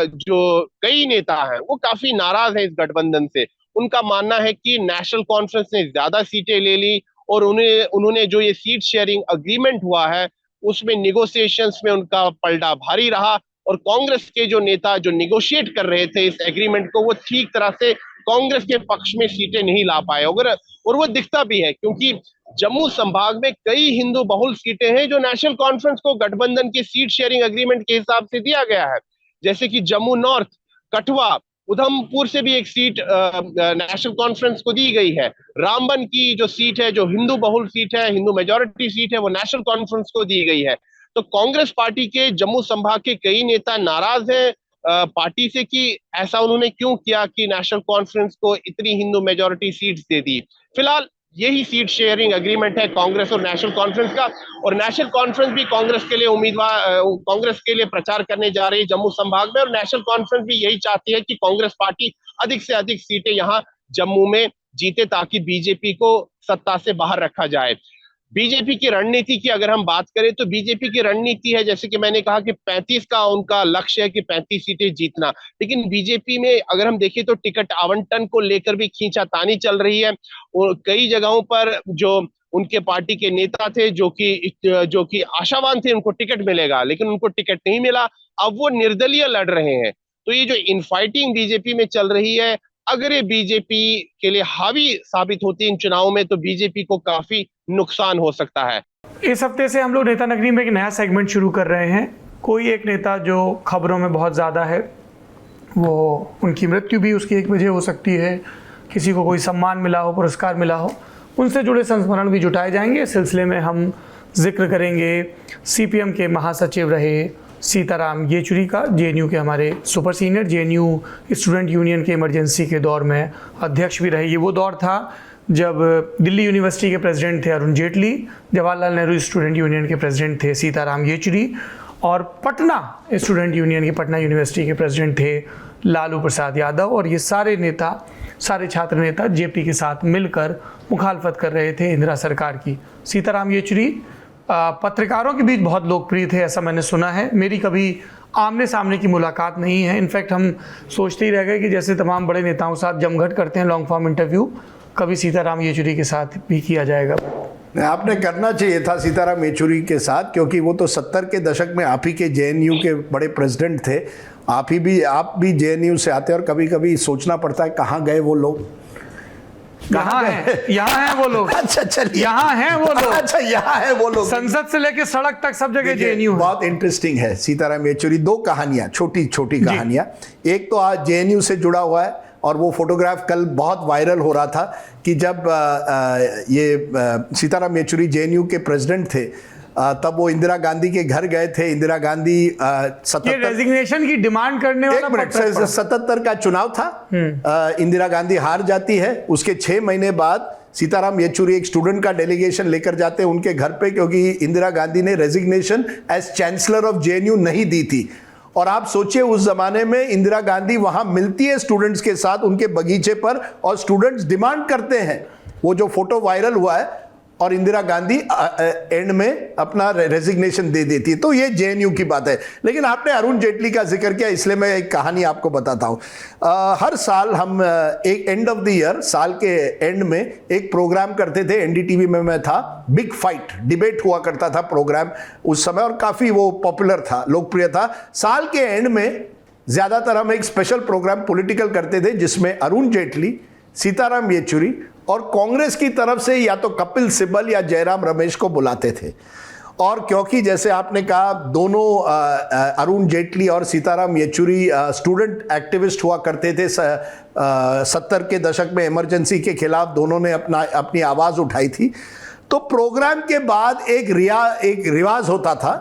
जो कई नेता हैं वो काफी नाराज हैं इस गठबंधन से। उनका मानना है कि नेशनल कॉन्फ्रेंस ने ज्यादा सीटें ले ली, और उन्होंने जो ये सीट शेयरिंग अग्रीमेंट हुआ है उसमें निगोशिएशंस में उनका पलड़ा भारी रहा, और कांग्रेस के जो नेता जो निगोशिएट कर रहे थे इस एग्रीमेंट को, वो ठीक तरह से कांग्रेस के पक्ष में सीटें नहीं ला पाए। और वो दिखता भी है, क्योंकि जम्मू संभाग में कई हिंदू बहुल सीटें हैं जो नेशनल कॉन्फ्रेंस को गठबंधन के सीट शेयरिंग एग्रीमेंट के हिसाब से दिया गया है, जैसे कि जम्मू नॉर्थ, कठुआ, उधमपुर से भी एक सीट नेशनल कॉन्फ्रेंस को दी गई है। रामबन की जो सीट है, जो हिंदू बहुल सीट है, हिंदू मेजॉरिटी सीट है, वो नेशनल कॉन्फ्रेंस को दी गई है। तो कांग्रेस पार्टी के जम्मू संभाग के कई नेता नाराज हैं पार्टी से कि ऐसा उन्होंने क्यों किया कि नेशनल कॉन्फ्रेंस को इतनी हिंदू मेजॉरिटी सीट्स दे दी। फिलहाल यही सीट शेयरिंग एग्रीमेंट है कांग्रेस और नेशनल कॉन्फ्रेंस का, और नेशनल कॉन्फ्रेंस भी कांग्रेस के लिए कांग्रेस के लिए प्रचार करने जा रही है जम्मू संभाग में, और नेशनल कॉन्फ्रेंस भी यही चाहती है कि कांग्रेस पार्टी अधिक से अधिक सीटें यहाँ जम्मू में जीते, ताकि बीजेपी को सत्ता से बाहर रखा जाए। बीजेपी की रणनीति की अगर हम बात करें तो बीजेपी की रणनीति है, जैसे कि मैंने कहा कि 35 का उनका लक्ष्य है कि 35 सीटें जीतना। लेकिन बीजेपी में अगर हम देखें तो टिकट आवंटन को लेकर भी खींचातानी चल रही है, और कई जगहों पर जो उनके पार्टी के नेता थे जो कि आशावान थे उनको टिकट मिलेगा, लेकिन उनको टिकट नहीं मिला। अब वो निर्दलीय लड़ रहे हैं। तो ये जो इनफाइटिंग बीजेपी में चल रही है, अगर ये बीजेपी के लिए हावी साबित होती है इन चुनावों में, तो बीजेपी को काफी नुकसान हो सकता है। इस हफ्ते से हम लोग नेता नगरी में एक नया सेगमेंट शुरू कर रहे हैं। कोई एक नेता जो खबरों में बहुत ज़्यादा है, वो उनकी मृत्यु भी उसकी एक वजह हो सकती है, किसी को कोई सम्मान मिला हो, पुरस्कार मिला हो, उनसे जुड़े संस्मरण भी जुटाए जाएंगे। इस सिलसिले में हम जिक्र करेंगे सीपीएम के महासचिव रहे सीताराम येचुरी का, जेएनयू के हमारे super senior, JNU student union के इमरजेंसी के दौर में अध्यक्ष भी रहे। ये वो दौर था जब दिल्ली यूनिवर्सिटी के प्रेसिडेंट थे अरुण जेटली, जवाहरलाल नेहरू स्टूडेंट यूनियन के प्रेसिडेंट थे सीताराम येचुरी, और पटना स्टूडेंट यूनियन के, पटना यूनिवर्सिटी के प्रेसिडेंट थे लालू प्रसाद यादव। और ये सारे नेता, सारे छात्र नेता जेपी के साथ मिलकर मुखालफत कर रहे थे इंदिरा सरकार की। सीताराम येचुरी पत्रकारों के बीच बहुत लोकप्रिय थे, ऐसा मैंने सुना है। मेरी कभी आमने सामने की मुलाकात नहीं है। इनफैक्ट हम सोचते ही रह गए कि जैसे तमाम बड़े नेताओं के साथ जमघट करते हैं लॉन्ग फॉर्म इंटरव्यू, कभी सीताराम येचुरी के साथ भी किया जाएगा। आपने करना चाहिए था सीताराम येचुरी के साथ, क्योंकि वो तो 70 के दशक में आप ही के जेएनयू के बड़े प्रेसिडेंट थे। आप भी जेएनयू से आते हैं, और कभी कभी सोचना पड़ता है कहाँ गए वो लोग। यहाँ हैं वो लोग। अच्छा चलिए, यहाँ हैं वो लोग। अच्छा यहाँ है वो लोग। संसद से लेकर सड़क तक सब जगह जेएनयू है। बहुत इंटरेस्टिंग है सीताराम येचुरी। 2 कहानियां, छोटी छोटी कहानियां। एक तो आज जेएनयू से जुड़ा हुआ है, और वो फोटोग्राफ कल बहुत वायरल हो रहा था कि जब सीताराम येचुरी जेएनयू के प्रेसिडेंट थे, तब वो इंदिरा गांधी के घर गए थे। इंदिरा गांधी 77 रेजिग्नेशन की डिमांड करने वाला 77 का चुनाव था। इंदिरा गांधी हार जाती है। उसके 6 महीने बाद सीताराम येचुरी एक स्टूडेंट का डेलीगेशन लेकर जाते हैं उनके घर पे, क्योंकि इंदिरा गांधी ने resignation as chancellor of JNU नहीं दी थी। और आप सोचिए उस जमाने में इंदिरा गांधी वहां मिलती है स्टूडेंट्स के साथ उनके बगीचे पर, और स्टूडेंट्स डिमांड करते हैं। वो जो फोटो वायरल हुआ है, और इंदिरा गांधी एंड में अपना रेजिग्नेशन दे देती है। तो ये जेएनयू की बात है। लेकिन आपने अरुण जेटली का जिक्र किया, इसलिए मैं एक कहानी आपको बताता हूँ। हर साल हम एक एंड ऑफ द ईयर, साल के एंड में एक प्रोग्राम करते थे। एनडीटीवी में मैं था, बिग फाइट डिबेट हुआ करता था प्रोग्राम उस समय, और काफ़ी वो पॉपुलर था, लोकप्रिय था। साल के एंड में ज़्यादातर हम एक स्पेशल प्रोग्राम पॉलिटिकल करते थे, जिसमें अरुण जेटली, सीताराम येचुरी और कांग्रेस की तरफ से या तो कपिल सिब्बल या जयराम रमेश को बुलाते थे। और क्योंकि जैसे आपने कहा दोनों अरुण जेटली और सीताराम येचुरी स्टूडेंट एक्टिविस्ट हुआ करते थे, 70 के दशक में इमरजेंसी के खिलाफ दोनों ने अपनी आवाज़ उठाई थी। तो प्रोग्राम के बाद एक रिवाज होता था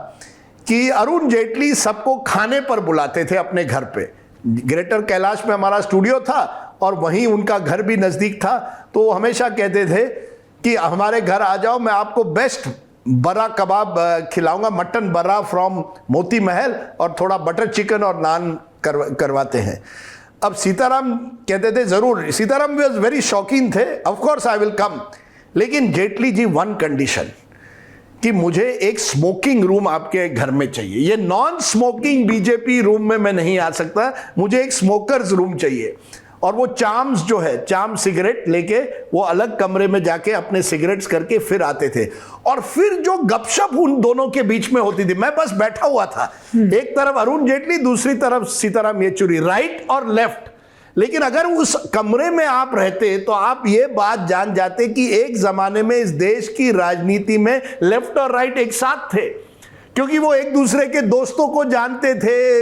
कि अरुण जेटली सबको खाने पर बुलाते थे अपने घर पे। ग्रेटर कैलाश में हमारा स्टूडियो था और वहीं उनका घर भी नज़दीक था, तो वो हमेशा कहते थे कि हमारे घर आ जाओ, मैं आपको बेस्ट बरा कबाब खिलाऊंगा, मटन बरा फ्रॉम मोती महल, और थोड़ा बटर चिकन और नान करवाते हैं। अब सीताराम कहते थे ज़रूर, सीताराम वॉज वेरी शौकीन थे, ऑफ कोर्स आई विल कम, लेकिन जेटली जी वन कंडीशन कि मुझे एक स्मोकिंग रूम आपके घर में चाहिए। ये नॉन स्मोकिंग बीजेपी रूम में मैं नहीं आ सकता, मुझे एक स्मोकर्स रूम चाहिए। और वो चाम्स जो है, चाम सिगरेट लेके वो अलग कमरे में जाके अपने सिगरेट्स करके फिर आते थे। और फिर जो गपशप उन दोनों के बीच में होती थी, मैं बस बैठा हुआ था, एक तरफ अरुण जेटली, दूसरी तरफ सीताराम येचुरी, राइट और लेफ्ट। लेकिन अगर उस कमरे में आप रहते तो आप ये बात जान जाते कि एक जमाने में इस देश की राजनीति में लेफ्ट और राइट एक साथ थे, क्योंकि वो एक दूसरे के दोस्तों को जानते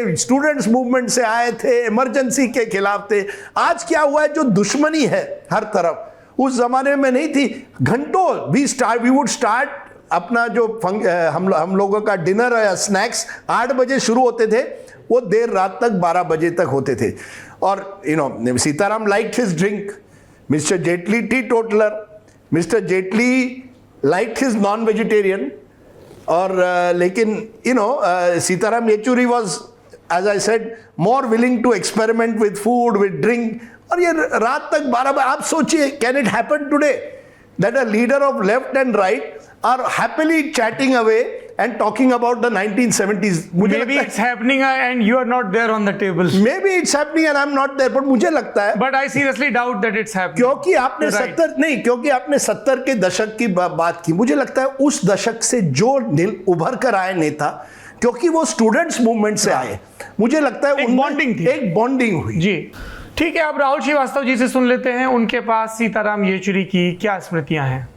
वी स्टूडेंट्स मूवमेंट से आए थे, इमरजेंसी के खिलाफ थे। आज क्या हुआ है, जो दुश्मनी है हर तरफ, उस जमाने में नहीं थी। घंटों वी वुड स्टार्ट अपना जो हम लोगों का डिनर या स्नैक्स 8 बजे शुरू होते थे, वो देर रात तक 12 बजे तक होते थे। और Sitaram liked his drink, mister Jaitley teetotaller, mister Jaitley liked his non vegetarian. और लेकिन Sitaram Yechury was, as I said, more willing to experiment with food, with drink. और ये रात तक 12 बजे, आप सोचिए, can it happen today that a leader of left and right are happily chatting away and talking about the 1970s? Maybe it's happening and you are not there on the table. Maybe it's happening and I'm not there, but मुझे लगता है, But I seriously doubt that it's happening. क्योंकि आपने Right. 70 के दशक की बात की, मुझे लगता है उस दशक से जो उभर कर आए नेता, क्योंकि वो स्टूडेंट्स मूवमेंट से आए, मुझे लगता है एक bonding थी। एक बॉन्डिंग हुई। जी ठीक है, अब राहुल श्रीवास्तव जी से सुन लेते हैं, उनके पास सीताराम येचुरी की क्या स्मृतियां हैं।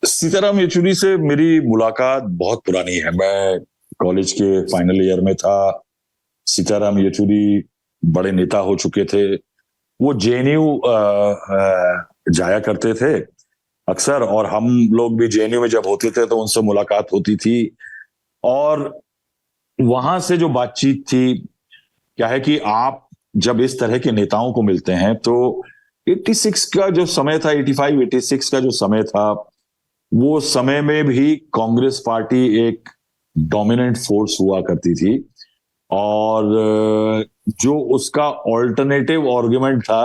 सीताराम येचुरी से मेरी मुलाकात बहुत पुरानी है। मैं कॉलेज के फाइनल ईयर में था। सीताराम येचुरी बड़े नेता हो चुके थे। वो जेएनयू जाया करते थे अक्सर, और हम लोग भी जेएनयू में जब होते थे तो उनसे मुलाकात होती थी। और वहां से जो बातचीत थी, क्या है कि आप जब इस तरह के नेताओं को मिलते हैं तो 86 का जो समय था, 85-86 का जो समय था, वो समय में भी कांग्रेस पार्टी एक डोमिनेंट फोर्स हुआ करती थी। और जो उसका ऑल्टरनेटिव आर्गुमेंट था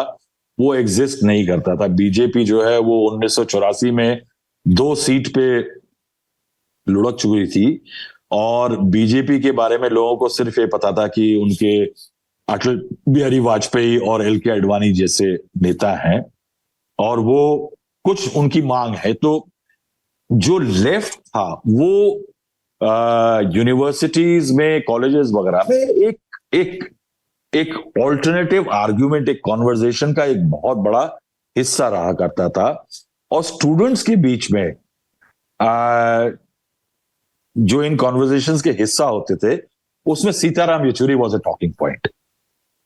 वो एग्जिस्ट नहीं करता था। बीजेपी जो है वो 1984 में 2 सीट पे लुढ़क चुकी थी, और बीजेपी के बारे में लोगों को सिर्फ ये पता था कि उनके अटल बिहारी वाजपेयी और एल.के. आडवाणी जैसे नेता हैं, और वो कुछ उनकी मांग है। तो जो लेफ्ट था वो यूनिवर्सिटीज में, कॉलेजेस वगैरह में एक ऑल्टरनेटिव आर्ग्यूमेंट, एक कॉन्वर्जेशन का एक बहुत बड़ा हिस्सा रहा करता था। और स्टूडेंट्स के बीच में जो इन कॉन्वर्जेशंस के हिस्सा होते थे, उसमें Sitaram Yechury was a talking point.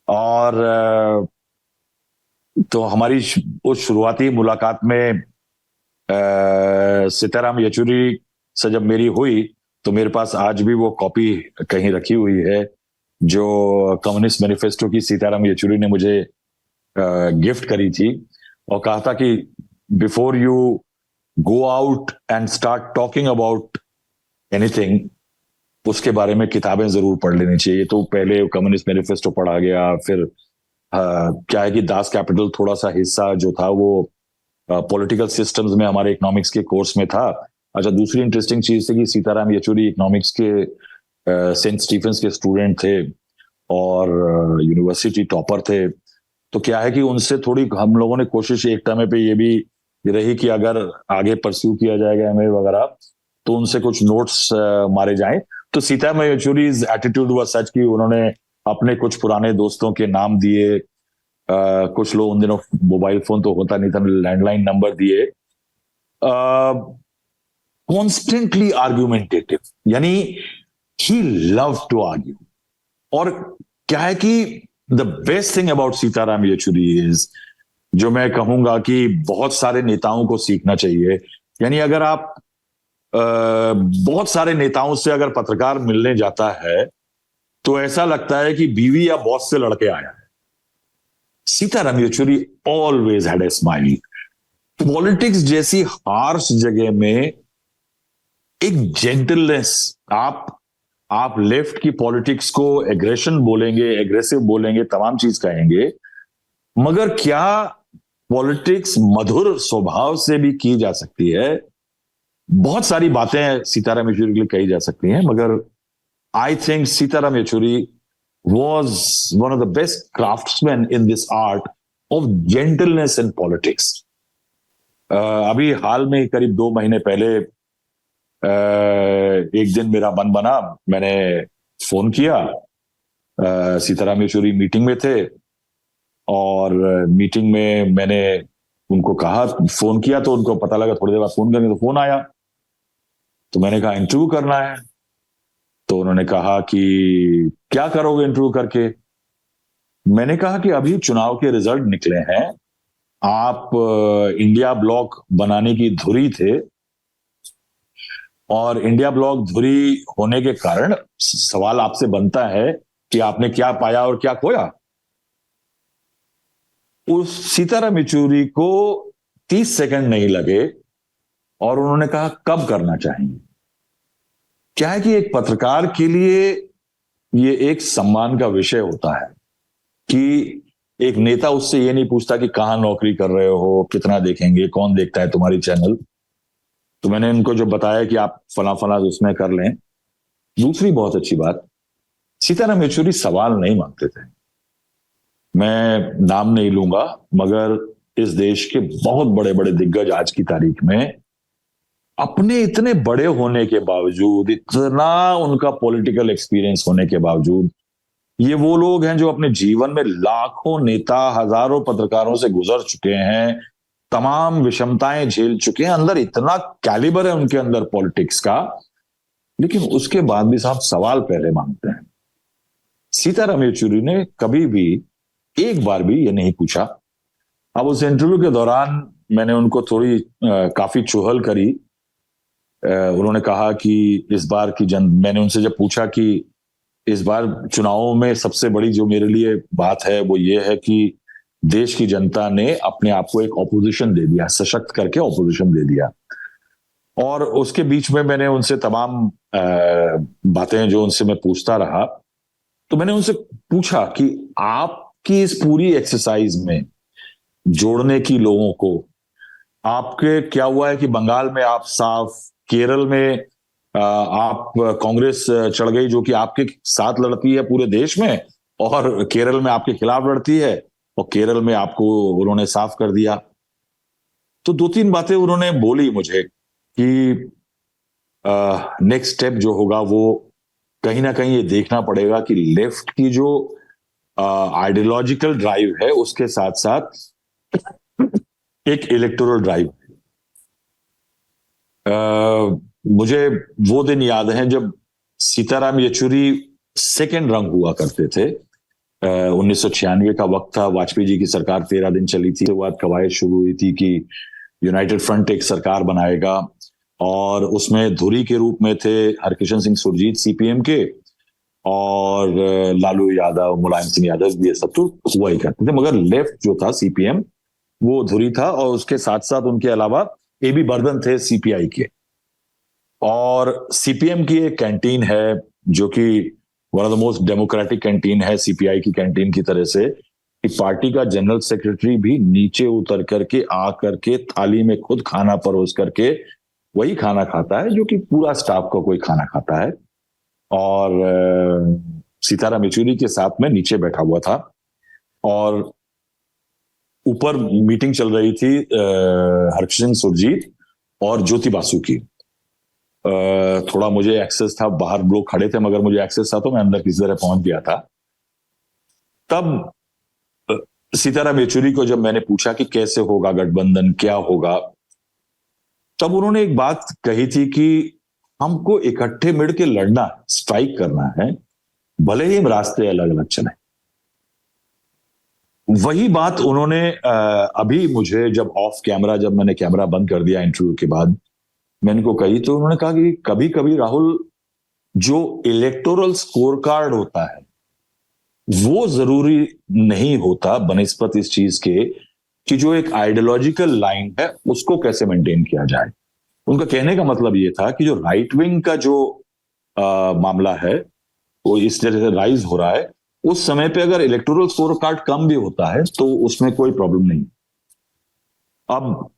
और तो हमारी उस शुरुआती मुलाकात में सीताराम येचुरी से जब मेरी हुई, तो मेरे पास आज भी वो कॉपी कहीं रखी हुई है जो कम्युनिस्ट मैनिफेस्टो की सीताराम येचुरी ने मुझे गिफ्ट करी थी, और कहा था कि before you go out and start talking about anything, उसके बारे में किताबें जरूर पढ़ लेनी चाहिए। तो पहले कम्युनिस्ट मैनिफेस्टो पढ़ा गया, फिर क्या है कि दास कैपिटल थोड़ा सा हिस्सा जो था वो पॉलिटिकल सिस्टम्स में हमारे इकोनॉमिक्स के कोर्स में था। अच्छा, दूसरी इंटरेस्टिंग चीज थी कि सीताराम येचुरी इकोनॉमिक्स के सेंट स्टीफेंस के स्टूडेंट थे और यूनिवर्सिटी टॉपर थे। तो क्या है कि उनसे थोड़ी हम लोगों ने कोशिश एक टाइम पे ये भी रही कि अगर आगे परस्यू किया जाएगा एमए वगैरह, तो उनसे कुछ नोट्स मारे जाएं। तो सीताराम येचुरीज एटीट्यूड वाज सच कि उन्होंने अपने कुछ पुराने दोस्तों के नाम दिए, कुछ लोग उन दिनों मोबाइल फोन तो होता नहीं था, लैंडलाइन नंबर दिए, कॉन्स्टेंटली आर्ग्यूमेंटेटिव, यानी ही लव टू आर्ग्यू। और क्या है कि the best thing about Sitaram Yechury is, जो मैं कहूंगा कि बहुत सारे नेताओं को सीखना चाहिए, यानी अगर आप बहुत सारे नेताओं से अगर पत्रकार मिलने जाता है तो ऐसा लगता है कि बीवी या बॉस से लड़के आया है। Sitaram Yechury always had a smile. Politics जैसी हार्श जगह में एक जेंटलनेस, आप लेफ्ट की पॉलिटिक्स को एग्रेशन बोलेंगे, एग्रेसिव बोलेंगे, तमाम चीज कहेंगे, मगर क्या पॉलिटिक्स मधुर स्वभाव से भी की जा सकती है? बहुत सारी बातें सीताराम येचुरी के लिए कही जा सकती हैं, मगर I think Sitaram Yechury was one of the best craftsmen in this art of gentleness in politics. अभी हाल में करीब 2 महीने पहले एक दिन मेरा मन बना, मैंने फोन किया, सीताराम येचुरी मीटिंग में थे और मीटिंग में मैंने उनको कहा, फोन किया तो उनको पता लगा थोड़ी देर बाद फोन करेंगे, तो फोन आया तो मैंने कहा इंटरव्यू करना है। तो उन्होंने कहा कि क्या करोगे इंटरव्यू करके? मैंने कहा कि अभी चुनाव के रिजल्ट निकले हैं, आप इंडिया ब्लॉक बनाने की धुरी थे और इंडिया ब्लॉक धुरी होने के कारण सवाल आपसे बनता है कि आपने क्या पाया और क्या खोया। उस सीताराम येचुरी को 30 सेकंड नहीं लगे और उन्होंने कहा कब करना चाहेंगे। क्या है कि एक पत्रकार के लिए ये एक सम्मान का विषय होता है कि एक नेता उससे ये नहीं पूछता कि कहां नौकरी कर रहे हो, कितना देखेंगे, कौन देखता है तुम्हारी चैनल। तो मैंने उनको जो बताया कि आप फला फला उसमें कर लें। दूसरी बहुत अच्छी बात, सीताराम येचुरी सवाल नहीं मांगते थे। मैं नाम नहीं लूंगा, मगर इस देश के बहुत बड़े बड़े दिग्गज आज की तारीख में अपने इतने बड़े होने के बावजूद, इतना उनका पॉलिटिकल एक्सपीरियंस होने के बावजूद, ये वो लोग हैं जो अपने जीवन में लाखों नेता, हजारों पत्रकारों से गुजर चुके हैं, तमाम विषमताएं झेल चुके हैं, अंदर इतना कैलिबर है उनके अंदर पॉलिटिक्स का, लेकिन उसके बाद भी साहब सवाल पहले मांगते हैं। सीताराम येचुरी ने कभी भी एक बार भी ये नहीं पूछा। अब उस इंटरव्यू के दौरान मैंने उनको थोड़ी काफी चुहल करी। उन्होंने कहा कि इस बार की मैंने उनसे जब पूछा कि इस बार चुनावों में सबसे बड़ी जो मेरे लिए बात है वो ये है कि देश की जनता ने अपने आप को एक ऑपोजिशन दे दिया, सशक्त करके ऑपोजिशन दे दिया। और उसके बीच में मैंने उनसे तमाम बातें जो उनसे मैं पूछता रहा, तो मैंने उनसे पूछा कि आपकी इस पूरी एक्सरसाइज में जोड़ने की लोगों को, आपके क्या हुआ है कि बंगाल में आप साफ, केरल में आप कांग्रेस चढ़ गई जो कि आपके साथ लड़ती है पूरे देश में, और केरल में आपके खिलाफ लड़ती है, और केरल में आपको उन्होंने साफ कर दिया। तो 2-3 बातें उन्होंने बोली मुझे कि नेक्स्ट स्टेप जो होगा वो कहीं ना कहीं ये देखना पड़ेगा कि लेफ्ट की जो आइडियोलॉजिकल ड्राइव है उसके साथ साथ एक इलेक्टोरल ड्राइव। मुझे वो दिन याद है जब सीताराम येचुरी सेकेंड रंग हुआ करते थे। 1996 का वक्त था, वाजपेयी जी की सरकार 13 दिन चली थी, उसके बाद कवायद शुरू हुई थी कि यूनाइटेड फ्रंट एक सरकार बनाएगा, और उसमें धुरी के रूप में थे हरकिशन सिंह सुरजीत सीपीएम के, और लालू यादव, मुलायम सिंह यादव, ये सब तो हुआ ही करते थे, मगर लेफ्ट जो था सीपीएम वो धुरी था, और उसके साथ साथ उनके अलावा एबी बर्दन थे सीपीआई के। और सीपीएम की एक कैंटीन है जो कि one of the most democratic canteen है सीपीआई की कैंटीन की तरह से, कि पार्टी का जनरल सेक्रेटरी भी नीचे उतर करके आ करके थाली में खुद खाना परोस करके वही खाना खाता है जो कि पूरा स्टाफ का कोई खाना खाता है। और सीताराम येचुरी के साथ में नीचे बैठा हुआ था, और ऊपर मीटिंग चल रही थी हरकिशन सुरजीत और ज्योति बासु की। थोड़ा मुझे एक्सेस था, बाहर लोग खड़े थे मगर मुझे एक्सेस था, तो मैं अंदर किसी तरह पहुंच गया था। तब सीताराम येचुरी को जब मैंने पूछा कि कैसे होगा गठबंधन, क्या होगा, तब उन्होंने एक बात कही थी कि हमको इकट्ठे मिल के लड़ना, स्ट्राइक करना है, भले ही हम रास्ते अलग अलग चले। वही बात उन्होंने अभी मुझे जब ऑफ कैमरा, जब मैंने कैमरा बंद कर दिया इंटरव्यू के बाद, मैंने को कही, तो उन्होंने कहा कि कभी कभी राहुल, जो इलेक्टोरल स्कोर कार्ड होता है वो जरूरी नहीं होता बनिस्बत इस चीज के कि जो एक आइडियोलॉजिकल लाइन है उसको कैसे मेंटेन किया जाए। उनका कहने का मतलब ये था कि जो राइट विंग का जो मामला है वो इस तरह से राइज हो रहा है, उस समय पे अगर इलेक्टोरल स्कोर कार्ड कम भी होता है तो उसमें कोई प्रॉब्लम नहीं। अब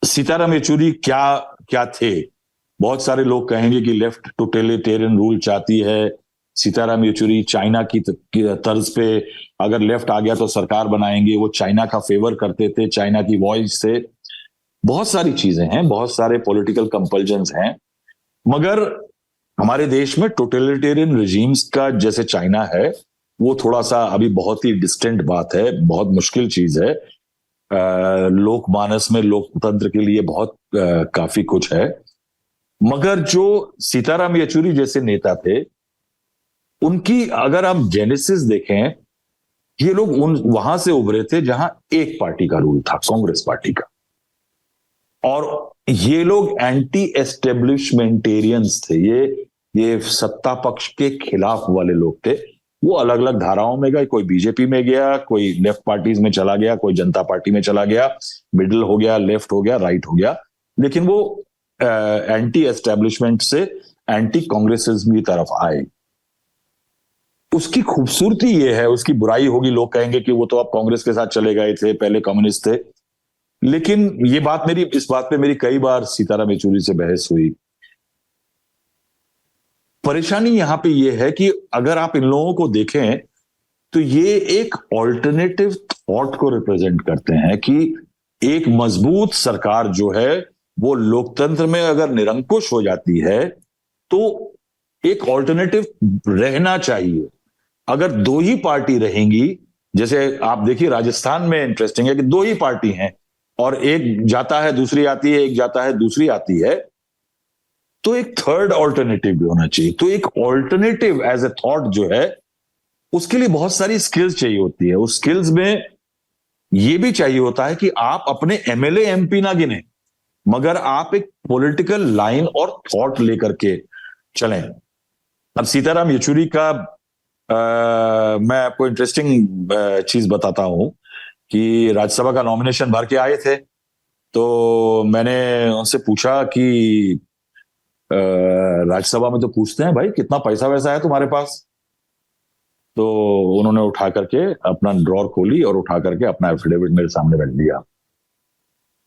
सीताराम येचुरी क्या थे? बहुत सारे लोग कहेंगे कि लेफ्ट टोटलिटेरियन रूल चाहती है, सीताराम येचुरी चाइना की तर्ज पे अगर लेफ्ट आ गया तो सरकार बनाएंगे, वो चाइना का फेवर करते थे, चाइना की वॉइस से। बहुत सारी चीजें हैं, बहुत सारे पॉलिटिकल कंपल्जन्स हैं, मगर हमारे देश में टोटलिटेरियन रिजीम्स का जैसे चाइना है वो थोड़ा सा अभी बहुत ही डिस्टेंट बात है, बहुत मुश्किल चीज है। लोकमानस में लोकतंत्र के लिए बहुत काफी कुछ है, मगर जो सीताराम येचुरी जैसे नेता थे उनकी अगर आप जेनेसिस देखें, ये लोग वहां से उभरे थे जहां एक पार्टी का रूल था, कांग्रेस पार्टी का, और ये लोग एंटी एस्टेब्लिशमेंटेरियंस थे, ये सत्ता पक्ष के खिलाफ वाले लोग थे। वो अलग अलग धाराओं में गए, कोई बीजेपी में गया, कोई लेफ्ट पार्टीज में चला गया, कोई जनता पार्टी में चला गया, मिडिल हो गया, लेफ्ट हो गया, राइट हो गया, लेकिन वो एंटी एस्टेब्लिशमेंट से एंटी कांग्रेसिज्म की तरफ आए। उसकी खूबसूरती ये है, उसकी बुराई होगी, लोग कहेंगे कि वो तो अब कांग्रेस के साथ चले गए थे, पहले कम्युनिस्ट थे, लेकिन इस बात पे मेरी कई बार सीताराम येचुरी से बहस हुई। परेशानी यहां पे ये है कि अगर आप इन लोगों को देखें तो ये एक ऑल्टरनेटिव थॉट को रिप्रेजेंट करते हैं कि एक मजबूत सरकार जो है वो लोकतंत्र में अगर निरंकुश हो जाती है तो एक ऑल्टरनेटिव रहना चाहिए। अगर दो ही पार्टी रहेंगी, जैसे आप देखिए राजस्थान में इंटरेस्टिंग है कि दो ही पार्टी हैं और एक जाता है दूसरी आती है, एक जाता है दूसरी आती है, तो एक थर्ड ऑल्टरनेटिव भी होना चाहिए। तो एक ऑल्टरनेटिव एज ए थॉट जो है उसके लिए बहुत सारी स्किल्स चाहिए होती है। उस स्किल्स में यह भी चाहिए होता है कि आप अपने एमएलए एमपी ना गिने, मगर आप एक पॉलिटिकल लाइन और थॉट लेकर के चलें। अब सीताराम येचुरी का मैं आपको इंटरेस्टिंग चीज बताता हूं कि राज्यसभा का नॉमिनेशन भर के आए थे, तो मैंने उनसे पूछा कि राज्यसभा में तो पूछते हैं भाई कितना पैसा वैसा है तुम्हारे पास, तो उन्होंने उठा करके अपना ड्रॉर खोली और उठा करके अपना एफिडेविट मेरे सामने रख दिया।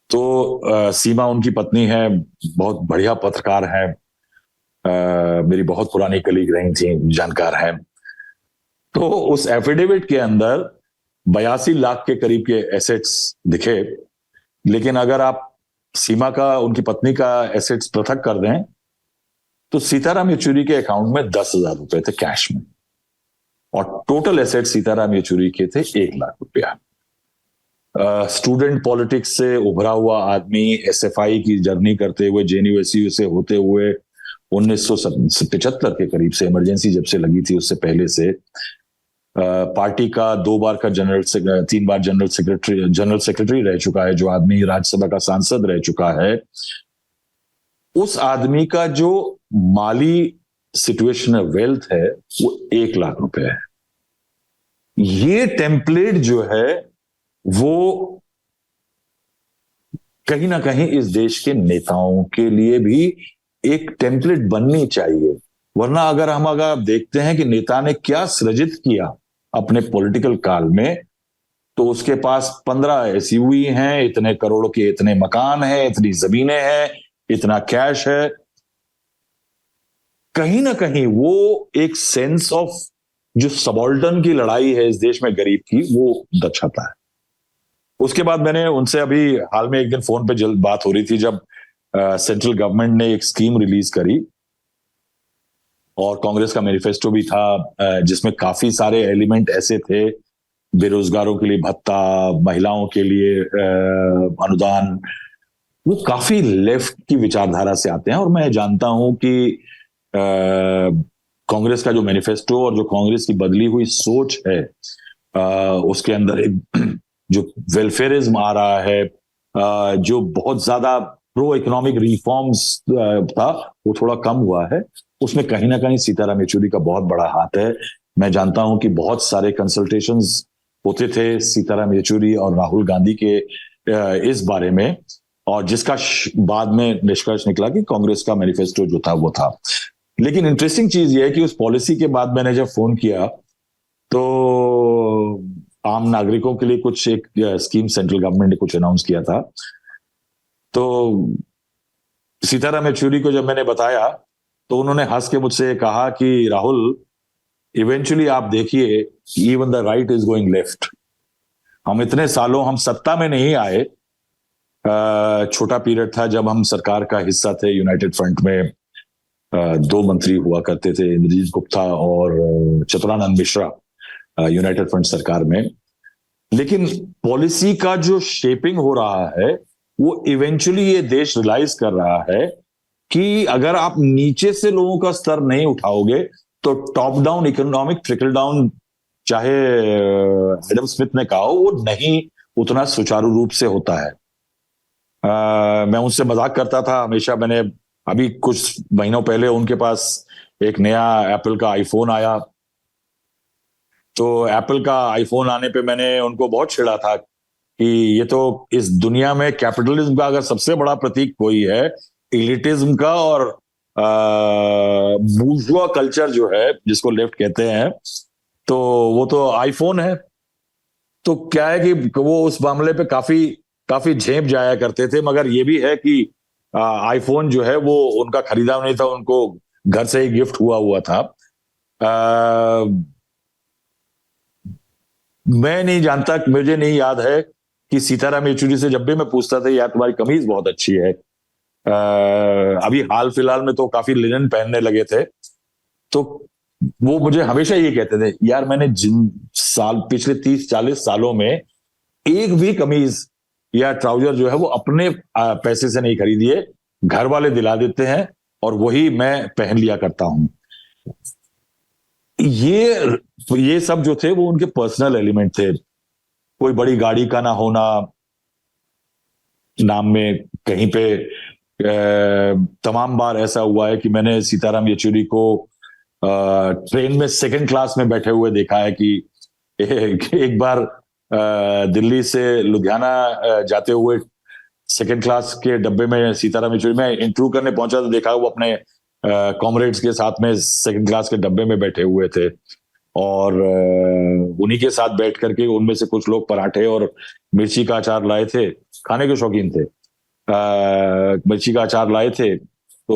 तो सीमा उनकी पत्नी है, बहुत बढ़िया पत्रकार है, मेरी बहुत पुरानी कलीग रही थी, जानकार है। तो उस एफिडेविट के अंदर 82 लाख के करीब के एसेट्स दिखे, लेकिन अगर आप सीमा का, उनकी पत्नी का एसेट्स पृथक कर दें तो सीताराम येचुरी के अकाउंट में 10,000 रुपए थे कैश में, और टोटल एसेट सीताराम येचुरी के थे 1 लाख रुपया। स्टूडेंट पॉलिटिक्स से उभरा हुआ आदमी, एसएफआई की जर्नी करते हुए, जेएनयू से होते हुए 1975 के करीब से, इमरजेंसी जब से लगी थी उससे पहले से, पार्टी का 2 बार का 3 बार जनरल सेक्रेटरी रह चुका है, जो आदमी राज्यसभा का सांसद रह चुका है, उस आदमी का जो माली सिचुएशन वेल्थ है वो 1 लाख रुपए है। ये टेम्पलेट जो है वो कहीं ना कहीं इस देश के नेताओं के लिए भी एक टेम्पलेट बननी चाहिए, वरना अगर आप देखते हैं कि नेता ने क्या सृजित किया अपने पॉलिटिकल काल में, तो उसके पास 15 एसयूवी हैं, इतने करोड़ के इतने मकान हैं, इतनी जमीनें हैं, इतना कैश है, कहीं ना कहीं वो एक सेंस ऑफ जो सबॉल्टन की लड़ाई है इस देश में गरीब की, वो दर्शाता है। उसके बाद मैंने उनसे अभी हाल में एक दिन फोन पे बात हो रही थी, जब सेंट्रल गवर्नमेंट ने एक स्कीम रिलीज करी और कांग्रेस का मैनिफेस्टो भी था, जिसमें काफी सारे एलिमेंट ऐसे थे बेरोजगारों के लिए भत्ता, महिलाओं के लिए अनुदान, वो काफी लेफ्ट की विचारधारा से आते हैं। और मैं जानता हूं कि कांग्रेस का जो मैनिफेस्टो और जो कांग्रेस की बदली हुई सोच है, उसके अंदर एक जो वेलफेयरिज्म आ रहा है, जो बहुत ज्यादा प्रो इकोनॉमिक रिफॉर्म्स था, वो थोड़ा कम हुआ है। उसमें कहीं ना कहीं सीताराम येचुरी का बहुत बड़ा हाथ है। मैं जानता हूं कि बहुत सारे कंसल्टेशंस होते थे सीताराम येचुरी और राहुल गांधी के इस बारे में, और जिसका बाद में निष्कर्ष निकला कि कांग्रेस का मैनिफेस्टो जो था वो था। लेकिन इंटरेस्टिंग चीज ये है कि उस पॉलिसी के बाद मैंने जब फोन किया तो आम नागरिकों के लिए कुछ एक स्कीम सेंट्रल गवर्नमेंट ने कुछ अनाउंस किया था। तो सीताराम येचुरी को जब मैंने बताया तो उन्होंने हंस के मुझसे कहा कि राहुल, इवेंचुअली आप देखिए, even the right is going left. हम इतने सालों हम सत्ता में नहीं आए, छोटा पीरियड था जब हम सरकार का हिस्सा थे। यूनाइटेड फ्रंट में 2 मंत्री हुआ करते थे, इंद्रजीत गुप्ता और चित्तरानंद मिश्रा, यूनाइटेड फ्रंट सरकार में। लेकिन पॉलिसी का जो शेपिंग हो रहा है वो इवेंचुअली ये देश रियलाइज कर रहा है कि अगर आप नीचे से लोगों का स्तर नहीं उठाओगे तो top down economic trickle down, चाहे एडम स्मिथ ने कहा हो, वो नहीं उतना सुचारू रूप से होता है। मैं उनसे मजाक करता था हमेशा। मैंने अभी कुछ महीनों पहले उनके पास एक नया एप्पल का आईफोन आया, तो एप्पल का आईफोन आने पे मैंने उनको बहुत छेड़ा था कि ये तो इस दुनिया में कैपिटलिज्म का अगर सबसे बड़ा प्रतीक कोई है, एलिटिज्म का और बूर्जुआ कल्चर जो है जिसको लेफ्ट कहते हैं, तो वो तो आईफोन है। तो क्या है कि वो उस मामले पे काफी झेप जाया करते थे। मगर ये भी है कि आईफोन जो है वो उनका खरीदा नहीं था, उनको घर से ही गिफ्ट हुआ था। मैं नहीं जानता, मुझे नहीं याद है कि सीताराम येचुरी से जब भी मैं पूछता था यार तुम्हारी कमीज बहुत अच्छी है, अभी हाल फिलहाल में तो काफी लिनन पहनने लगे थे, तो वो मुझे हमेशा ये कहते थे यार मैंने पिछले 30-40 सालों में एक भी कमीज या ट्राउजर जो है वो अपने पैसे से नहीं खरीदी है, घर वाले दिला देते हैं और वही मैं पहन लिया करता हूं। ये सब जो थे वो उनके पर्सनल एलिमेंट थे। कोई बड़ी गाड़ी का ना होना, नाम में कहीं पे तमाम बार ऐसा हुआ है कि मैंने सीताराम येचुरी को ट्रेन में सेकंड क्लास में बैठे हुए देखा है कि एक बार दिल्ली से लुधियाना जाते हुए सेकंड क्लास के डब्बे में सीताराम येचुरी, मैं इंटरव्यू करने पहुंचा तो देखा वो अपने कॉमरेड्स के साथ में सेकंड क्लास के डब्बे में बैठे हुए थे, और उन्हीं के साथ बैठ करके उनमें से कुछ लोग पराठे और मिर्ची का अचार लाए थे, खाने के शौकीन थे, मिर्ची का अचार लाए थे तो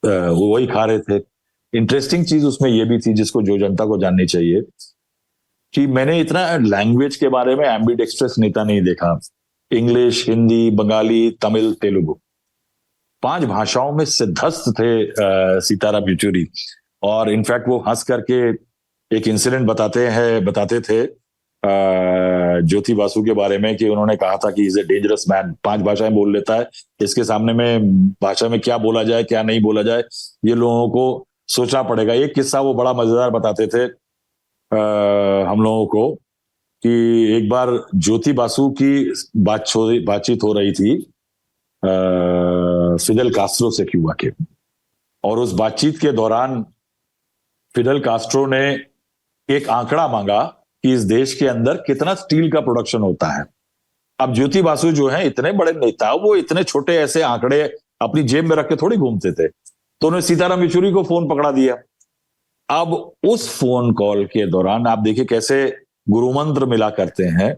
वो वही खा रहे थे। इंटरेस्टिंग चीज उसमें ये भी थी जिसको जो जनता को जाननी चाहिए कि मैंने इतना लैंग्वेज के बारे में एम्बिडेक्स्ट्रस नेता नहीं देखा। इंग्लिश, हिंदी, बंगाली, तमिल, तेलुगु, 5 भाषाओं में सिद्धस्त थे सीताराम येचुरी। और इनफैक्ट वो हंस करके एक इंसिडेंट बताते थे ज्योति बासु के बारे में कि उन्होंने कहा था कि इज ए डेंजरस मैन, 5 भाषाएं बोल लेता है, इसके सामने में भाषा में क्या बोला जाए क्या नहीं बोला जाए ये लोगों को सोचना पड़ेगा। एक किस्सा वो बड़ा मजेदार बताते थे हम लोगों को कि एक बार ज्योति बासु की बातचीत हो रही थी फिडेल कास्ट्रो से क्यूबा के, और उस बातचीत के दौरान फिडेल कास्ट्रो ने एक आंकड़ा मांगा कि इस देश के अंदर कितना स्टील का प्रोडक्शन होता है। अब ज्योति बासु जो है इतने बड़े नेता, वो इतने छोटे ऐसे आंकड़े अपनी जेब में रख के थोड़ी घूमते थे, तो उन्होंने सीताराम येचुरी को फोन पकड़ा दिया। अब उस फोन कॉल के दौरान आप देखिए कैसे गुरुमंत्र मिला करते हैं।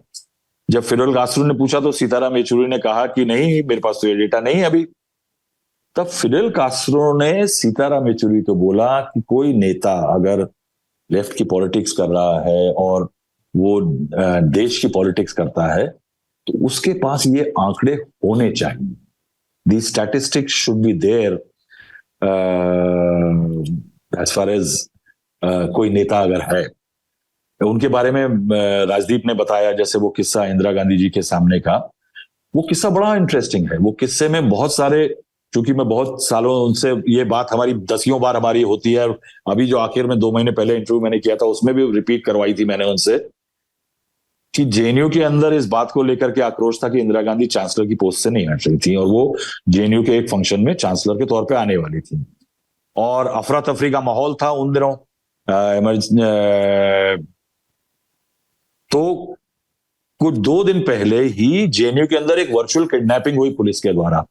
जब फिडेल कास्ट्रो ने पूछा तो सीताराम येचुरी ने कहा कि नहीं, मेरे पास तो ये डेटा नहीं है अभी। तब फिडेल कास्ट्रो ने सीताराम येचुरी को बोला कि कोई नेता अगर लेफ्ट की पॉलिटिक्स कर रहा है और वो देश की पॉलिटिक्स करता है तो उसके पास ये आंकड़े होने चाहिए। The statistics should be there as far as कोई नेता अगर है। उनके बारे में राजदीप ने बताया, जैसे वो किस्सा इंदिरा गांधी जी के सामने का, वो किस्सा बड़ा इंटरेस्टिंग है। वो किस्से में बहुत सारे, चूंकि मैं बहुत सालों उनसे, ये बात हमारी 10वीं बार हमारी होती है, अभी जो आखिर में 2 महीने पहले इंटरव्यू मैंने किया था उसमें भी रिपीट करवाई थी मैंने उनसे, कि जेएनयू के अंदर इस बात को लेकर के आक्रोश था कि इंदिरा गांधी चांसलर की पोस्ट से नहीं हट रही थी, और वो जेएनयू के एक फंक्शन में चांसलर के तौर पे आने वाली थी, और अफरा तफरी का माहौल था उन दिनों। तो कुछ 2 दिन पहले ही जेएनयू के अंदर एक वर्चुअल किडनैपिंग हुई पुलिस के द्वारा।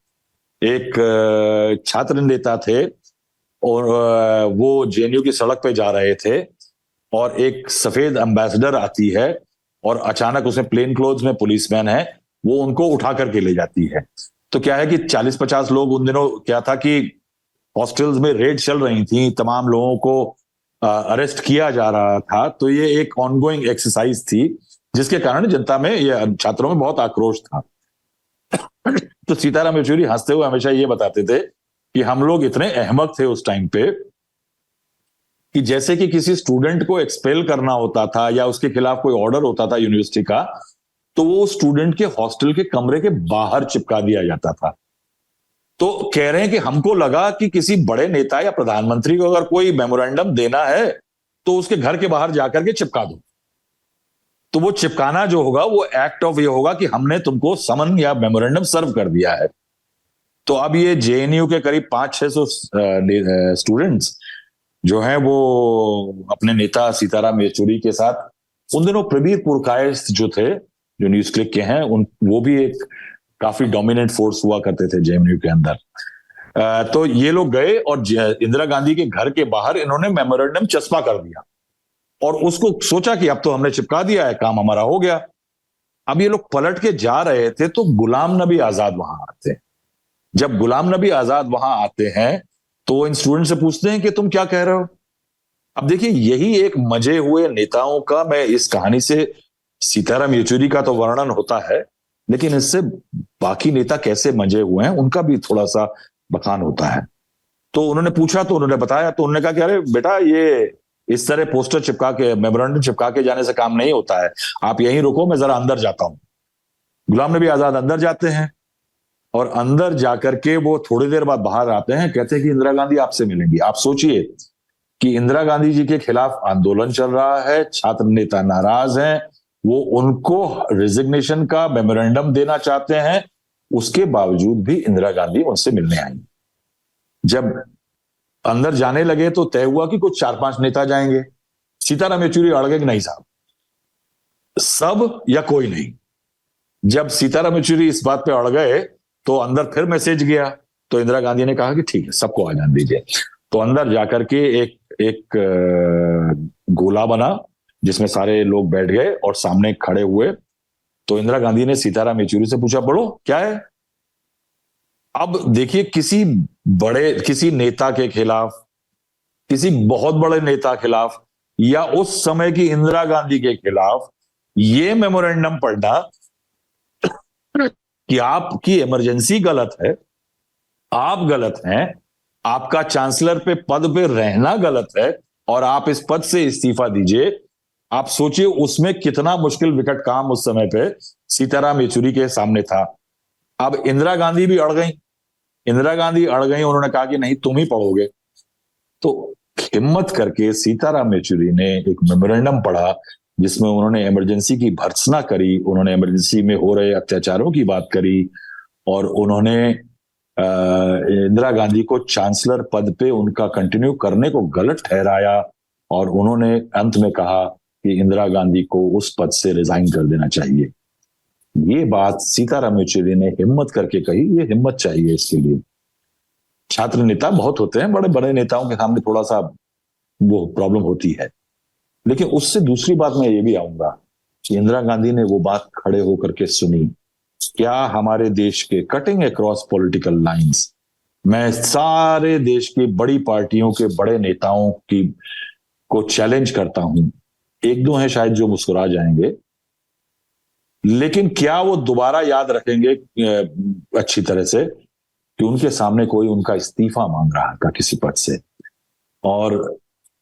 एक छात्र नेता थे और वो जेएनयू की सड़क पे जा रहे थे, और एक सफेद एम्बेसडर आती है और अचानक उसमें प्लेन क्लोथ्स में पुलिसमैन है, वो उनको उठा करके ले जाती है। तो क्या है कि 40-50 लोग, उन दिनों क्या था कि हॉस्टल्स में रेड चल रही थी, तमाम लोगों को अरेस्ट किया जा रहा था, तो ये एक ऑनगोइंग एक्सरसाइज थी जिसके कारण जनता में, ये छात्रों में बहुत आक्रोश था। तो सीताराम येचुरी हंसते हुए हमेशा ये बताते थे कि हम लोग इतने अहमक थे उस टाइम पे कि जैसे कि किसी स्टूडेंट को एक्सपेल करना होता था या उसके खिलाफ कोई ऑर्डर होता था यूनिवर्सिटी का, तो वो स्टूडेंट के हॉस्टल के कमरे के बाहर चिपका दिया जाता था। तो कह रहे हैं कि हमको लगा कि किसी बड़े नेता या प्रधानमंत्री को अगर कोई मेमोरेंडम देना है तो उसके घर के बाहर जाकर के चिपका दो। तो वो चिपकाना जो होगा वो एक्ट ऑफ ये होगा कि हमने तुमको समन या मेमोरेंडम सर्व कर दिया है। तो अब ये जेएनयू के करीब 500-600 स्टूडेंट्स जो हैं वो अपने नेता सीताराम येचुरी के साथ, उन दिनों प्रबीर पुरकायस्थ जो थे, जो न्यूज क्लिक के हैं, वो भी एक काफी डोमिनेंट फोर्स हुआ करते थे जेएनयू के अंदर। तो ये लोग गए और इंदिरा गांधी के घर के बाहर इन्होंने मेमोरेंडम चस्पा कर दिया और उसको सोचा कि अब तो हमने चिपका दिया है, काम हमारा हो गया। अब ये लोग पलट के जा रहे थे तो गुलाम नबी आजाद वहां आते हैं। जब गुलाम नबी आजाद वहां आते हैं तो इन स्टूडेंट से पूछते हैं कि तुम क्या कह रहे हो। अब देखिए, यही एक मजे हुए नेताओं का, मैं इस कहानी से सीताराम येचुरी का तो वर्णन होता है, लेकिन इससे बाकी नेता कैसे मजे हुए हैं उनका भी थोड़ा सा बखान होता है। तो उन्होंने पूछा, तो उन्होंने बताया, तो उन्होंने कहा कि अरे बेटा, ये इस तरह पोस्टर चिपका के, मेमोरेंडम चिपका के जाने से काम नहीं होता है, आप यहीं रुको, मैं जरा अंदर जाता हूं। गुलाम नबी आजाद अंदर जाते हैं और अंदर जाकर के वो थोड़ी देर बाद बाहर आते हैं, कहते हैं कि इंदिरा गांधी आपसे मिलेंगी। आप सोचिए कि इंदिरा गांधी जी के खिलाफ आंदोलन चल रहा है, छात्र नेता नाराज हैं, वो उनको रिजिग्नेशन का मेमोरेंडम देना चाहते हैं, उसके बावजूद भी इंदिरा गांधी उनसे मिलने आई। जब अंदर जाने लगे तो तय हुआ कि कुछ 4-5 नेता जाएंगे। सीताराम येचुरी अड़ गए कि नहीं साहब, सब या कोई नहीं। जब सीताराम येचुरी इस बात पे अड़ गए तो अंदर फिर मैसेज गया, तो इंदिरा गांधी ने कहा कि ठीक है, सबको आ जाने दीजिए। तो अंदर जाकर के एक गोला बना जिसमें सारे लोग बैठ गए और सामने खड़े हुए। तो इंदिरा गांधी ने सीताराम येचुरी से पूछा, बोलो क्या है। अब देखिए, किसी नेता के खिलाफ, किसी बहुत बड़े नेता खिलाफ या उस समय की इंदिरा गांधी के खिलाफ ये मेमोरेंडम पढ़ना कि आपकी इमरजेंसी गलत है, आप गलत हैं, आपका चांसलर पे पद पे रहना गलत है और आप इस पद से इस्तीफा दीजिए। आप सोचिए उसमें कितना मुश्किल विकट काम उस समय पे सीताराम येचुरी के सामने था। अब इंदिरा गांधी भी अड़ गई। उन्होंने कहा कि नहीं, तुम ही पढ़ोगे। तो हिम्मत करके सीताराम येचुरी ने एक मेमोरेंडम पढ़ा जिसमें उन्होंने इमरजेंसी की भर्त्सना करी, उन्होंने इमरजेंसी में हो रहे अत्याचारों की बात करी और उन्होंने इंदिरा गांधी को चांसलर पद पे उनका कंटिन्यू करने को गलत ठहराया और उन्होंने अंत में कहा कि इंदिरा गांधी को उस पद से रिजाइन कर देना चाहिए। ये बात सीताराम येचुरी ने हिम्मत करके कही। ये हिम्मत चाहिए इसके लिए। छात्र नेता बहुत होते हैं, बड़े बड़े नेताओं के सामने थोड़ा सा वो प्रॉब्लम होती है, लेकिन उससे दूसरी बात मैं ये भी आऊंगा कि इंदिरा गांधी ने वो बात खड़े होकर के सुनी। क्या हमारे देश के कटिंग अक्रॉस पॉलिटिकल लाइंस, मैं सारे देश की बड़ी पार्टियों के बड़े नेताओं की को चैलेंज करता हूं, 1-2 हैं शायद जो मुस्कुरा जाएंगे, लेकिन क्या वो दोबारा याद रखेंगे अच्छी तरह से कि उनके सामने कोई उनका इस्तीफा मांग रहा था किसी पद से। और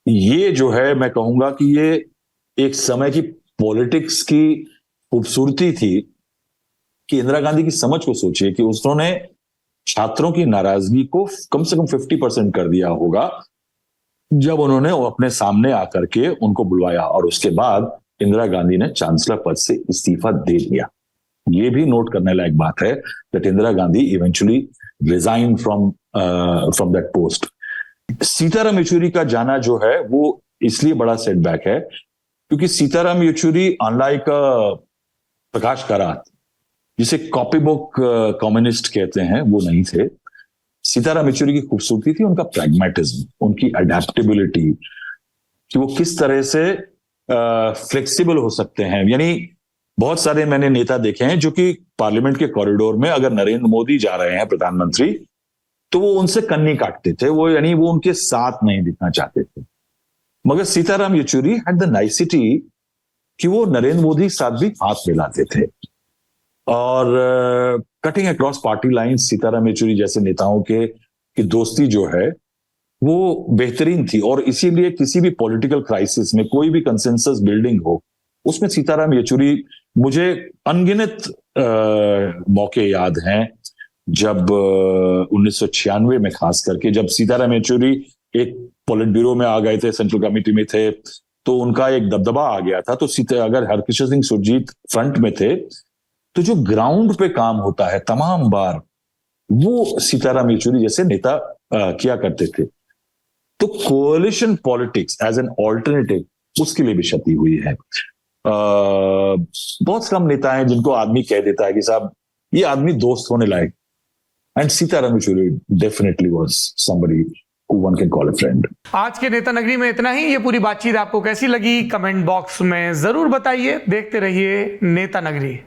ये जो है, मैं कहूंगा कि ये एक समय की पॉलिटिक्स की खूबसूरती थी कि इंदिरा गांधी की समझ को सोचिए कि उन्होंने छात्रों की नाराजगी को कम से कम 50% कर दिया होगा जब उन्होंने अपने सामने आकर के उनको बुलवाया, और उसके बाद इंदिरा गांधी ने चांसलर पद से इस्तीफा दे दिया। ये भी नोट करने लायक बात है that Indira Gandhi eventually resign from that post. Sitaram Yechury का जाना जो है वो इसलिए बड़ा सेटबैक है क्योंकि सीताराम येचुरी अनलाइक प्रकाश करात, जिसे कॉपी बुक कम्युनिस्ट कहते हैं, वो नहीं थे। सीताराम येचुरी की खूबसूरती थी उनका प्रैग्मेटिज्म, उनकी अडेप्टेबिलिटी, कि वो किस तरह से फ्लेक्सिबल हो सकते हैं। यानी बहुत सारे मैंने नेता देखे हैं जो कि पार्लियामेंट के कॉरिडोर में अगर नरेंद्र मोदी जा रहे हैं प्रधानमंत्री, तो वो उनसे कन्नी काटते थे, वो यानी वो उनके साथ नहीं दिखना चाहते थे। मगर सीताराम येचुरी हैड द नाइसिटी कि वो नरेंद्र मोदी के साथ भी हाथ मिलाते थे, और cutting across party line Sitaram Yechury जैसे नेताओं की दोस्ती जो है वो बेहतरीन थी। और इसीलिए किसी भी पॉलिटिकल क्राइसिस में कोई भी कंसेंसस बिल्डिंग हो, उसमें सीताराम येचुरी, मुझे अनगिनत मौके याद हैं जब 1996 में खास करके जब सीताराम येचुरी एक पॉलिट ब्यूरो में आ गए थे, सेंट्रल कमेटी में थे, तो उनका एक दबदबा आ गया था। तो अगर हरकिशन सिंह सुरजीत फ्रंट में थे तो जो ग्राउंड पे काम होता है तमाम बार, वो सीताराम येचुरी जैसे नेता किया करते थे। तो कोalition पॉलिटिक्स एज एन ऑल्टरनेटिव उसके लिए भी क्षति हुई है। बहुत कम नेता हैं जिनको आदमी कह देता है कि साहब ये आदमी दोस्त होने लायक, and Sitaram Yechury definitely was somebody who one can call a friend। आज के नेता नगरी में इतना ही। ये पूरी बातचीत आपको कैसी लगी कमेंट बॉक्स में जरूर बताइए। देखते रहिए नेता नगरी।